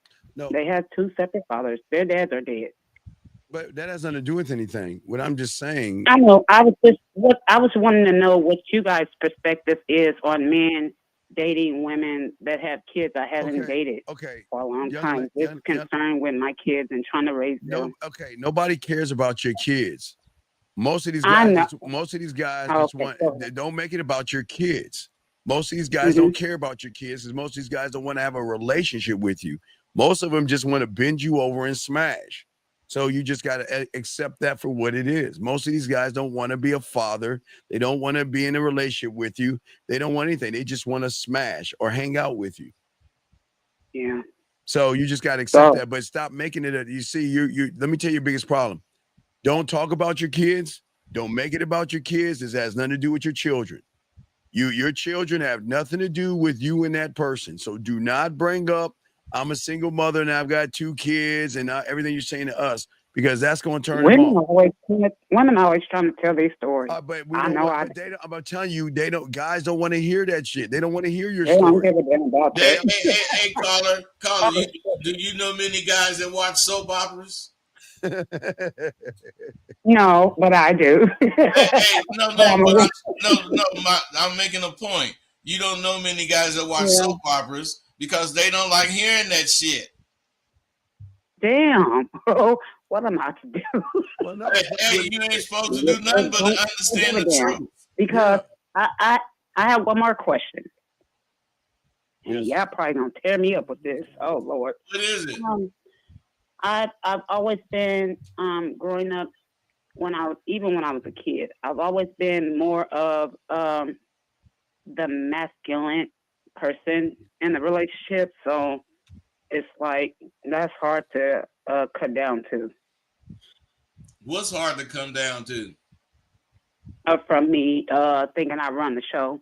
they have two separate fathers. Their dads are dead. But that has nothing to do with anything. What I'm just saying. I know. I was wanting to know what you guys' perspective is on men dating women that have kids. I haven't dated for a long time. Just concerned with my kids and trying to raise them. Okay, nobody cares about your kids. Most of these guys just want. They don't make it about your kids. Most of these guys don't care about your kids, because most of these guys don't want to have a relationship with you. Most of them just want to bend you over and smash. So you just got to accept that for what it is. Most of these guys don't want to be a father. They don't want to be in a relationship with you. They don't want anything. They just want to smash or hang out with you. Yeah. So you just got to accept that, but stop making it. You see, you. Let me tell you your biggest problem. Don't talk about your kids. Don't make it about your kids. This has nothing to do with your children. Your children have nothing to do with you and that person. So do not bring up, I'm a single mother and I've got two kids and everything you're saying to us, because that's going to turn them off. Women are always trying to tell their story. But we don't. I'm telling you, they don't. Guys don't want to hear that shit. They don't want to hear your story. Don't give a damn about that. Hey, caller, do you know many guys that watch soap operas? No, but I do. I'm making a point. You don't know many guys that watch soap operas because they don't like hearing that shit. Damn. What am I to do? Well, no, hey, you ain't supposed to do nothing but understand the truth. Because I have one more question. And y'all probably gonna tear me up with this. Oh Lord. What is it? I've always been growing up, when I was a kid, I've always been more of the masculine person in the relationship. So it's like that's hard to cut down to. What's hard to come down to? From me thinking I run the show.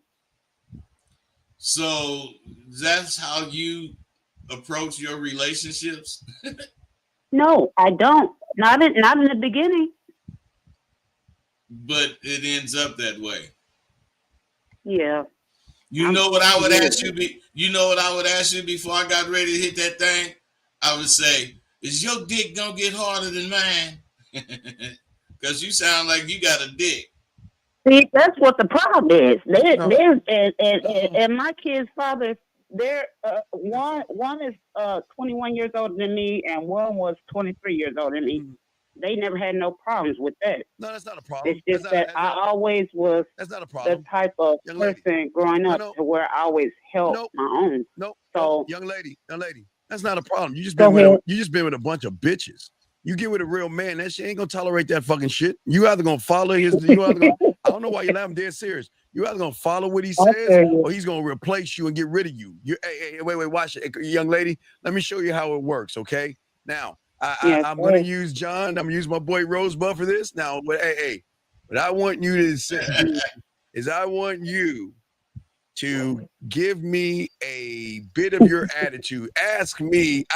So that's how you approach your relationships? No, I don't. Not in the beginning. But it ends up that way. Yeah. You know what I would ask you? You know what I would ask you before I got ready to hit that thing? I would say, is your dick gonna get harder than mine? Because you sound like you got a dick. See, that's what the problem is. There's and my kid's father, they're one is 21 years older than me, and one was 23 years older than me. They never had no problems with that. No, that's not a problem. It's just that I always was that's not a problem. The type of person growing up to where I always helped my own. So young lady, that's not a problem. You just been with a bunch of bitches. You get with a real man, that shit ain't gonna tolerate that fucking shit. You either gonna follow his, I don't know why you laugh. I'm dead serious. You either gonna follow what he says, or he's gonna replace you and get rid of you. Hey, wait, watch it, young lady. Let me show you how it works. Okay, now I'm gonna use John. I'm gonna use my boy Rosebud for this. Now, what I want you to say is, I want you to give me a bit of your attitude. I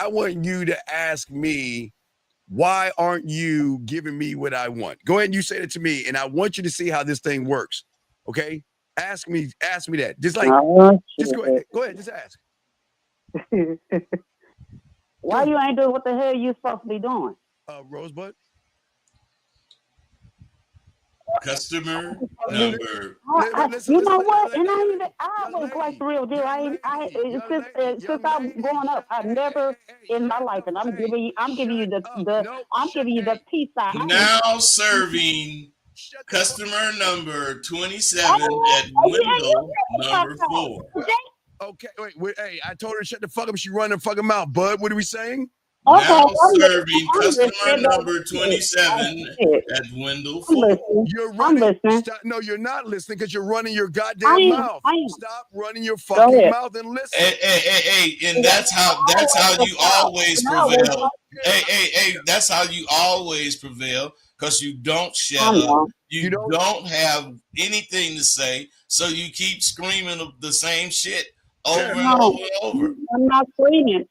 want you to ask me, why aren't you giving me what I want? Go ahead and you say that to me, and I want you to see how this thing works. Okay? Ask me that. Just go ahead, just ask. Why you ain't doing what the hell you supposed to be doing? Rosebud? Customer number. You know what? And I always like the real deal. Since I was growing up, I've never in my life, and I'm giving you the peace sign. Now serving customer number 27 at window number 4. Okay, wait, hey, I told her to shut the fuck up. She running the fucking mouth, bud. What are we saying? Now serving customer number 27 at window 4. You're running. No, you're not listening because you're running your goddamn mouth. Stop running your fucking mouth and listen. Hey, and that's how you always prevail. Hey, that's how you always prevail, because you don't shut up. You don't have anything to say, so you keep screaming the same shit over and over and over. I'm not screaming.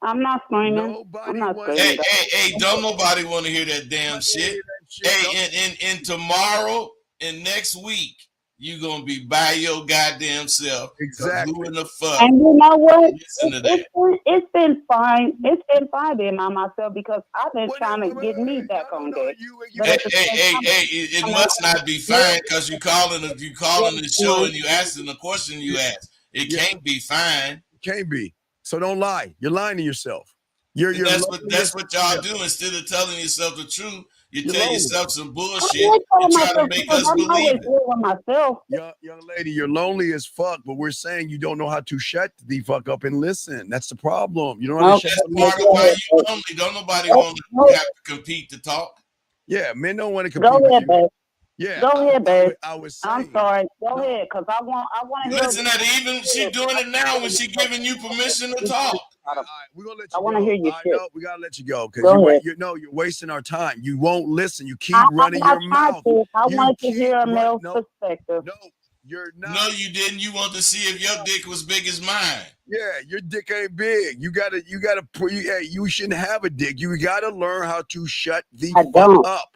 Hey, don't nobody want to hear that damn shit. Hey, and tomorrow and next week, you're going to be by your goddamn self. Exactly. Who in the fuck? And you know what? It's been fine. It's been fine being by myself, because I've been trying to get me back on deck. Hey, it must not be fine, because you calling the show and you asking the question you asked. It can't be fine. Can't be. So don't lie. You're lying to yourself. That's what y'all do. Instead of telling yourself the truth, you tell yourself some bullshit and try to make us believe it. Young lady, you're lonely as fuck, but we're saying you don't know how to shut the fuck up and listen. That's the problem. You don't know how to shut up. That's part of why you lonely. Don't nobody want to have to compete to talk. Yeah, men don't want to compete. Go ahead, babe. Yeah, go ahead, babe. I'm sorry. Go ahead, because I want to hear. Listen, that even she doing it now when she giving you permission to talk. All right, we're gonna let you I want to hear your shit. No, we gotta let you go, because you're wasting our time. You won't listen. You keep running your mouth. I want to hear a male's perspective. No, you're not. No, you didn't. You want to see if your dick was big as mine. Yeah, your dick ain't big. You shouldn't have a dick. You gotta learn how to shut the fuck up.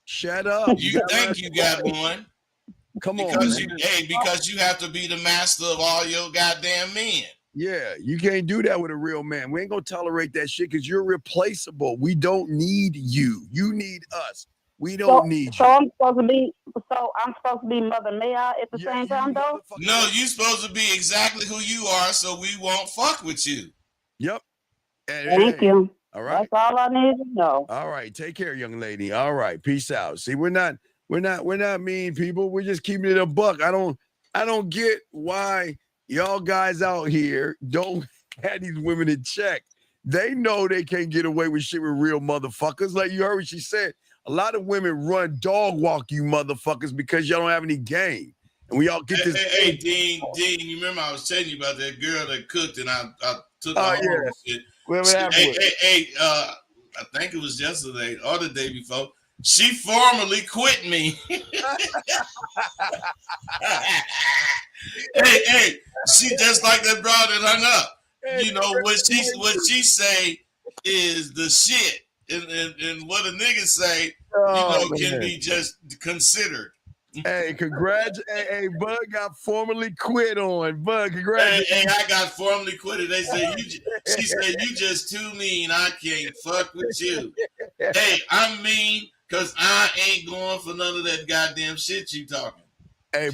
Shut up. You think you got one? Come on, because you have to be the master of all your goddamn men. Yeah, you can't do that with a real man. We ain't gonna tolerate that shit, because you're replaceable. We don't need you. You need us. We don't need you. So I'm supposed to be Mother May I at the same time, though? No, you're supposed to be exactly who you are, so we won't fuck with you. Yep. Thank you. All right. That's all I need to know. All right. Take care, young lady. All right. Peace out. See, we're not mean people. We're just keeping it a buck. I don't get why y'all guys out here don't have these women in check. They know they can't get away with shit with real motherfuckers. Like you heard what she said. A lot of women run dog walk you motherfuckers because y'all don't have any game. And we all get this. Hey, Dean, you remember I was telling you about that girl that cooked and I took her home. I think it was yesterday or the day before. She formally quit me. hey, she just like that broad that hung up. You know what she say is the shit, and what a nigga say, can be just considered. Hey, hey, Bud got formally quit on. Bud, congratulations. Hey, I got formally quitted. They said she said you just too mean. I can't fuck with you. Hey, I'm mean because I ain't going for none of that goddamn shit you talking. Hey,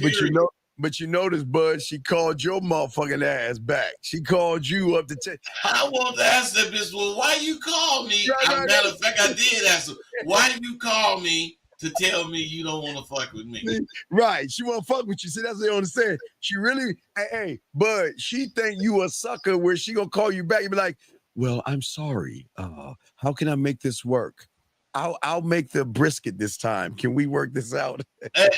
but you notice, Bud, she called your motherfucking ass back. She called you up to check. I want to ask that bitch, well, why you call me? Matter of fact, I did ask her, why did you call me to tell me you don't want to fuck with me? Right. She won't fuck with you. See, that's what I understand. She really, hey, Bud, she think you a sucker where she gonna call you back and be like, well, I'm sorry. How can I make this work? I'll make the brisket this time. Can we work this out? Hey,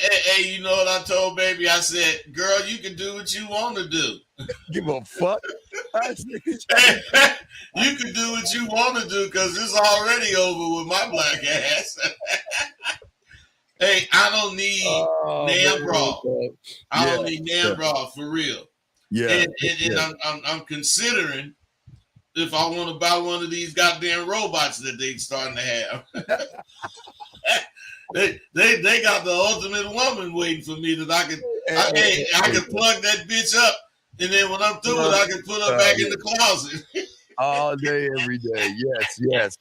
you know what I told baby? I said, girl, you can do what you want to do. Give a fuck. You can do what you want to do because it's already over with my black ass. Hey, I don't need Nam Bra. I don't need Nam Bra for real. Yeah. And I'm considering if I want to buy one of these goddamn robots that they starting to have. they got the ultimate woman waiting for me that I can plug that bitch up, and then when I'm through it, I can put her back in the closet. All day, every day. Yes.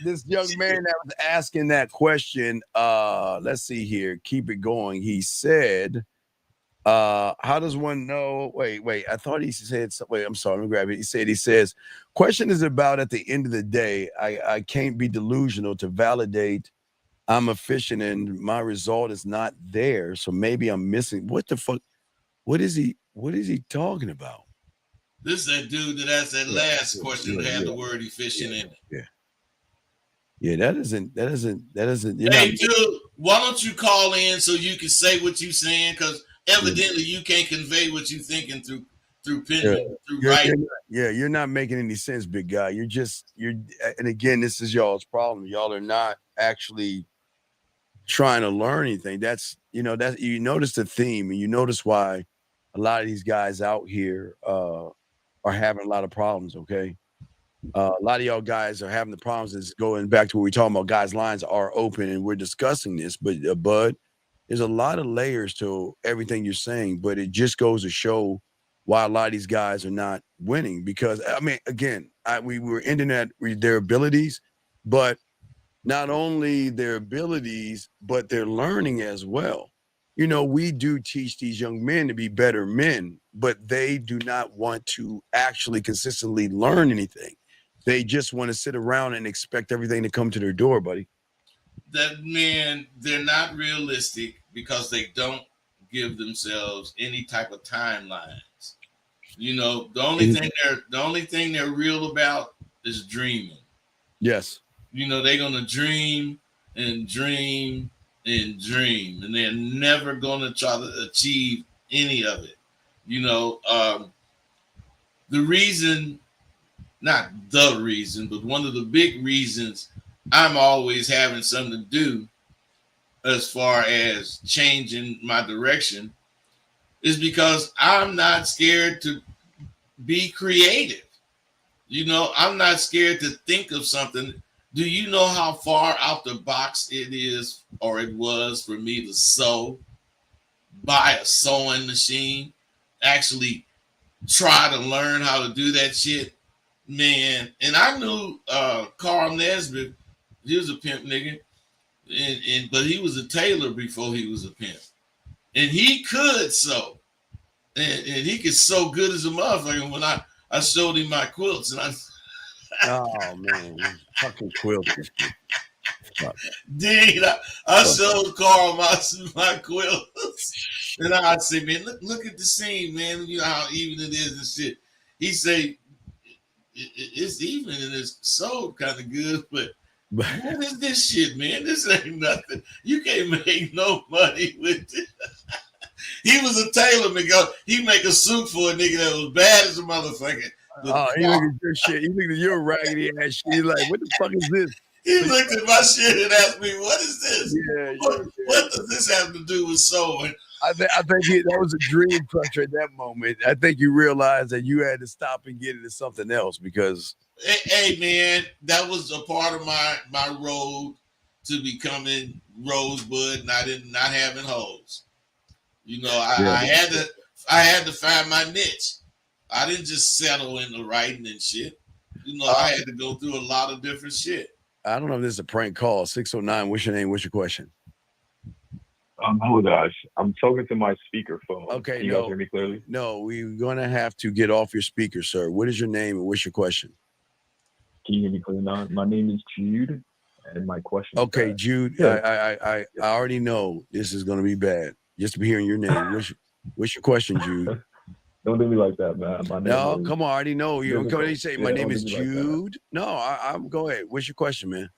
This young man that was asking that question, let's see here. Keep it going. He said, how does one know? Wait, I thought he said, wait, I'm sorry, let me grab it. He says, question is about at the end of the day, I can't be delusional to validate I'm efficient and my result is not there. So maybe I'm missing. What the fuck? What is he talking about? This is that dude that asked that last question that had the word efficient in it. Yeah, that isn't. Hey, dude, why don't you call in so you can say what you're saying? Because evidently you can't convey what you're thinking through pen, through writing. You're not making any sense, big guy. You're and again, this is y'all's problem. Y'all are not actually trying to learn anything. That's you notice the theme, and you notice why a lot of these guys out here are having a lot of problems. Okay. A lot of y'all guys are having the problems. Is going back to what we're talking about. Guys' lines are open, and we're discussing this. But Bud, there's a lot of layers to everything you're saying. But it just goes to show why a lot of these guys are not winning. Because I mean, again, we were ending at their abilities, but not only their abilities, but their learning as well. You know, we do teach these young men to be better men, but they do not want to actually consistently learn anything. They just want to sit around and expect everything to come to their door, buddy. That man, they're not realistic because they don't give themselves any type of timelines. You know, the only thing they're real about is dreaming. Yes. You know, they're gonna dream and dream and dream, and they're never gonna try to achieve any of it. You know, the reason, not the reason, but one of the big reasons I'm always having something to do as far as changing my direction is because I'm not scared to be creative. You know, I'm not scared to think of something. Do you know how far out the box it is, or it was, for me to sew, buy a sewing machine, actually try to learn how to do that shit? Man, and I knew Carl Nesbitt. He was a pimp nigga, but he was a tailor before he was a pimp, and he could sew, and he could sew good as a motherfucker. When I showed him my quilts, and oh man, fucking quilts. Dude, I showed Carl my quilts, and I said, man, look at the seam, man. You know how even it is and shit. He say, it's even and it's so kind of good, but what is this shit, man? This ain't nothing. You can't make no money with it. He was a tailor, nigga. He make a suit for a nigga that was bad as a motherfucker. Oh, he looked at your shit. He looked at your raggedy ass shit. He's like, what the fuck is this? He looked at my shit and asked me, what is this? What does this have to do with sewing? I think that was a dream crusher at that moment. I think you realized that you had to stop and get into something else because. Hey man, that was a part of my road to becoming Rosebud, not having hoes. You know, I had to find my niche. I didn't just settle into writing and shit. You know, I had to go through a lot of different shit. I don't know if this is a prank call. 609. What's your name? What's your question? Hold on. I'm talking to my speakerphone. Okay, Can you guys hear me clearly? No, we're gonna have to get off your speaker, sir. What is your name and what's your question? Can you hear me clearly now? My name is Jude, and my question. Okay, Jude. Yeah. I already know this is gonna be bad. Just to be hearing your name. What's your question, Jude? Don't do me like that, man. No, come on. I already know. You come and say my name is Jude. No, I'm go ahead. What's your question, man?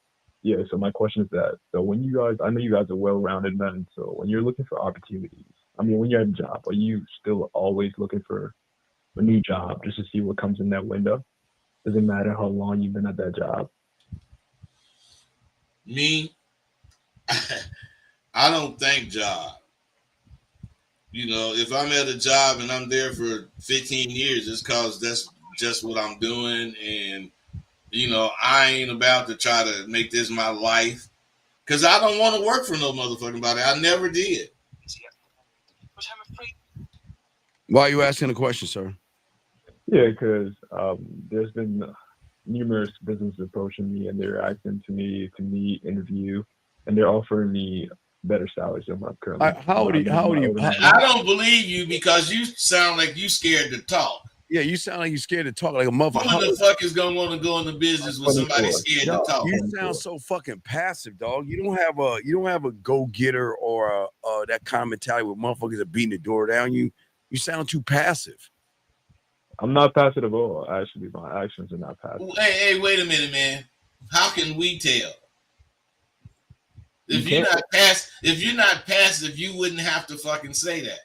Yeah, so my question is that, so when you guys, I know you guys are well-rounded men, so when you're looking for opportunities, I mean, when you have a job, are you still always looking for a new job just to see what comes in that window? Doesn't matter how long you've been at that job. Me, I don't think job. You know, if I'm at a job and I'm there for 15 years, it's because that's just what I'm doing. And, you know, I ain't about to try to make this my life because I don't want to work for no motherfucking body. I never did. Why are you asking the question, sir? Yeah, because there's been numerous businesses approaching me and they're asking to me interview, and they're offering me better salaries than my current. How old are you? I don't believe you because you sound like you scared to talk. Yeah, you sound like you scared to talk like a motherfucker. Who the fuck is gonna want to go into business with somebody scared to talk? You sound so fucking passive, dog. You don't have a go-getter or that kind of mentality where motherfuckers are beating the door down. You sound too passive. I'm not passive at all. Actually, my actions are not passive. Hey, wait a minute, man. How can we tell? If you're not passive, you wouldn't have to fucking say that.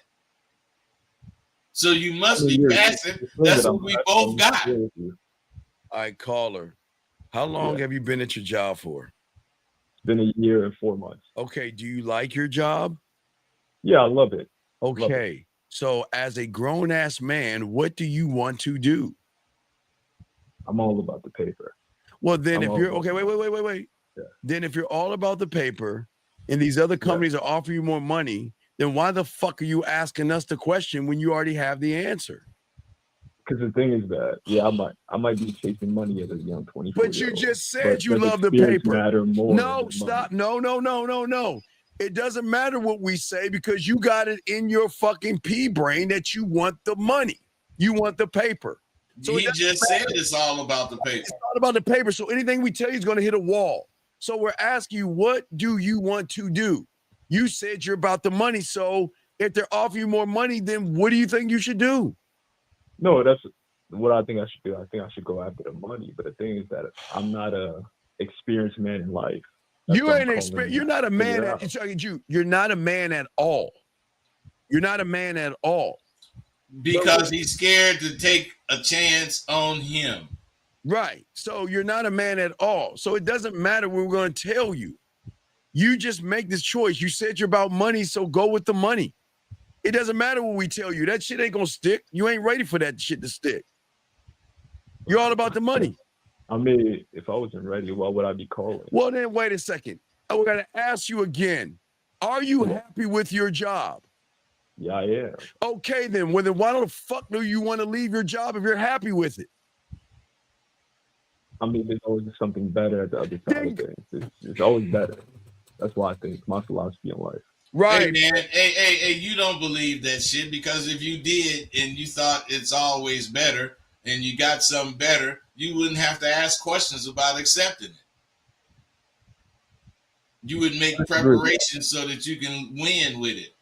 So you must be passive. That's what we both got. All right, caller. How long have you been at your job for? It's been a year and 4 months. Okay. Do you like your job? Yeah, I love it. Okay. Love it. So as a grown-ass man, what do you want to do? I'm all about the paper. Well, then if you're okay, wait. Yeah. Then if you're all about the paper and these other companies are offering you more money, then why the fuck are you asking us the question when you already have the answer? Because the thing is that, I might be chasing money as a young 24-year-old. But you just said you love the paper. No, stop. No. It doesn't matter what we say because you got it in your fucking pea brain that you want the money. You want the paper. So he just said it's all about the paper. It's all about the paper. So anything we tell you is going to hit a wall. So we're asking you, what do you want to do? You said you're about the money. So if they're offering you more money, then what do you think you should do? No, that's what I think I should do. I think I should go after the money. But the thing is that I'm not a experienced man in life. You ain't experienced. You're not a man. You're not a man at all. You're not a man at all. Because he's scared to take a chance on him. Right. So you're not a man at all. So it doesn't matter what we're going to tell you. You just make this choice. You said you're about money, so go with the money. It doesn't matter what we tell you. That shit ain't going to stick. You ain't ready for that shit to stick. You're all about the money. I mean, if I wasn't ready, why would I be calling? Well, then wait a second. We're going to ask you again. Are you happy with your job? Yeah, I am. Okay, then. Well, then why the fuck do you want to leave your job if you're happy with it? I mean, there's always something better at the other side of things. It's always better. That's why I think my philosophy in life. Right. Hey, man. Hey, you don't believe that shit because if you did and you thought it's always better and you got something better, you wouldn't have to ask questions about accepting it. You would make preparations so that you can win with it.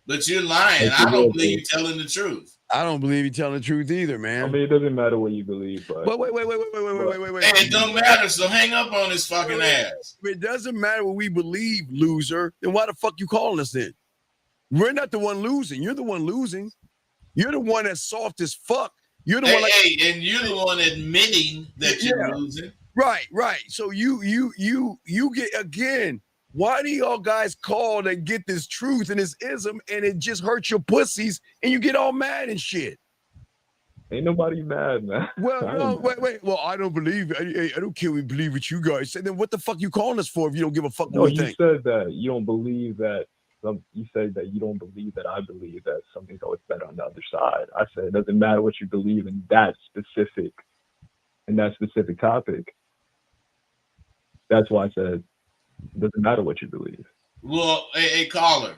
But you're lying. I don't believe you're telling the truth. I don't believe you're telling the truth either, man. I mean, it doesn't matter what you believe, but wait. Hey, it don't matter, so hang up on his fucking ass. It doesn't matter what we believe, loser. Then why the fuck you calling us then? We're not the one losing. You're the one losing. You're the one that's soft as fuck. You're the one and you're the one admitting that you're losing. Right. So you get again. Why do y'all guys call and get this truth and this ism and it just hurts your pussies and you get all mad and shit? Ain't nobody mad, man. Well, no, wait. Well, I don't believe. I don't care. We believe what you guys say. Then what the fuck you calling us for if you don't give a fuck No, what we you think? said that you don't believe that. You said that you don't believe that I believe that something's always better on the other side. I said it doesn't matter what you believe in that specific topic. That's why I said it doesn't matter what you believe. Well, hey caller,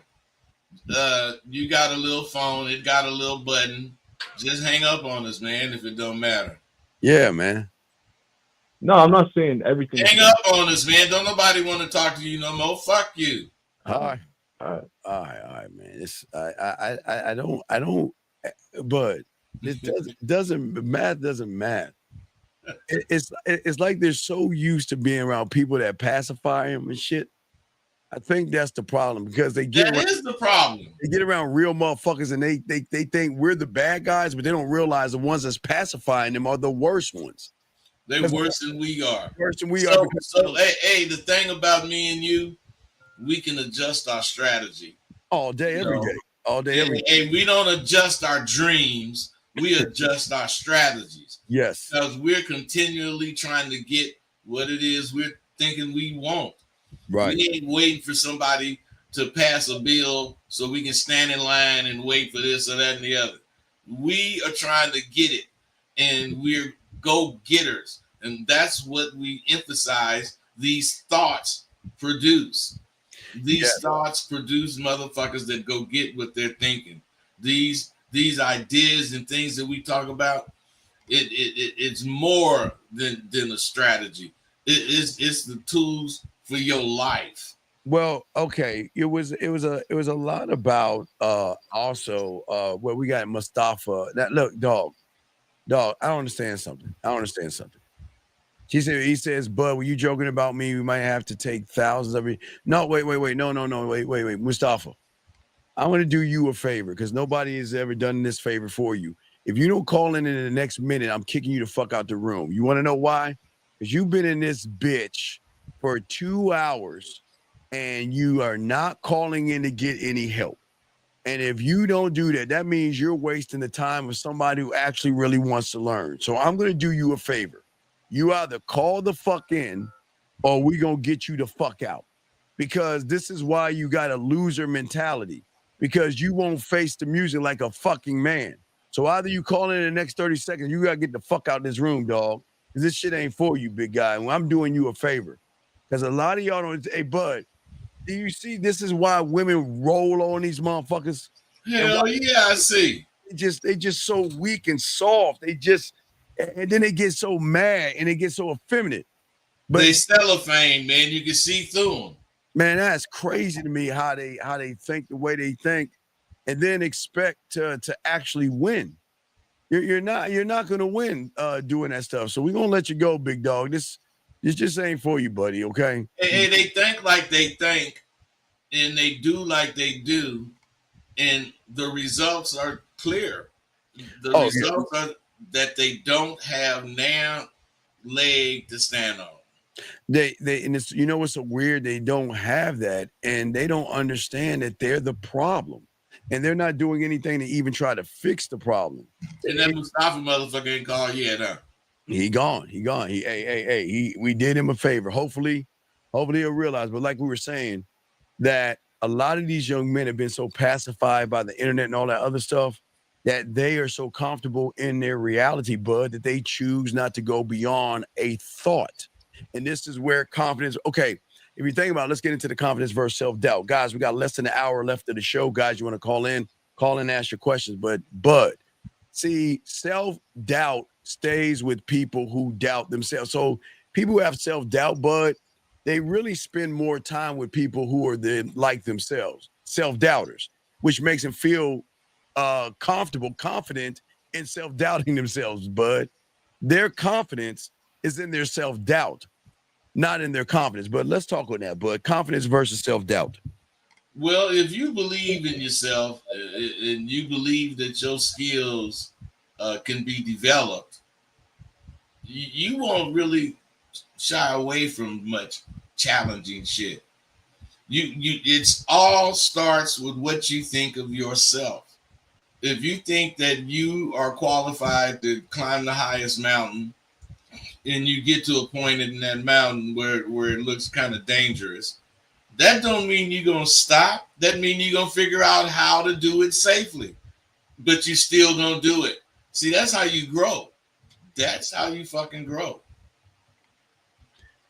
you got a little phone. It got a little button. Just hang up on us, man, if it don't matter. Yeah, man. No, I'm not saying everything. Hang up on us, man. Don't nobody want to talk to you no more. Fuck you. All right, man. It's I don't. But it doesn't math doesn't matter. It's like they're so used to being around people that pacify them and shit. I think that's the problem because they get that is the problem. They get around real motherfuckers and they think we're the bad guys, but they don't realize the ones that's pacifying them are the worst ones. They're worse than we are. Worse than we are. So hey, the thing about me and you, we can adjust our strategy all day, every day. All day, every day. And we don't adjust our dreams. We adjust our strategies. Yes. Because we're continually trying to get what it is we're thinking we want. Right. We ain't waiting for somebody to pass a bill so we can stand in line and wait for this or that and the other. We are trying to get it, and we're go-getters. And that's what we emphasize these thoughts produce. These thoughts produce motherfuckers that go get what they're thinking. These ideas and things that we talk about, it's more than a strategy. It's the tools for your life. Well, okay. It was a lot about also what we got Mustafa. That look, dog, I don't understand something. He says, Bud, were you joking about me? We might have to take thousands of it. No, wait. No, wait. Mustafa, I want to do you a favor because nobody has ever done this favor for you. If you don't call in the next minute, I'm kicking you the fuck out the room. You want to know why? Because you've been in this bitch for 2 hours and you are not calling in to get any help. And if you don't do that, that means you're wasting the time of somebody who actually really wants to learn. So I'm going to do you a favor. You either call the fuck in or we going to get you the fuck out. Because this is why you got a loser mentality. Because you won't face the music like a fucking man. So either you call in the next 30 seconds, you got to get the fuck out of this room, dog. Because this shit ain't for you, big guy. And I'm doing you a favor. Because a lot of y'all don't, hey, Bud, do you see this is why women roll on these motherfuckers? Hell yeah, I see. They just so weak and soft. And then they get so mad and they get so effeminate. But they cellophane, man. You can see through them. Man, that's crazy to me how they think the way they think, and then expect to actually win. You're not going to win doing that stuff. So we're gonna let you go, big dog. This just ain't for you, buddy. Okay. Hey, they think like they think, and they do like they do, and the results are clear. The results are that they don't have now leg to stand on. They and it's, you know what's so weird? They don't have that, and they don't understand that they're the problem, and they're not doing anything to even try to fix the problem. And that Mustafa motherfucker ain't called yet, huh? He gone. We did him a favor. Hopefully he'll realize. But like we were saying, that a lot of these young men have been so pacified by the internet and all that other stuff that they are so comfortable in their reality, Bud, that they choose not to go beyond a thought. And this is where confidence, okay, if you think about it, let's get into the confidence versus self-doubt. Guys, we got less than an hour left of the show. Guys, you want to call in, ask your questions. But Bud, see, self-doubt stays with people who doubt themselves. So people who have self-doubt, Bud, they really spend more time with people who are like themselves, self-doubters, which makes them feel confident in self-doubting themselves, Bud. Their confidence is in their self-doubt, not in their confidence. But let's talk on that, Bud. Confidence versus self-doubt. Well, if you believe in yourself and you believe that your skills can be developed, you won't really shy away from much challenging shit. It's all starts with what you think of yourself. If you think that you are qualified to climb the highest mountain, and you get to a point in that mountain where it looks kind of dangerous, that don't mean you're gonna stop. That mean you're gonna figure out how to do it safely, but you still gonna do it. See, that's how you grow. That's how you fucking grow.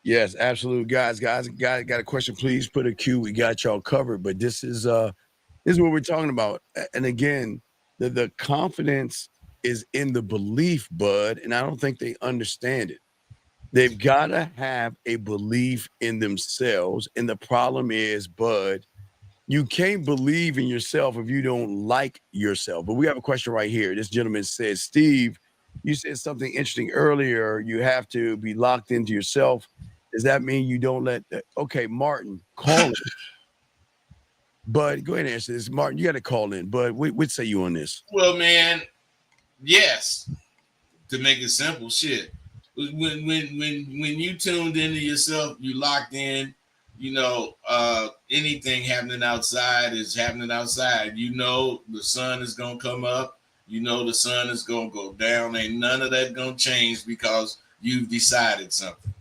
Yes, absolutely. Guys, got a question, please put a Q. We got y'all covered, but this is what we're talking about. And again, the confidence is in the belief, bud, and I don't think they understand it. They've got to have a belief in themselves. And the problem is, bud, you can't believe in yourself if you don't like yourself. But we have a question right here. This gentleman says, Steve, you said something interesting earlier. You have to be locked into yourself. Does that mean you don't let okay, Martin, call it. Bud, go ahead and answer this. Martin, you got to call in. Bud, we'd say you on this. Well, man, yes. To make it simple, shit. When you tuned into yourself, you locked in. You know, anything happening outside is happening outside. You know, the sun is gonna come up. You know, the sun is gonna go down. Ain't none of that gonna change because you've decided something.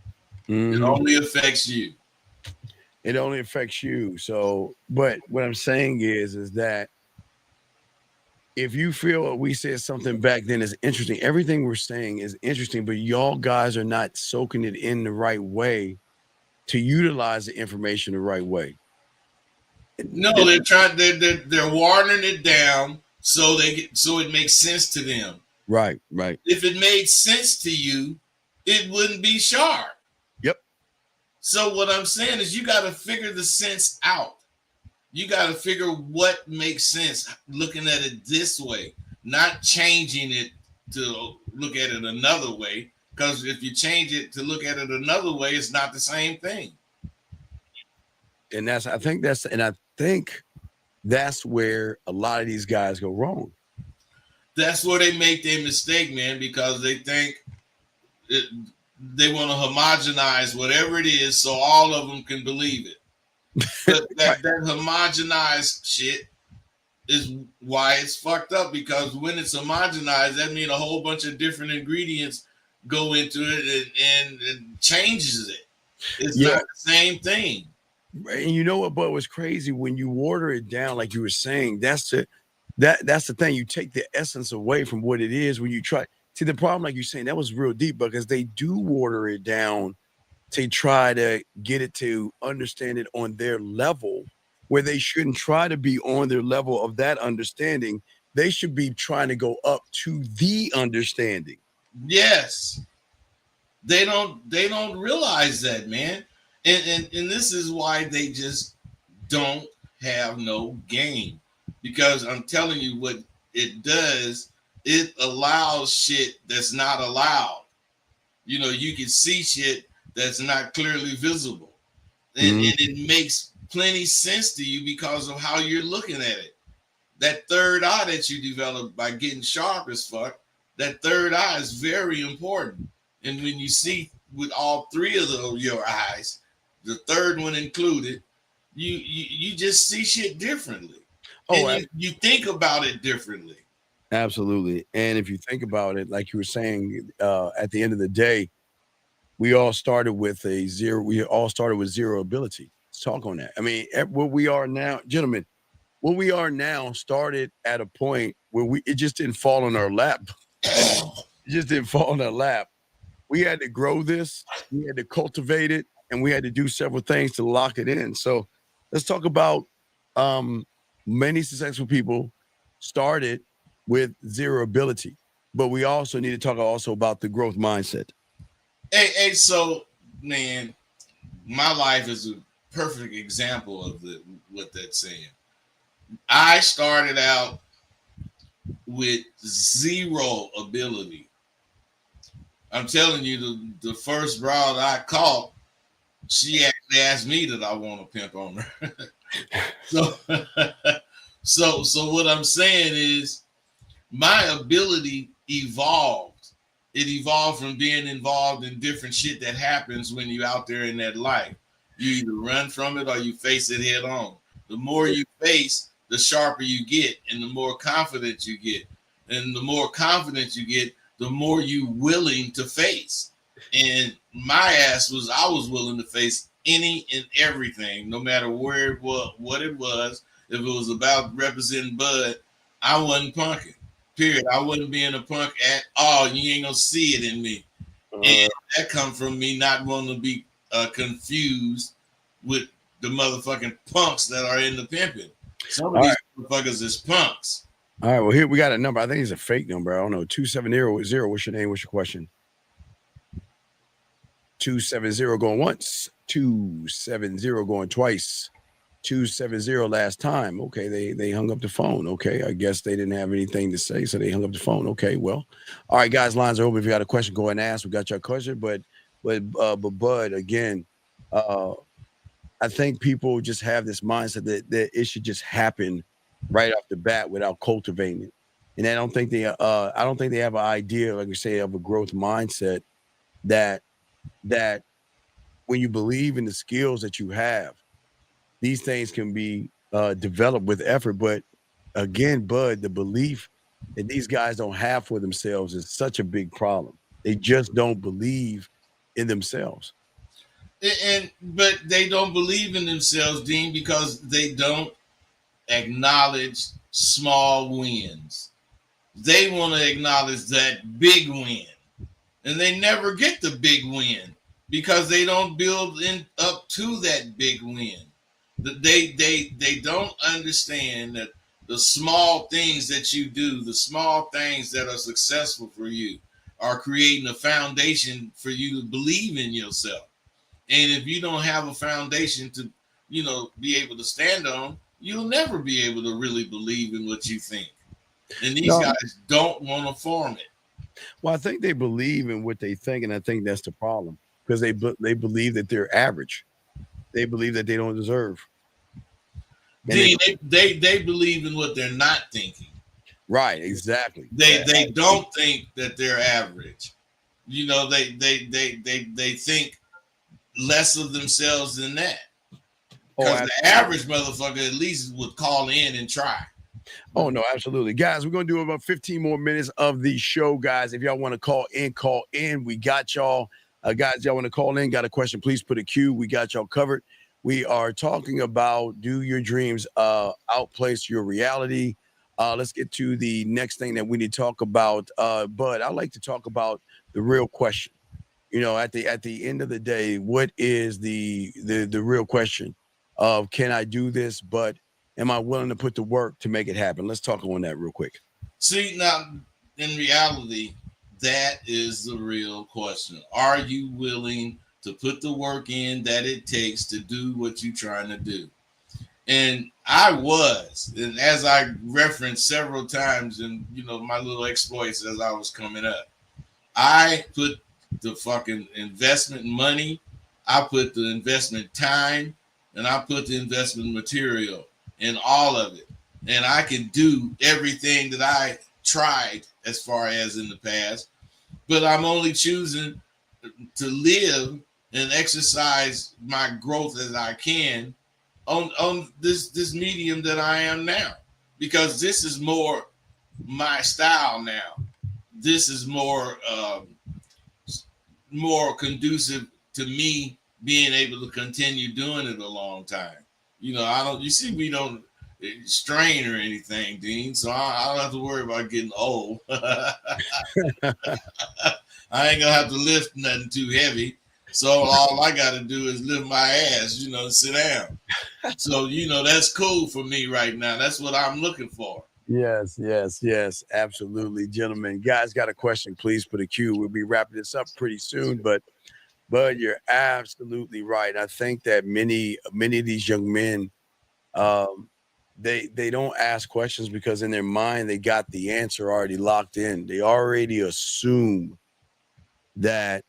Mm-hmm. It only affects you. It only affects you. So, but what I'm saying is that if you feel we said something back then is interesting, everything we're saying is interesting, but y'all guys are not soaking it in the right way to utilize the information the right way. No, they're watering it down so it makes sense to them. Right. If it made sense to you, it wouldn't be sharp. Yep. So what I'm saying is you got to figure the sense out. You got to figure what makes sense looking at it this way, not changing it to look at it another way. Because if you change it to look at it another way, it's not the same thing. And I think that's where a lot of these guys go wrong. That's where they make their mistake, man, because they think they want to homogenize whatever it is so all of them can believe it. But that homogenized shit is why it's fucked up, because when it's homogenized, that means a whole bunch of different ingredients go into it and changes it. It's not the same thing. And you know what, but was crazy when you water it down, like you were saying, that's the thing. You take the essence away from what it is when you try. See, the problem, like you're saying, that was real deep because they do water it down to try to get it to understand it on their level, where they shouldn't try to be on their level of that understanding. They should be trying to go up to the understanding. Yes. They don't realize that, man. And this is why they just don't have no game. Because I'm telling you what it does, it allows shit that's not allowed. You know, you can see shit that's not clearly visible. And it makes plenty sense to you because of how you're looking at it. That third eye that you develop by getting sharp as fuck, that third eye is very important. And when you see with all three of your eyes, the third one included, you just see shit differently. And you think about it differently. Absolutely. And if you think about it, like you were saying, at the end of the day, we all started with zero ability. Let's talk on that. I mean, what we are now, gentlemen, what we are now started at a point where it just didn't fall in our lap. It just didn't fall in our lap. We had to grow this, we had to cultivate it, and we had to do several things to lock it in. So let's talk about many successful people started with zero ability, but we also need to talk also about the growth mindset. Hey, so man, my life is a perfect example of what that's saying. I started out with zero ability. I'm telling you, the first broad I caught, she actually asked me that I want to pimp on her. So what I'm saying is my ability evolved. It evolved from being involved in different shit that happens when you're out there in that life. You either run from it or you face it head on. The more you face, the sharper you get and the more confident you get. And the more confident you get, the more you willing to face. And my ass was, I was willing to face any and everything, no matter where it was, what it was. If it was about representing Bud, I wasn't punking. Period. I wasn't being a punk at all. You ain't gonna see it in me. And that come from me not wanting to be confused with the motherfucking punks that are in the pimping. Some of these motherfuckers is punks. All right, well, here we got a number. I think it's a fake number. I don't know. 270. What's your name? What's your question? 270 going once. 270 going twice. 270 last time. Okay, they hung up the phone. Okay, I guess they didn't have anything to say, so they hung up the phone. Okay, well, all right, guys, lines are open. If you got a question, go ahead and ask. We got your question, but Bud, again, I think people just have this mindset that it should just happen right off the bat without cultivating it, and I don't think they have an idea, like you say, of a growth mindset that when you believe in the skills that you have, these things can be developed with effort. But again, Bud, the belief that these guys don't have for themselves is such a big problem. They just don't believe in themselves. But they don't believe in themselves, Dean, because they don't acknowledge small wins. They want to acknowledge that big win, and they never get the big win because they don't build up to that big win. They don't understand that the small things that you do, the small things that are successful for you, are creating a foundation for you to believe in yourself. And if you don't have a foundation to, be able to stand on, you'll never be able to really believe in what you think. And these guys don't want to form it. Well, I think they believe in what they think, and I think that's the problem, because they believe that they're average. They believe that they don't deserve. They believe in what they're not thinking. Right, exactly. They don't think that they're average. They think less of themselves than that. Because the average motherfucker at least would call in and try. Oh, no, absolutely. Guys, we're going to do about 15 more minutes of the show, guys. If y'all want to call in. We got y'all. Guys, y'all want to call in, got a question, please put a Q. We got y'all covered. We are talking about, do your dreams outplace your reality? Let's get to the next thing that we need to talk about. Bud, I'd like to talk about the real question. At the end of the day, what is the real question of, can I do this, but am I willing to put the work to make it happen? Let's talk on that real quick. See, now, in reality, that is the real question. Are you willing to put the work in that it takes to do what you're trying to do? And I was, and as I referenced several times in, my little exploits as I was coming up, I put the fucking investment money, I put the investment time, and I put the investment material in all of it. And I can do everything that I tried as far as in the past, but I'm only choosing to live and exercise my growth as I can on this medium that I am now, because this is more my style now. This is more conducive to me being able to continue doing it a long time. We don't strain or anything, Dean, so I don't have to worry about getting old. I ain't gonna have to lift nothing too heavy. So all I got to do is lift my ass, sit down. So, that's cool for me right now. That's what I'm looking for. Yes, absolutely. Gentlemen, guys got a question, please put a Q. We'll be wrapping this up pretty soon, but you're absolutely right. I think that many of these young men, they don't ask questions because in their mind, they got the answer already locked in. They already assume that,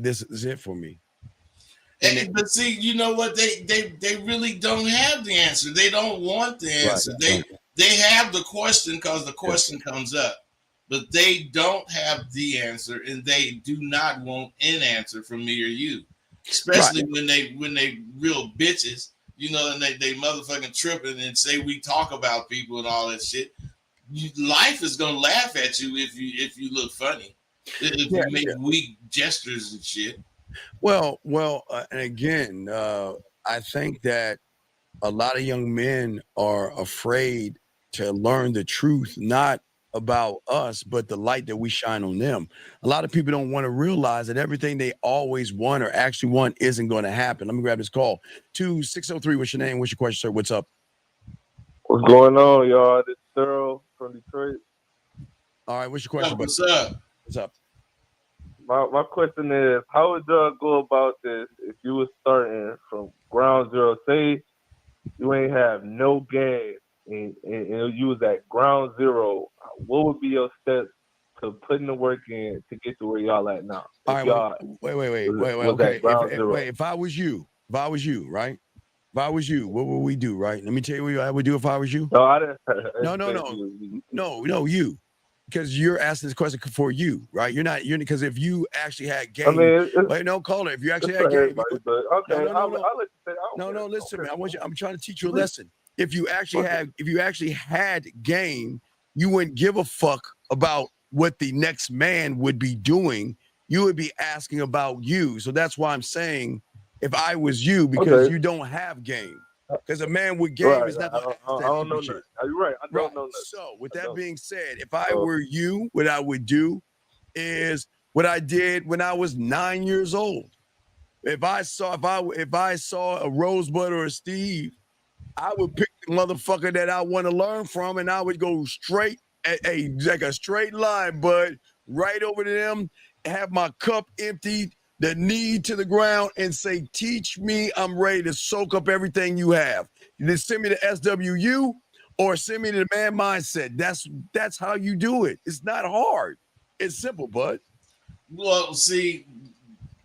this is it for me. But see, you know what? They really don't have the answer. They don't want the answer. Right. They have the question because the question comes up, but they don't have the answer, and they do not want an answer from me or you. Especially when they real bitches, you know, and they motherfucking tripping and say we talk about people and all that shit. Life is gonna laugh at you if you look funny, if you make weak gestures and shit. Well, and again, I think that a lot of young men are afraid to learn the truth, not about us, but the light that we shine on them. A lot of people don't want to realize that everything they always want or actually want isn't going to happen. Let me grab this call. 2603, what's your name? What's your question, sir? What's up? What's going on, y'all? This is Thurl from Detroit. All right, what's your question? What's up? What's up? My question is, how would y'all go about this if you were starting from ground zero? Say you ain't have no game and you was at ground zero. What would be your steps to putting the work in to get to where y'all at now? All right, wait. Okay, if I was you, right? If I was you, what would we do, right? Let me tell you what I would do if I was you. No, I didn't. No, you. Because you're asking this question for you, right? You're because if you actually had game, I mean, wait, no, caller. If you actually had game, I'll let you say no, listen to me. I'm trying to teach you a lesson. If you actually had game, you wouldn't give a fuck about what the next man would be doing. You would be asking about you. So that's why I'm saying, if I was you, because you don't have game. Because a man with game is not. I don't know shit. You're right. I don't know. So with that being said, if I were you, what I would do is what I did when I was 9 years old. If I saw a Rosebud or a Steve, I would pick the motherfucker that I want to learn from, and I would go straight like a straight line, bud, right over to them, have my cup emptied, the knee to the ground, and say, teach me, I'm ready to soak up everything you have. You just send me the SWU or send me the man mindset. That's how you do it. It's not hard. It's simple, bud. Well, see,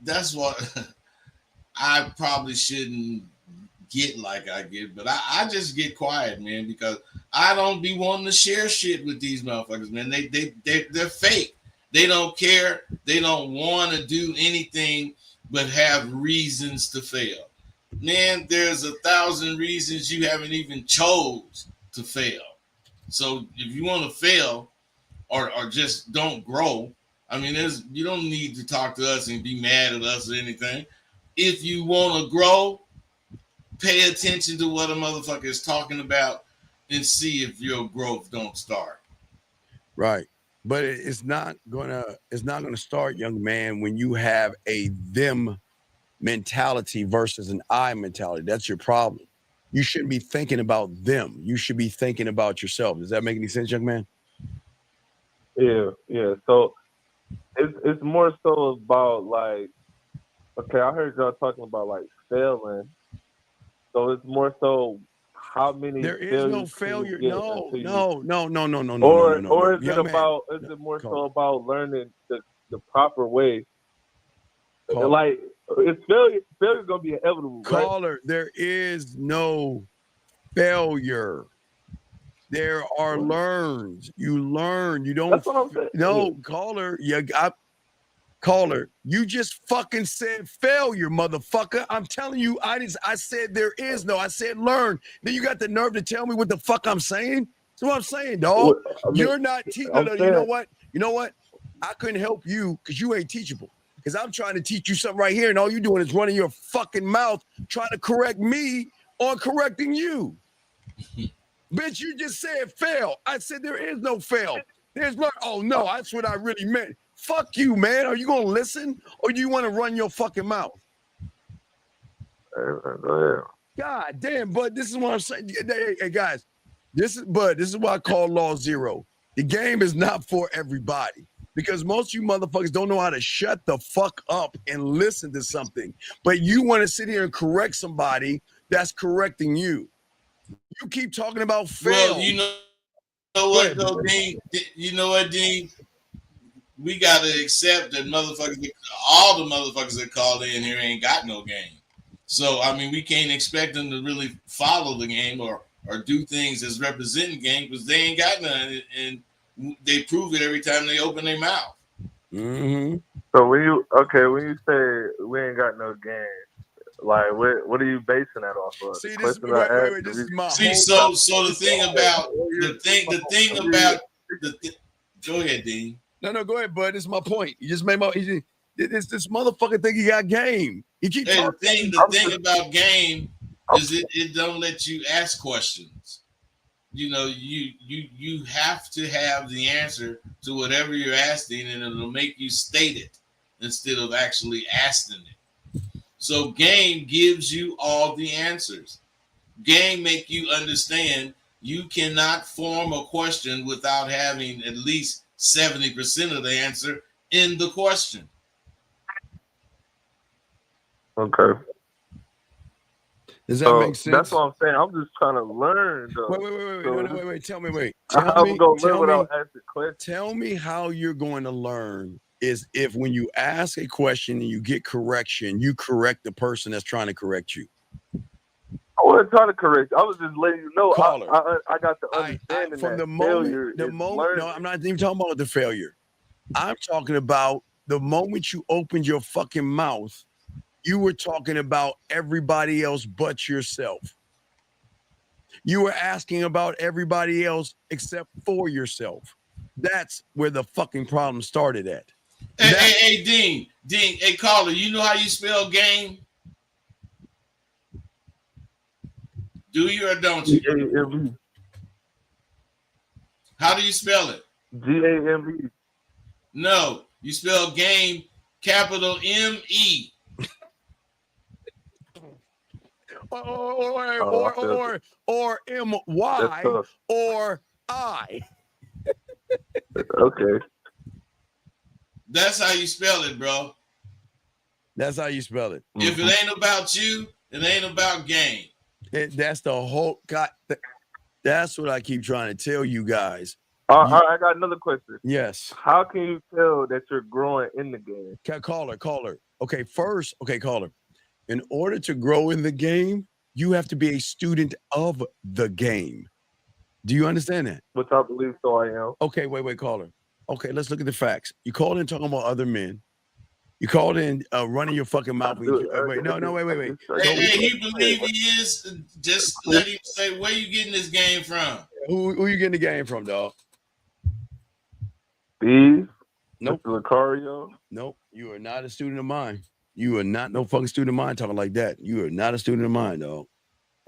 that's what I probably shouldn't get like I get, but I just get quiet, man, because I don't be wanting to share shit with these motherfuckers, man. They're fake. They don't care. They don't want to do anything but have reasons to fail. Man, there's 1,000 reasons you haven't even chose to fail. So if you want to fail or just don't grow, I mean, you don't need to talk to us and be mad at us or anything. If you want to grow, pay attention to what a motherfucker is talking about and see if your growth don't start. Right. But it's not gonna start, young man, when you have a them mentality versus an I mentality. That's your problem. You shouldn't be thinking about them. You should be thinking about yourself. Does that make any sense, young man? Yeah. So it's more so about like, okay, I heard y'all talking about like failing. So it's more so how many. There is no failure. No. Or is it more so about learning the proper way? Like, it's failure's gonna be inevitable. Caller, right? There is no failure. There are learns. You learn. You don't. That's what I'm saying. No, caller, you just fucking said failure, motherfucker. I'm telling you, I said there is no. I said learn. Then you got the nerve to tell me what the fuck I'm saying? That's what I'm saying, dog. You're not teachable. You know what? You know what? I couldn't help you because you ain't teachable. Because I'm trying to teach you something right here, and all you're doing is running your fucking mouth trying to correct me on correcting you. Bitch, you just said fail. I said there is no fail. There's learn. Oh no, that's what I really meant. Fuck you, man. Are you gonna listen or do you want to run your fucking mouth? God damn, bud. This is what I'm saying. Hey guys, this is why I call Law Zero. The game is not for everybody. Because most of you motherfuckers don't know how to shut the fuck up and listen to something. But you want to sit here and correct somebody that's correcting you. You keep talking about fail. Well, you know what, though, Dean? You know what, Dean? We got to accept that all the motherfuckers that called in here ain't got no game. So, I mean, we can't expect them to really follow the game or do things as representing game because they ain't got none. And they prove it every time they open their mouth. Mm-hmm. So when you say we ain't got no game, Like, what are you basing that off of? See, The this question I asked. this is my See, whole so the thing about go ahead, Dean. No, go ahead, bud. This is my point. You just made this motherfucker think he got game. He keep Hey, talking. the thing about game is it don't let you ask questions. You know, you have to have the answer to whatever you're asking, and it'll make you state it instead of actually asking it. So game gives you all the answers. Game make you understand you cannot form a question without having at least 70% of the answer in the question. Okay. Does that make sense? That's what I'm saying. I'm just trying to learn, though. Wait. Tell me. Tell me how you're going to learn is if when you ask a question and you get correction, you correct the person that's trying to correct you. I wasn't trying to correct you. I was just letting you know. I got the understanding from that the moment. learning. No, I'm not even talking about the failure. I'm talking about the moment you opened your fucking mouth. You were talking about everybody else but yourself. You were asking about everybody else except for yourself. That's where the fucking problem started at. Hey, Dean, hey, caller, you know how you spell game? Do you or don't you? G-A-M-E. How do you spell it? G-A-M-E. No, you spell game capital M-E. Or M-Y or I. Okay. That's how you spell it, bro. That's how you spell it. If it ain't about you, it ain't about game. That's the whole God. That's what I keep trying to tell you guys. I got another question. Yes. How can you tell that you're growing in the game? Caller. Okay, caller. In order to grow in the game, you have to be a student of the game. Do you understand that? Which I believe so I am. Okay, wait, caller. Okay, let's look at the facts. You called in talking about other men. You called in running your fucking mouth. Wait. Hey, he believe he is. Just let him say where you getting this game from. Who you getting the game from, dog? Steve? Nope. Mr. Lucario? Nope. You are not a student of mine. You are not no fucking student of mine talking like that. You are not a student of mine, dog.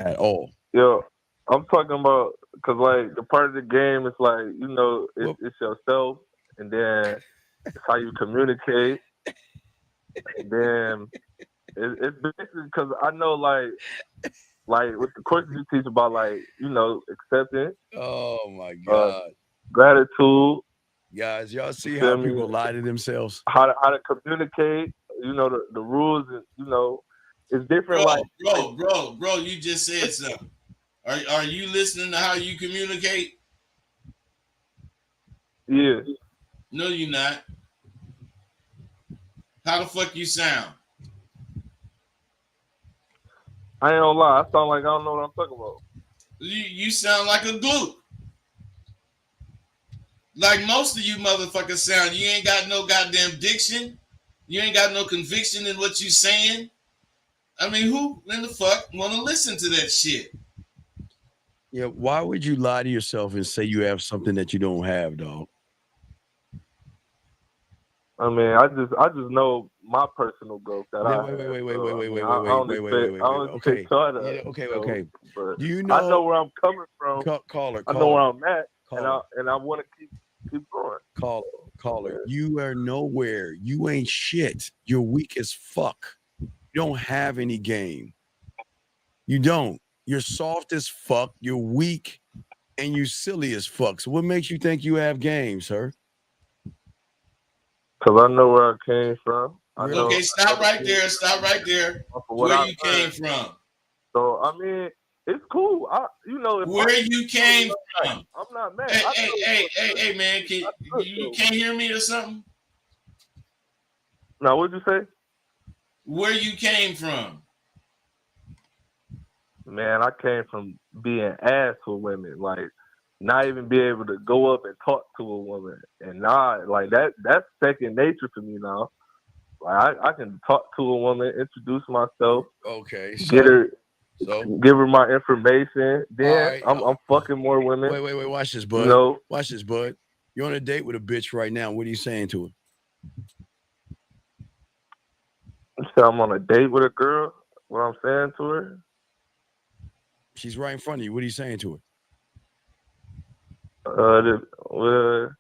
At all. Yo, I'm talking about, because, like, the part of the game is, like, you know, it's yourself, and then it's how you communicate. And then it's basically because I know, like with the courses you teach about, like, you know, acceptance. Oh, my God. Gratitude. Guys, y'all see how people lie to themselves? How to communicate, you know, the rules, and, you know, it's different. Bro, you just said something. Are you listening to how you communicate? Yeah. No, you're not. How the fuck you sound? I ain't gonna lie. I sound like I don't know what I'm talking about. You sound like a gloop. Like most of you motherfuckers sound. You ain't got no goddamn diction. You ain't got no conviction in what you saying. I mean, who in the fuck want to listen to that shit? Yeah, why would you lie to yourself and say you have something that you don't have, dog? I mean, I just know my personal growth that Okay. Do you know? I know where I'm coming from. Caller. I know where I'm at, and I want to keep going. Caller. You are nowhere. You ain't shit. You're weak as fuck. You don't have any game. You don't. You're soft as fuck. You're weak, and you silly as fuck. So what makes you think you have game, sir? Because I know where I came from. Okay, stop right there. Where you came from. So, I mean, it's cool. Where you came from. I'm not mad. Hey, man, you can't hear me or something? Now, what'd you say? Where you came from. Man, I came from being ass with women. Like, not even be able to go up and talk to a woman. And now, like, that's second nature for me now. I can talk to a woman, introduce myself, Okay, give her my information. Then right. I'm fucking more women. Wait, watch this, bud. You know, watch this, bud. You're on a date with a bitch right now. What are you saying to her? so I'm on a date with a girl. What I'm saying to her? She's right in front of you. What are you saying to her?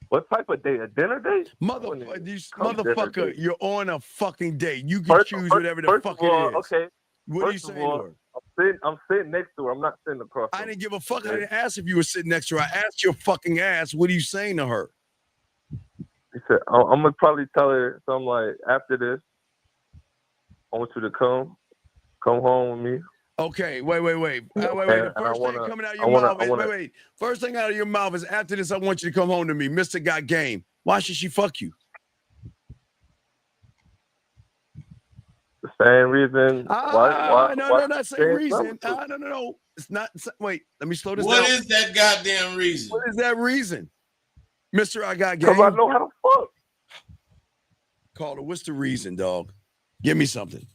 What type of date? A dinner date? Motherfucker, you're on a fucking date. You can choose whatever the fuck it is. Okay. What are you saying to her? I'm sitting next to her. I'm not sitting across. I didn't give a fuck. I didn't ask if you were sitting next to her. I asked your fucking ass. What are you saying to her? He said, I'm gonna probably tell her something like, after this, I want you to come home with me. Okay, wait. The first thing coming out of your mouth is wait. First thing out of your mouth is, after this, I want you to come home to me. Mr. Got Game. Why should she fuck you? The same reason. Why? No, not same reason. No. It's not. Wait, let me slow this down. What is that goddamn reason? What is that reason? Mr. I Got Game. Because I know how to fuck. Calder, what's the reason, dog? Give me something.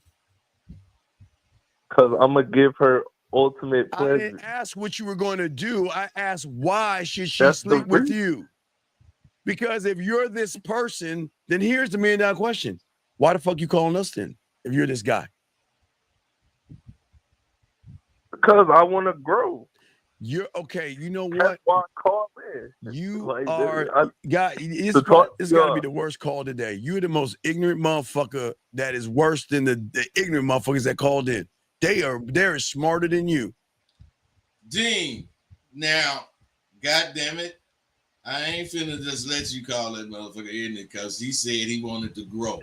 Because I'm going to give her ultimate pleasure. I didn't ask what you were going to do. I asked, why should she sleep with you? Because if you're this person, then here's the $1 million question. Why the fuck you calling us then, if you're this guy? Because I want to grow. You're okay. You know what? That's why I call in. You are guy. It's got to be the worst call today. You're the most ignorant motherfucker that is worse than the ignorant motherfuckers that called in. They're smarter than you. Dean, now, God damn it, I ain't finna just let you call that motherfucker in it because he said he wanted to grow.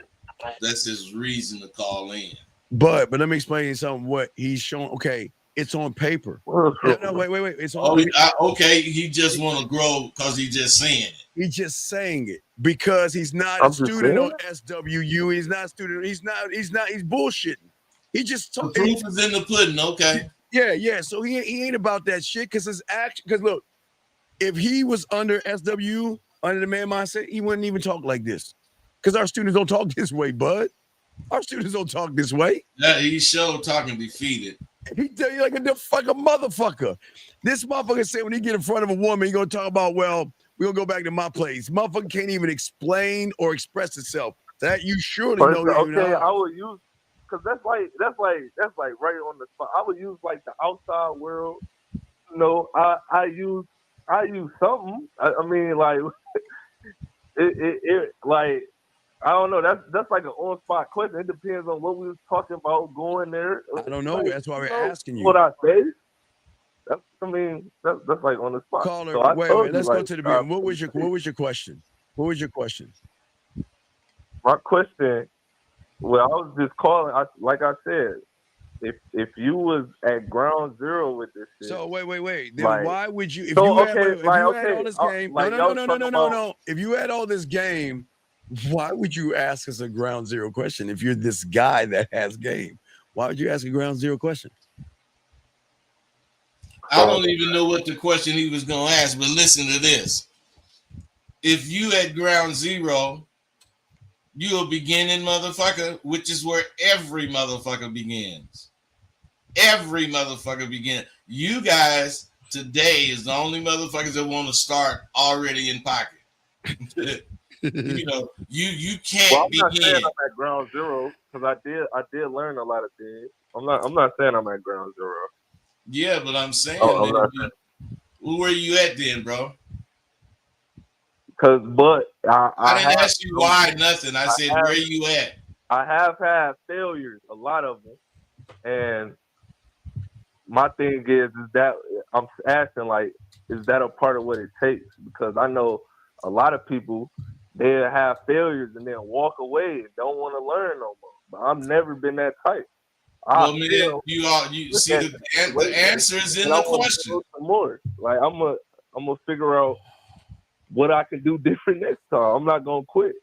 That's his reason to call in. But let me explain you something. What he's showing. Okay, it's on paper. No, wait. It's on. Okay, he just want to grow because he's just saying it. He's just saying it because he's not a student on SWU. He's not a student. He's bullshitting. He just the proof is in the pudding. Okay. Yeah. So he ain't about that shit because his action. Because look, if he was under SWU, under the man mindset, he wouldn't even talk like this. Because our students don't talk this way, bud. Our students don't talk this way. Yeah, he's sure talking defeated. He tell you like a fucking motherfucker. This motherfucker said when he get in front of a woman, he gonna talk about, well, we're gonna go back to my place. Motherfucker can't even explain or express itself. That you surely know. Okay, I would use, because that's like right on the spot. I would use like the outside world. You know, I use something. I mean, like it like. I don't know. That's like an on-spot question. It depends on what we was talking about going there. I don't know. That's why we're asking you. What I say? That's like on the spot. Caller, so wait. Let's go to the beginning. What was your question? What was your question? My question. Well, I was just calling. Like I said, if you was at ground zero with this shit. So wait. Then like, why would you? If you had all this game, no. If you had all this game. Why would you ask us a ground zero question if you're this guy that has game? Why would you ask a ground zero question? I don't even know what the question he was going to ask, but listen to this. If you at ground zero, you're a beginning motherfucker, which is where every motherfucker begins. Every motherfucker begins. You guys today is the only motherfuckers that want to start already in pocket. You know, you can't begin. I'm not saying I'm at ground zero because I did learn a lot of things. I'm not saying I'm at ground zero. Yeah, but I'm saying, where you at then, bro? I didn't ask you why nothing. I said, where you at? I have had failures, a lot of them, and my thing is that I'm asking, like, is that a part of what it takes? Because I know a lot of people. They'll have failures and then walk away and don't want to learn no more. But I've never been that type. Well, man, you see the answer is in the question. Some more. Like I'm gonna figure out what I can do different next time. I'm not gonna quit.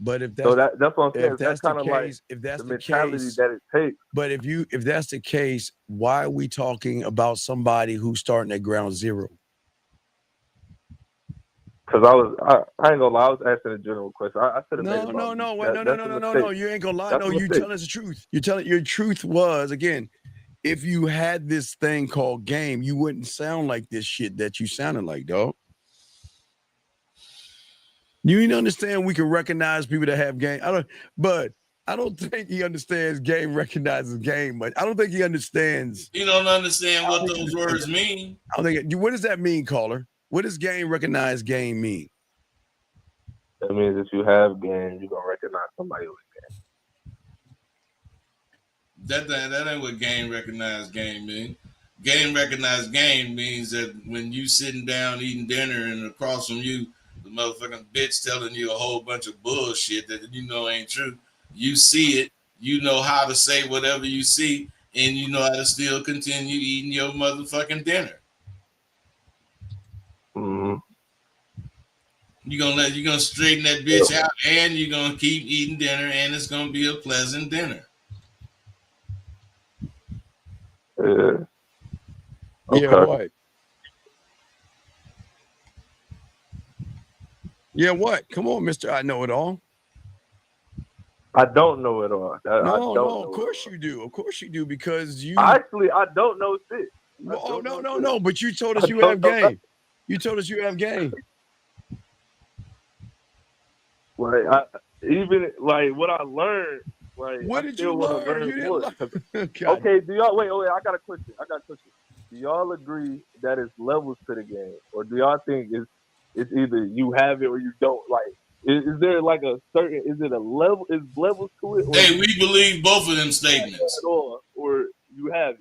But if that's that's what I'm saying. That's kind of like if that's the mentality that it takes. But if that's the case, why are we talking about somebody who's starting at ground zero? I ain't gonna lie, I was asking a general question. I should have made it about me. No. You ain't gonna lie. That's No, a you mistake. telling us the truth. You telling your truth was again. If you had this thing called game, you wouldn't sound like this shit that you sounded like, dog. You ain't understand we can recognize people that have game. I don't think he understands game recognizes game much. I don't think he understands. You don't understand what those words mean. I don't think. What does that mean, caller? What does game recognize game mean? That means if you have game, you're gonna recognize somebody with game. That ain't what game recognize game mean. Game recognize game means that when you sitting down eating dinner and across from you, the motherfucking bitch telling you a whole bunch of bullshit that you know ain't true. You see it, you know how to say whatever you see, and you know how to still continue eating your motherfucking dinner. Mm-hmm. You're gonna straighten that bitch out, and you're gonna keep eating dinner, and it's gonna be a pleasant dinner. Yeah. Okay. Yeah, what? Yeah, what? Come on, Mr. I know it all. I don't know it all. No, of course you do. Of course you do, because you actually I don't know shit. Oh, no. But you told us you have game. You told us you have game. Like even what I learned, what did you learn? You more. Okay, do y'all wait? I got a question. Do y'all agree that it's levels to the game, or do y'all think it's either you have it or you don't? Like, is there like a certain? Is it a level? Is levels to it? Or hey, we believe both of them statements. Or you have it.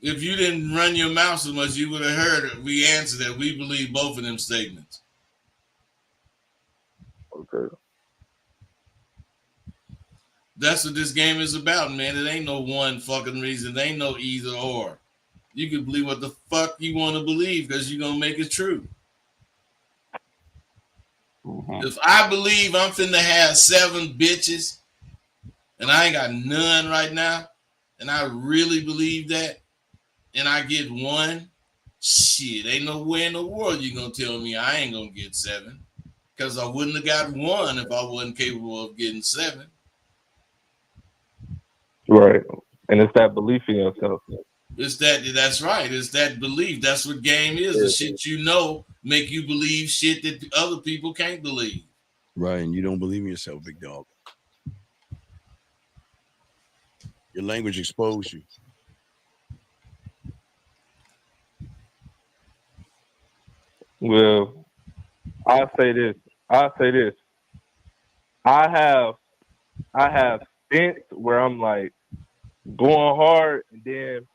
If you didn't run your mouth so much, you would have heard it. We answered that we believe both of them statements. Okay. That's what this game is about, man. It ain't no one fucking reason. It ain't no either or. You can believe what the fuck you want to believe because you're going to make it true. Mm-hmm. If I believe I'm finna have 7 bitches and I ain't got none right now, and I really believe that, and I get 1, shit, ain't nowhere in the world you going to tell me I ain't going to get 7. Because I wouldn't have got 1 if I wasn't capable of getting 7. Right. And it's that belief in yourself. That's right. It's that belief. That's what game is. Yeah. The shit you know make you believe shit that other people can't believe. Right. And you don't believe in yourself, big dog. Your language exposed you. Well, I'll say this. I have stints where I'm like going hard, and then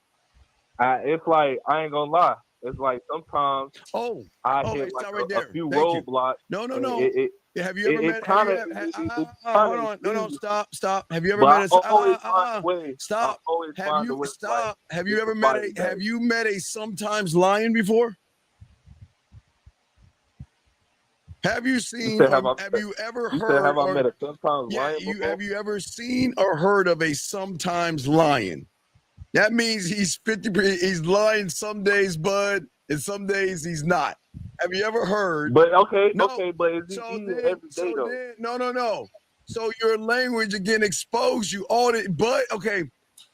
it's like I ain't gonna lie. It's like sometimes I hit like a few roadblocks. No. Have you ever met? Hold on. No. Stop. Have you ever met? Stop. Have you ever met a sometimes lion before? Have you seen? Have you ever heard? Have I met a sometimes lion before? Have you ever seen or heard of a sometimes lion? That means he's 50%. He's lying some days, bud, and some days he's not. Have you ever heard? But but is he eating every day though? No. So your language again exposed you all the. But okay,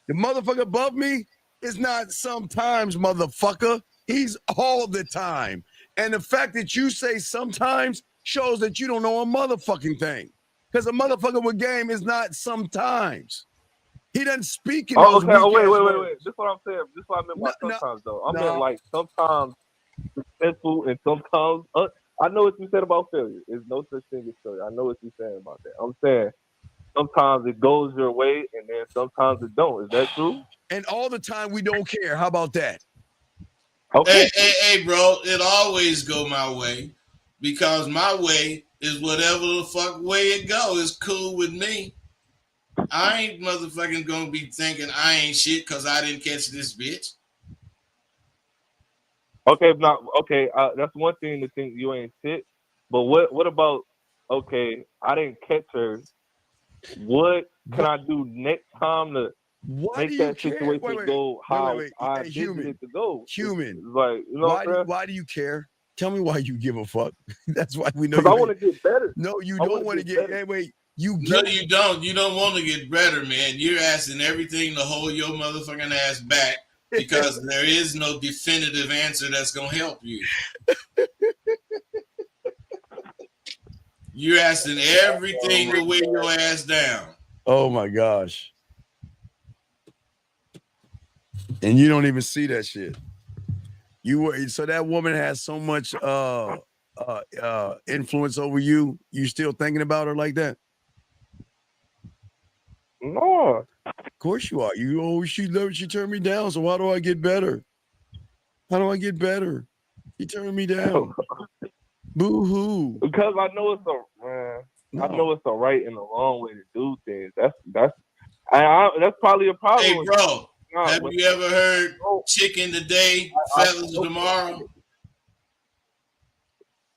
the motherfucker above me is not sometimes, motherfucker. He's all the time. And the fact that you say sometimes shows that you don't know a motherfucking thing. Because a motherfucker with game is not sometimes. He doesn't speak in those wait. This is what I'm saying. This is what I meant by sometimes, though. I meant like sometimes successful and sometimes... I know what you said about failure. There's no such thing as failure. I know what you're saying about that. I'm saying sometimes it goes your way and then sometimes it don't. Is that true? And all the time we don't care. How about that? Okay. Hey, bro, it always go my way because my way is whatever the fuck way it go. It's cool with me. I ain't motherfucking gonna be thinking I ain't shit because I didn't catch this bitch. Okay, that's one thing to think you ain't shit. But what about, okay, I didn't catch her. What can I do next time to make that situation go how I intended it to go? Human. Like, you know why do you care? Tell me why you give a fuck. That's why we know. Because I want to get better. No, you don't want to get. Hey, wait. You don't. You don't want to get better, man. You're asking everything to hold your motherfucking ass back because there is no definitive answer that's gonna help you. You're asking everything to weigh your ass down. Oh my gosh. And you don't even see that shit. So that woman has so much influence over you. You still thinking about her like that? No. Of course you are. She turned me down. So how do I get better? How do I get better? She turned me down. Boo hoo. Because I know it's I know it's a right and a wrong way to do things. That's probably a problem. Hey, bro. Have you ever heard chicken today, feathers tomorrow?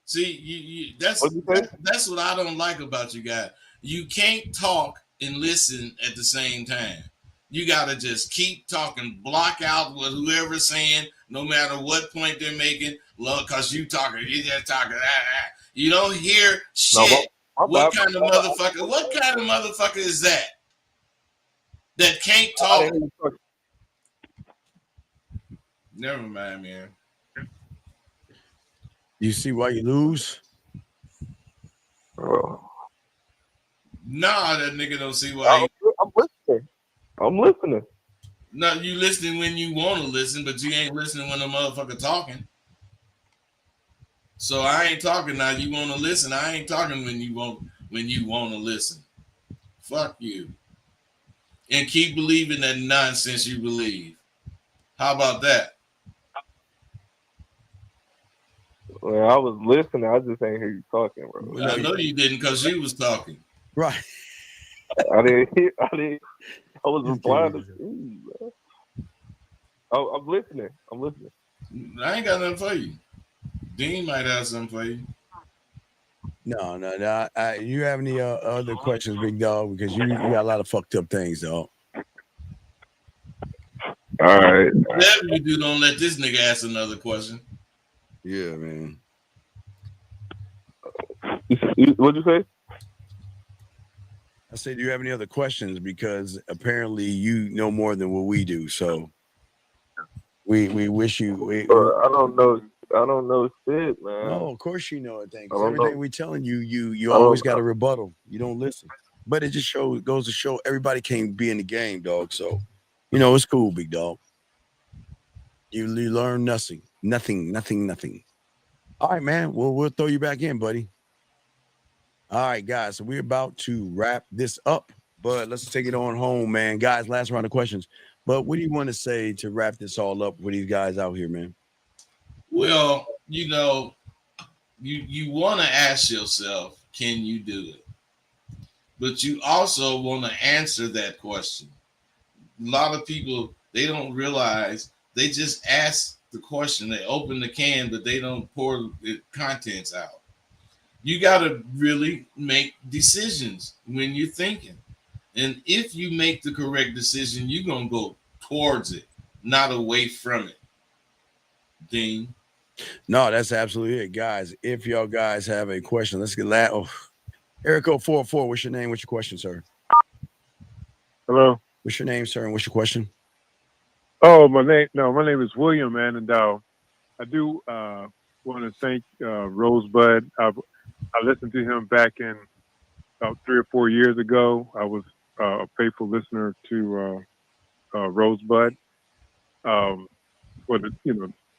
See, that's what I don't like about you guys. You can't talk and listen at the same time. You gotta just keep talking, block out what whoever's saying, no matter what point they're making. Cause you just talking. You don't hear shit. What kind of motherfucker is that? That can't talk. Never mind, man. You see why you lose? Nah, that nigga don't see why. I'm listening. No, you listening when you want to listen, but you ain't listening when the motherfucker talking. So I ain't talking now. You want to listen? I ain't talking when you want to listen. Fuck you. And keep believing that nonsense you believe. How about that? Well, I was listening. I just ain't hear you talking, bro. I know you didn't because you was talking. Right. I was replying to you, bro. I'm listening. I ain't got nothing for you. Dean might have something for you. No. You have any other questions, big dog? Because you got a lot of fucked up things, dog. All right. Whatever you do, don't let this nigga ask another question. Yeah, man. What'd you say? I said, do you have any other questions? Because apparently you know more than what we do. So we wish you. I don't know shit, man. No, of course you know everything. Because everything we telling you, you always got a rebuttal. You don't listen. But it just goes to show everybody can't be in the game, dog. So, it's cool, big dog. You learn nothing. All right, man. Well, we'll throw you back in, buddy. All right, guys. So we're about to wrap this up, but let's take it on home, man. Guys, last round of questions. But what do you want to say to wrap this all up with these guys out here, man? Well, you want to ask yourself, can you do it? But you also want to answer that question. A lot of people, they don't realize they just ask the question. They open the can, but they don't pour the contents out. You got to really make decisions when you're thinking. And if you make the correct decision, you're going to go towards it, not away from it. Dean? No, that's absolutely it, guys. If y'all guys have a question, let's get that. Oh, Erico 44, what's your name? What's your question, sir? Hello. What's your name, sir? And what's your question? Oh, my name is William, man. And I do want to thank Rosebud. I listened to him back in about 3 or 4 years ago. I was a faithful listener to Rosebud.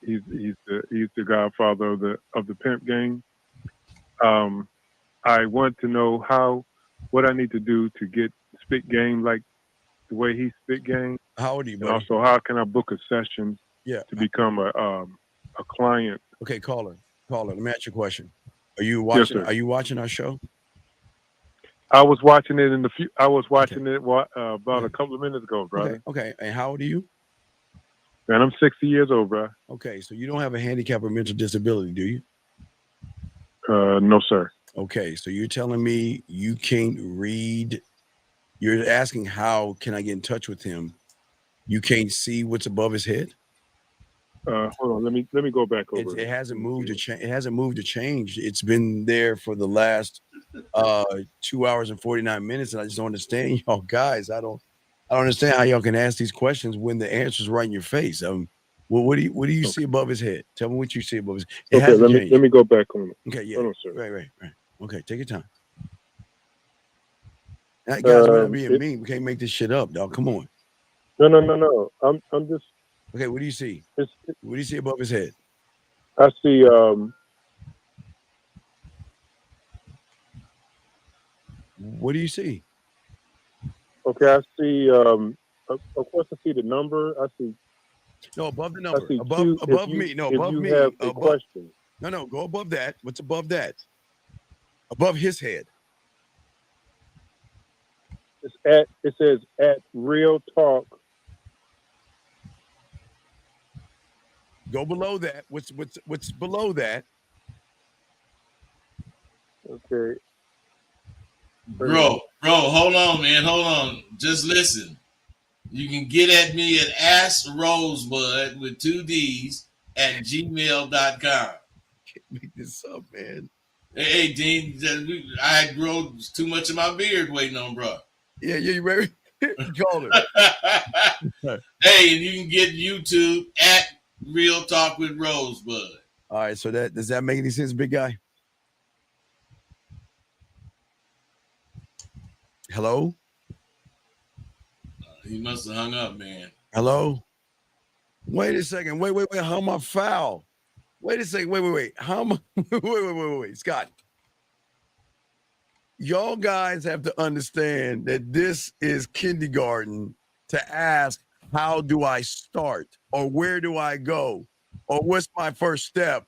He's the godfather of the pimp game. I want to know what I need to do to get spit game like the way he spit game. How old are you, buddy? And also, how can I book a session to become a client? Okay, caller. Let me ask you a question. Are you watching? Yes, sir. Are you watching our show? I was watching it about a couple of minutes ago, brother. Okay. And how old are you? Man, I'm 60 years old, bro. Okay, so you don't have a handicap or mental disability, do you? No, sir. Okay, so you're telling me you can't read. You're asking how can I get in touch with him? You can't see what's above his head? Hold on. Let me go back over. It hasn't moved to change. It hasn't moved to change. It's been there for the last 2 hours and 49 minutes, and I just don't understand y'all guys. I don't understand how y'all can ask these questions when the answer's right in your face. Well, what do you see above his head? Tell me what you see above his head. Okay, let me go back on it. Okay, yeah. Hold on, sir. Right. Okay, take your time. Guys, we're not being mean. We can't make this shit up, dog. Come on. No. I'm just. Okay, what do you see? What do you see above his head? I see. What do you see? Okay, I see. Of course, I see the number. I see. No, above the number. Above me. No, if above you me. Have a question. No, go above that. What's above that? Above his head. It says at Real Talk. Go below that. What's below that? Okay. Bro, hold on, man. Hold on. Just listen. You can get at me at AskRosebud with 2 D's at gmail.com. Can't make this up, man. Hey, Dean, I had grown too much of my beard waiting on bro. Yeah, you ready? Call him. Hey, and you can get YouTube at Real Talk with Rosebud. All right, so does that make any sense, big guy? Hello? He must have hung up, man. Hello? Wait a second. Wait. How am I foul? Wait a second. Wait. How am I? Wait. Scott. Y'all guys have to understand that this is kindergarten to ask, how do I start? Or where do I go? Or what's my first step?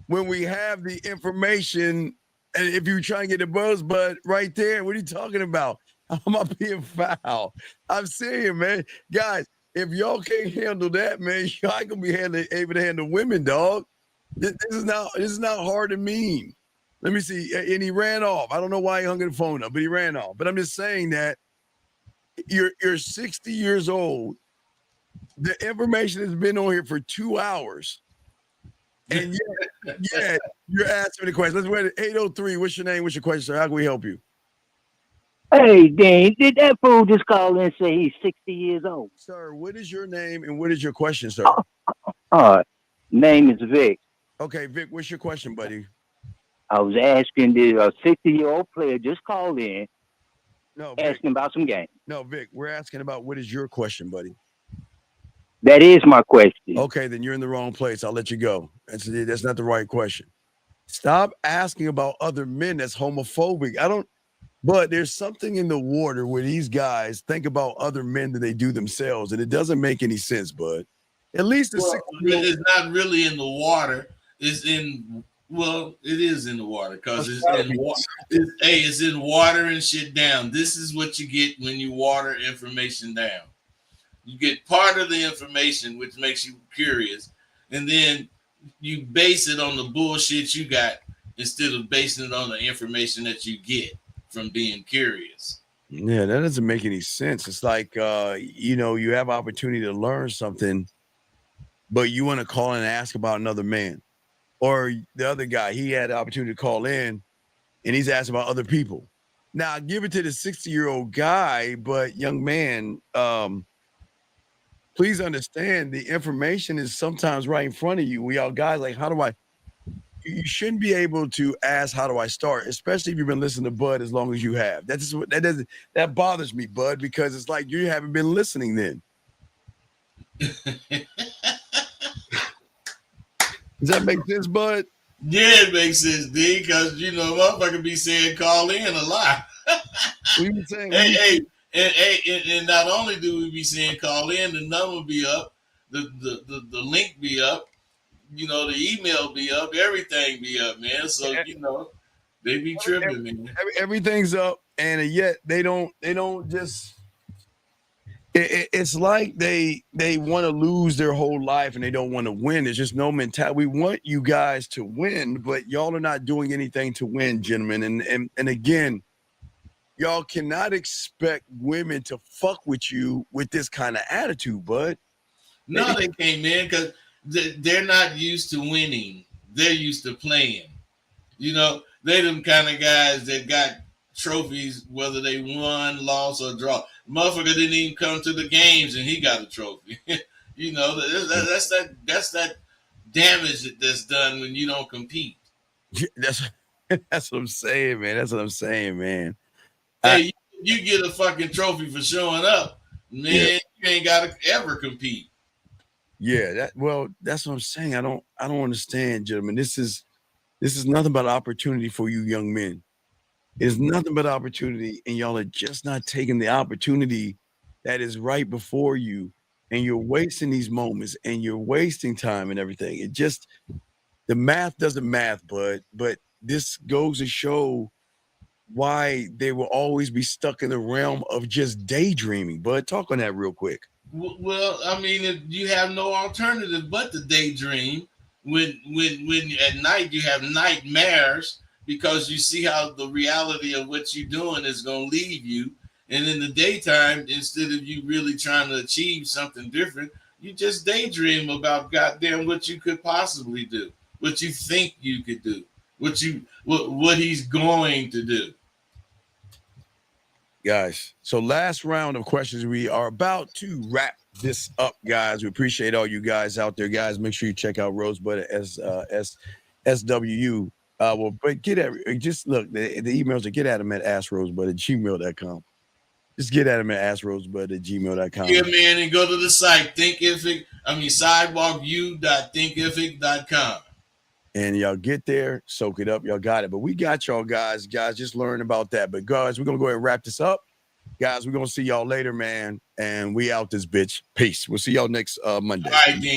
When we have the information, and if you're trying to get the buzz bud right there, what are you talking about? How am I being foul? I'm serious, man. Guys, if y'all can't handle that, man, y'all ain't gonna be able to handle women, dog. This is not hard to mean. Let me see. And he ran off. I don't know why he hung the phone up, but he ran off. But I'm just saying that you're 60 years old. The information has been on here for 2 hours. And yet you're asking me the question. Let's wait. 803. What's your name? What's your question, sir? How can we help you? Hey, Dane, did that fool just call in and say he's 60 years old? Sir, what is your name and what is your question, sir? Name is Vic. Okay, Vic, what's your question, buddy? I was asking, did a 60-year-old player just call in Vic, asking about some games? No, Vic, we're asking about what is your question, buddy? That is my question. Okay, then you're in the wrong place. I'll let you go. That's not the right question. Stop asking about other men. That's homophobic. But there's something in the water where these guys think about other men than they do themselves, and it doesn't make any sense, bud. At least it's not really in the water. It is in the water because it's in water. It's in water and shit down. This is what you get when you water information down. You get part of the information, which makes you curious, and then you base it on the bullshit you got instead of basing it on the information that you get from being curious. Yeah, that doesn't make any sense. It's like, you have opportunity to learn something, but you want to call in and ask about another man. Or the other guy, he had the opportunity to call in and he's asked about other people. Now, I give it to the 60-year-old guy, but young man, please understand the information is sometimes right in front of you. We all guys like, you shouldn't be able to ask, how do I start? Especially if you've been listening to Bud as long as you have. That bothers me, Bud, because it's like you haven't been listening then. Does that make sense, Bud? Yeah, it makes sense, D, because motherfucker be saying call in a lot. What are you saying? And not only do we be saying call in, the number be up, the link be up, the email be up, everything be up, man. So they be tripping, man. Everything's up, and yet they don't just. It's like they want to lose their whole life and they don't want to win. There's just no mentality. We want you guys to win, but y'all are not doing anything to win, gentlemen. And again, y'all cannot expect women to fuck with you with this kind of attitude, bud. No, they can't, man, because they're not used to winning. They're used to playing. You know, they them kind of guys that got trophies whether they won, lost, or draw. Motherfucker didn't even come to the games and he got a trophy. You know, that's that damage that's done when you don't compete. That's what I'm saying, man. That's what I'm saying, man. Hey, you get a fucking trophy for showing up, man. You ain't gotta ever compete. Yeah, that's what I'm saying. I don't understand, gentlemen. This is nothing but opportunity for you young men. It's nothing but opportunity, and y'all are just not taking the opportunity that is right before you, and you're wasting these moments, and you're wasting time and everything. It just, the math doesn't math, but this goes to show why they will always be stuck in the realm of just daydreaming. Bud, talk on that real quick. Well, I mean, if you have no alternative but to daydream. When at night you have nightmares because you see how the reality of what you're doing is going to leave you, and in the daytime, instead of you really trying to achieve something different, you just daydream about goddamn what you could possibly do, what you think you could do, what he's going to do. Guys, so last round of questions. We are about to wrap this up, guys. We appreciate all you guys out there, guys. Make sure you check out Rosebud as SWU. But just look, the emails are get at him at askrosebud@gmail.com. Just get at him at askrosebud@gmail.com. Yeah, man, and go to the site sidewalku.thinkific.com. And y'all get there, soak it up. Y'all got it. But we got y'all, guys. Just learn about that. But guys, we're going to go ahead and wrap this up. Guys, we're going to see y'all later, man. And we out this bitch. Peace. We'll see y'all next Monday. All right, Dean.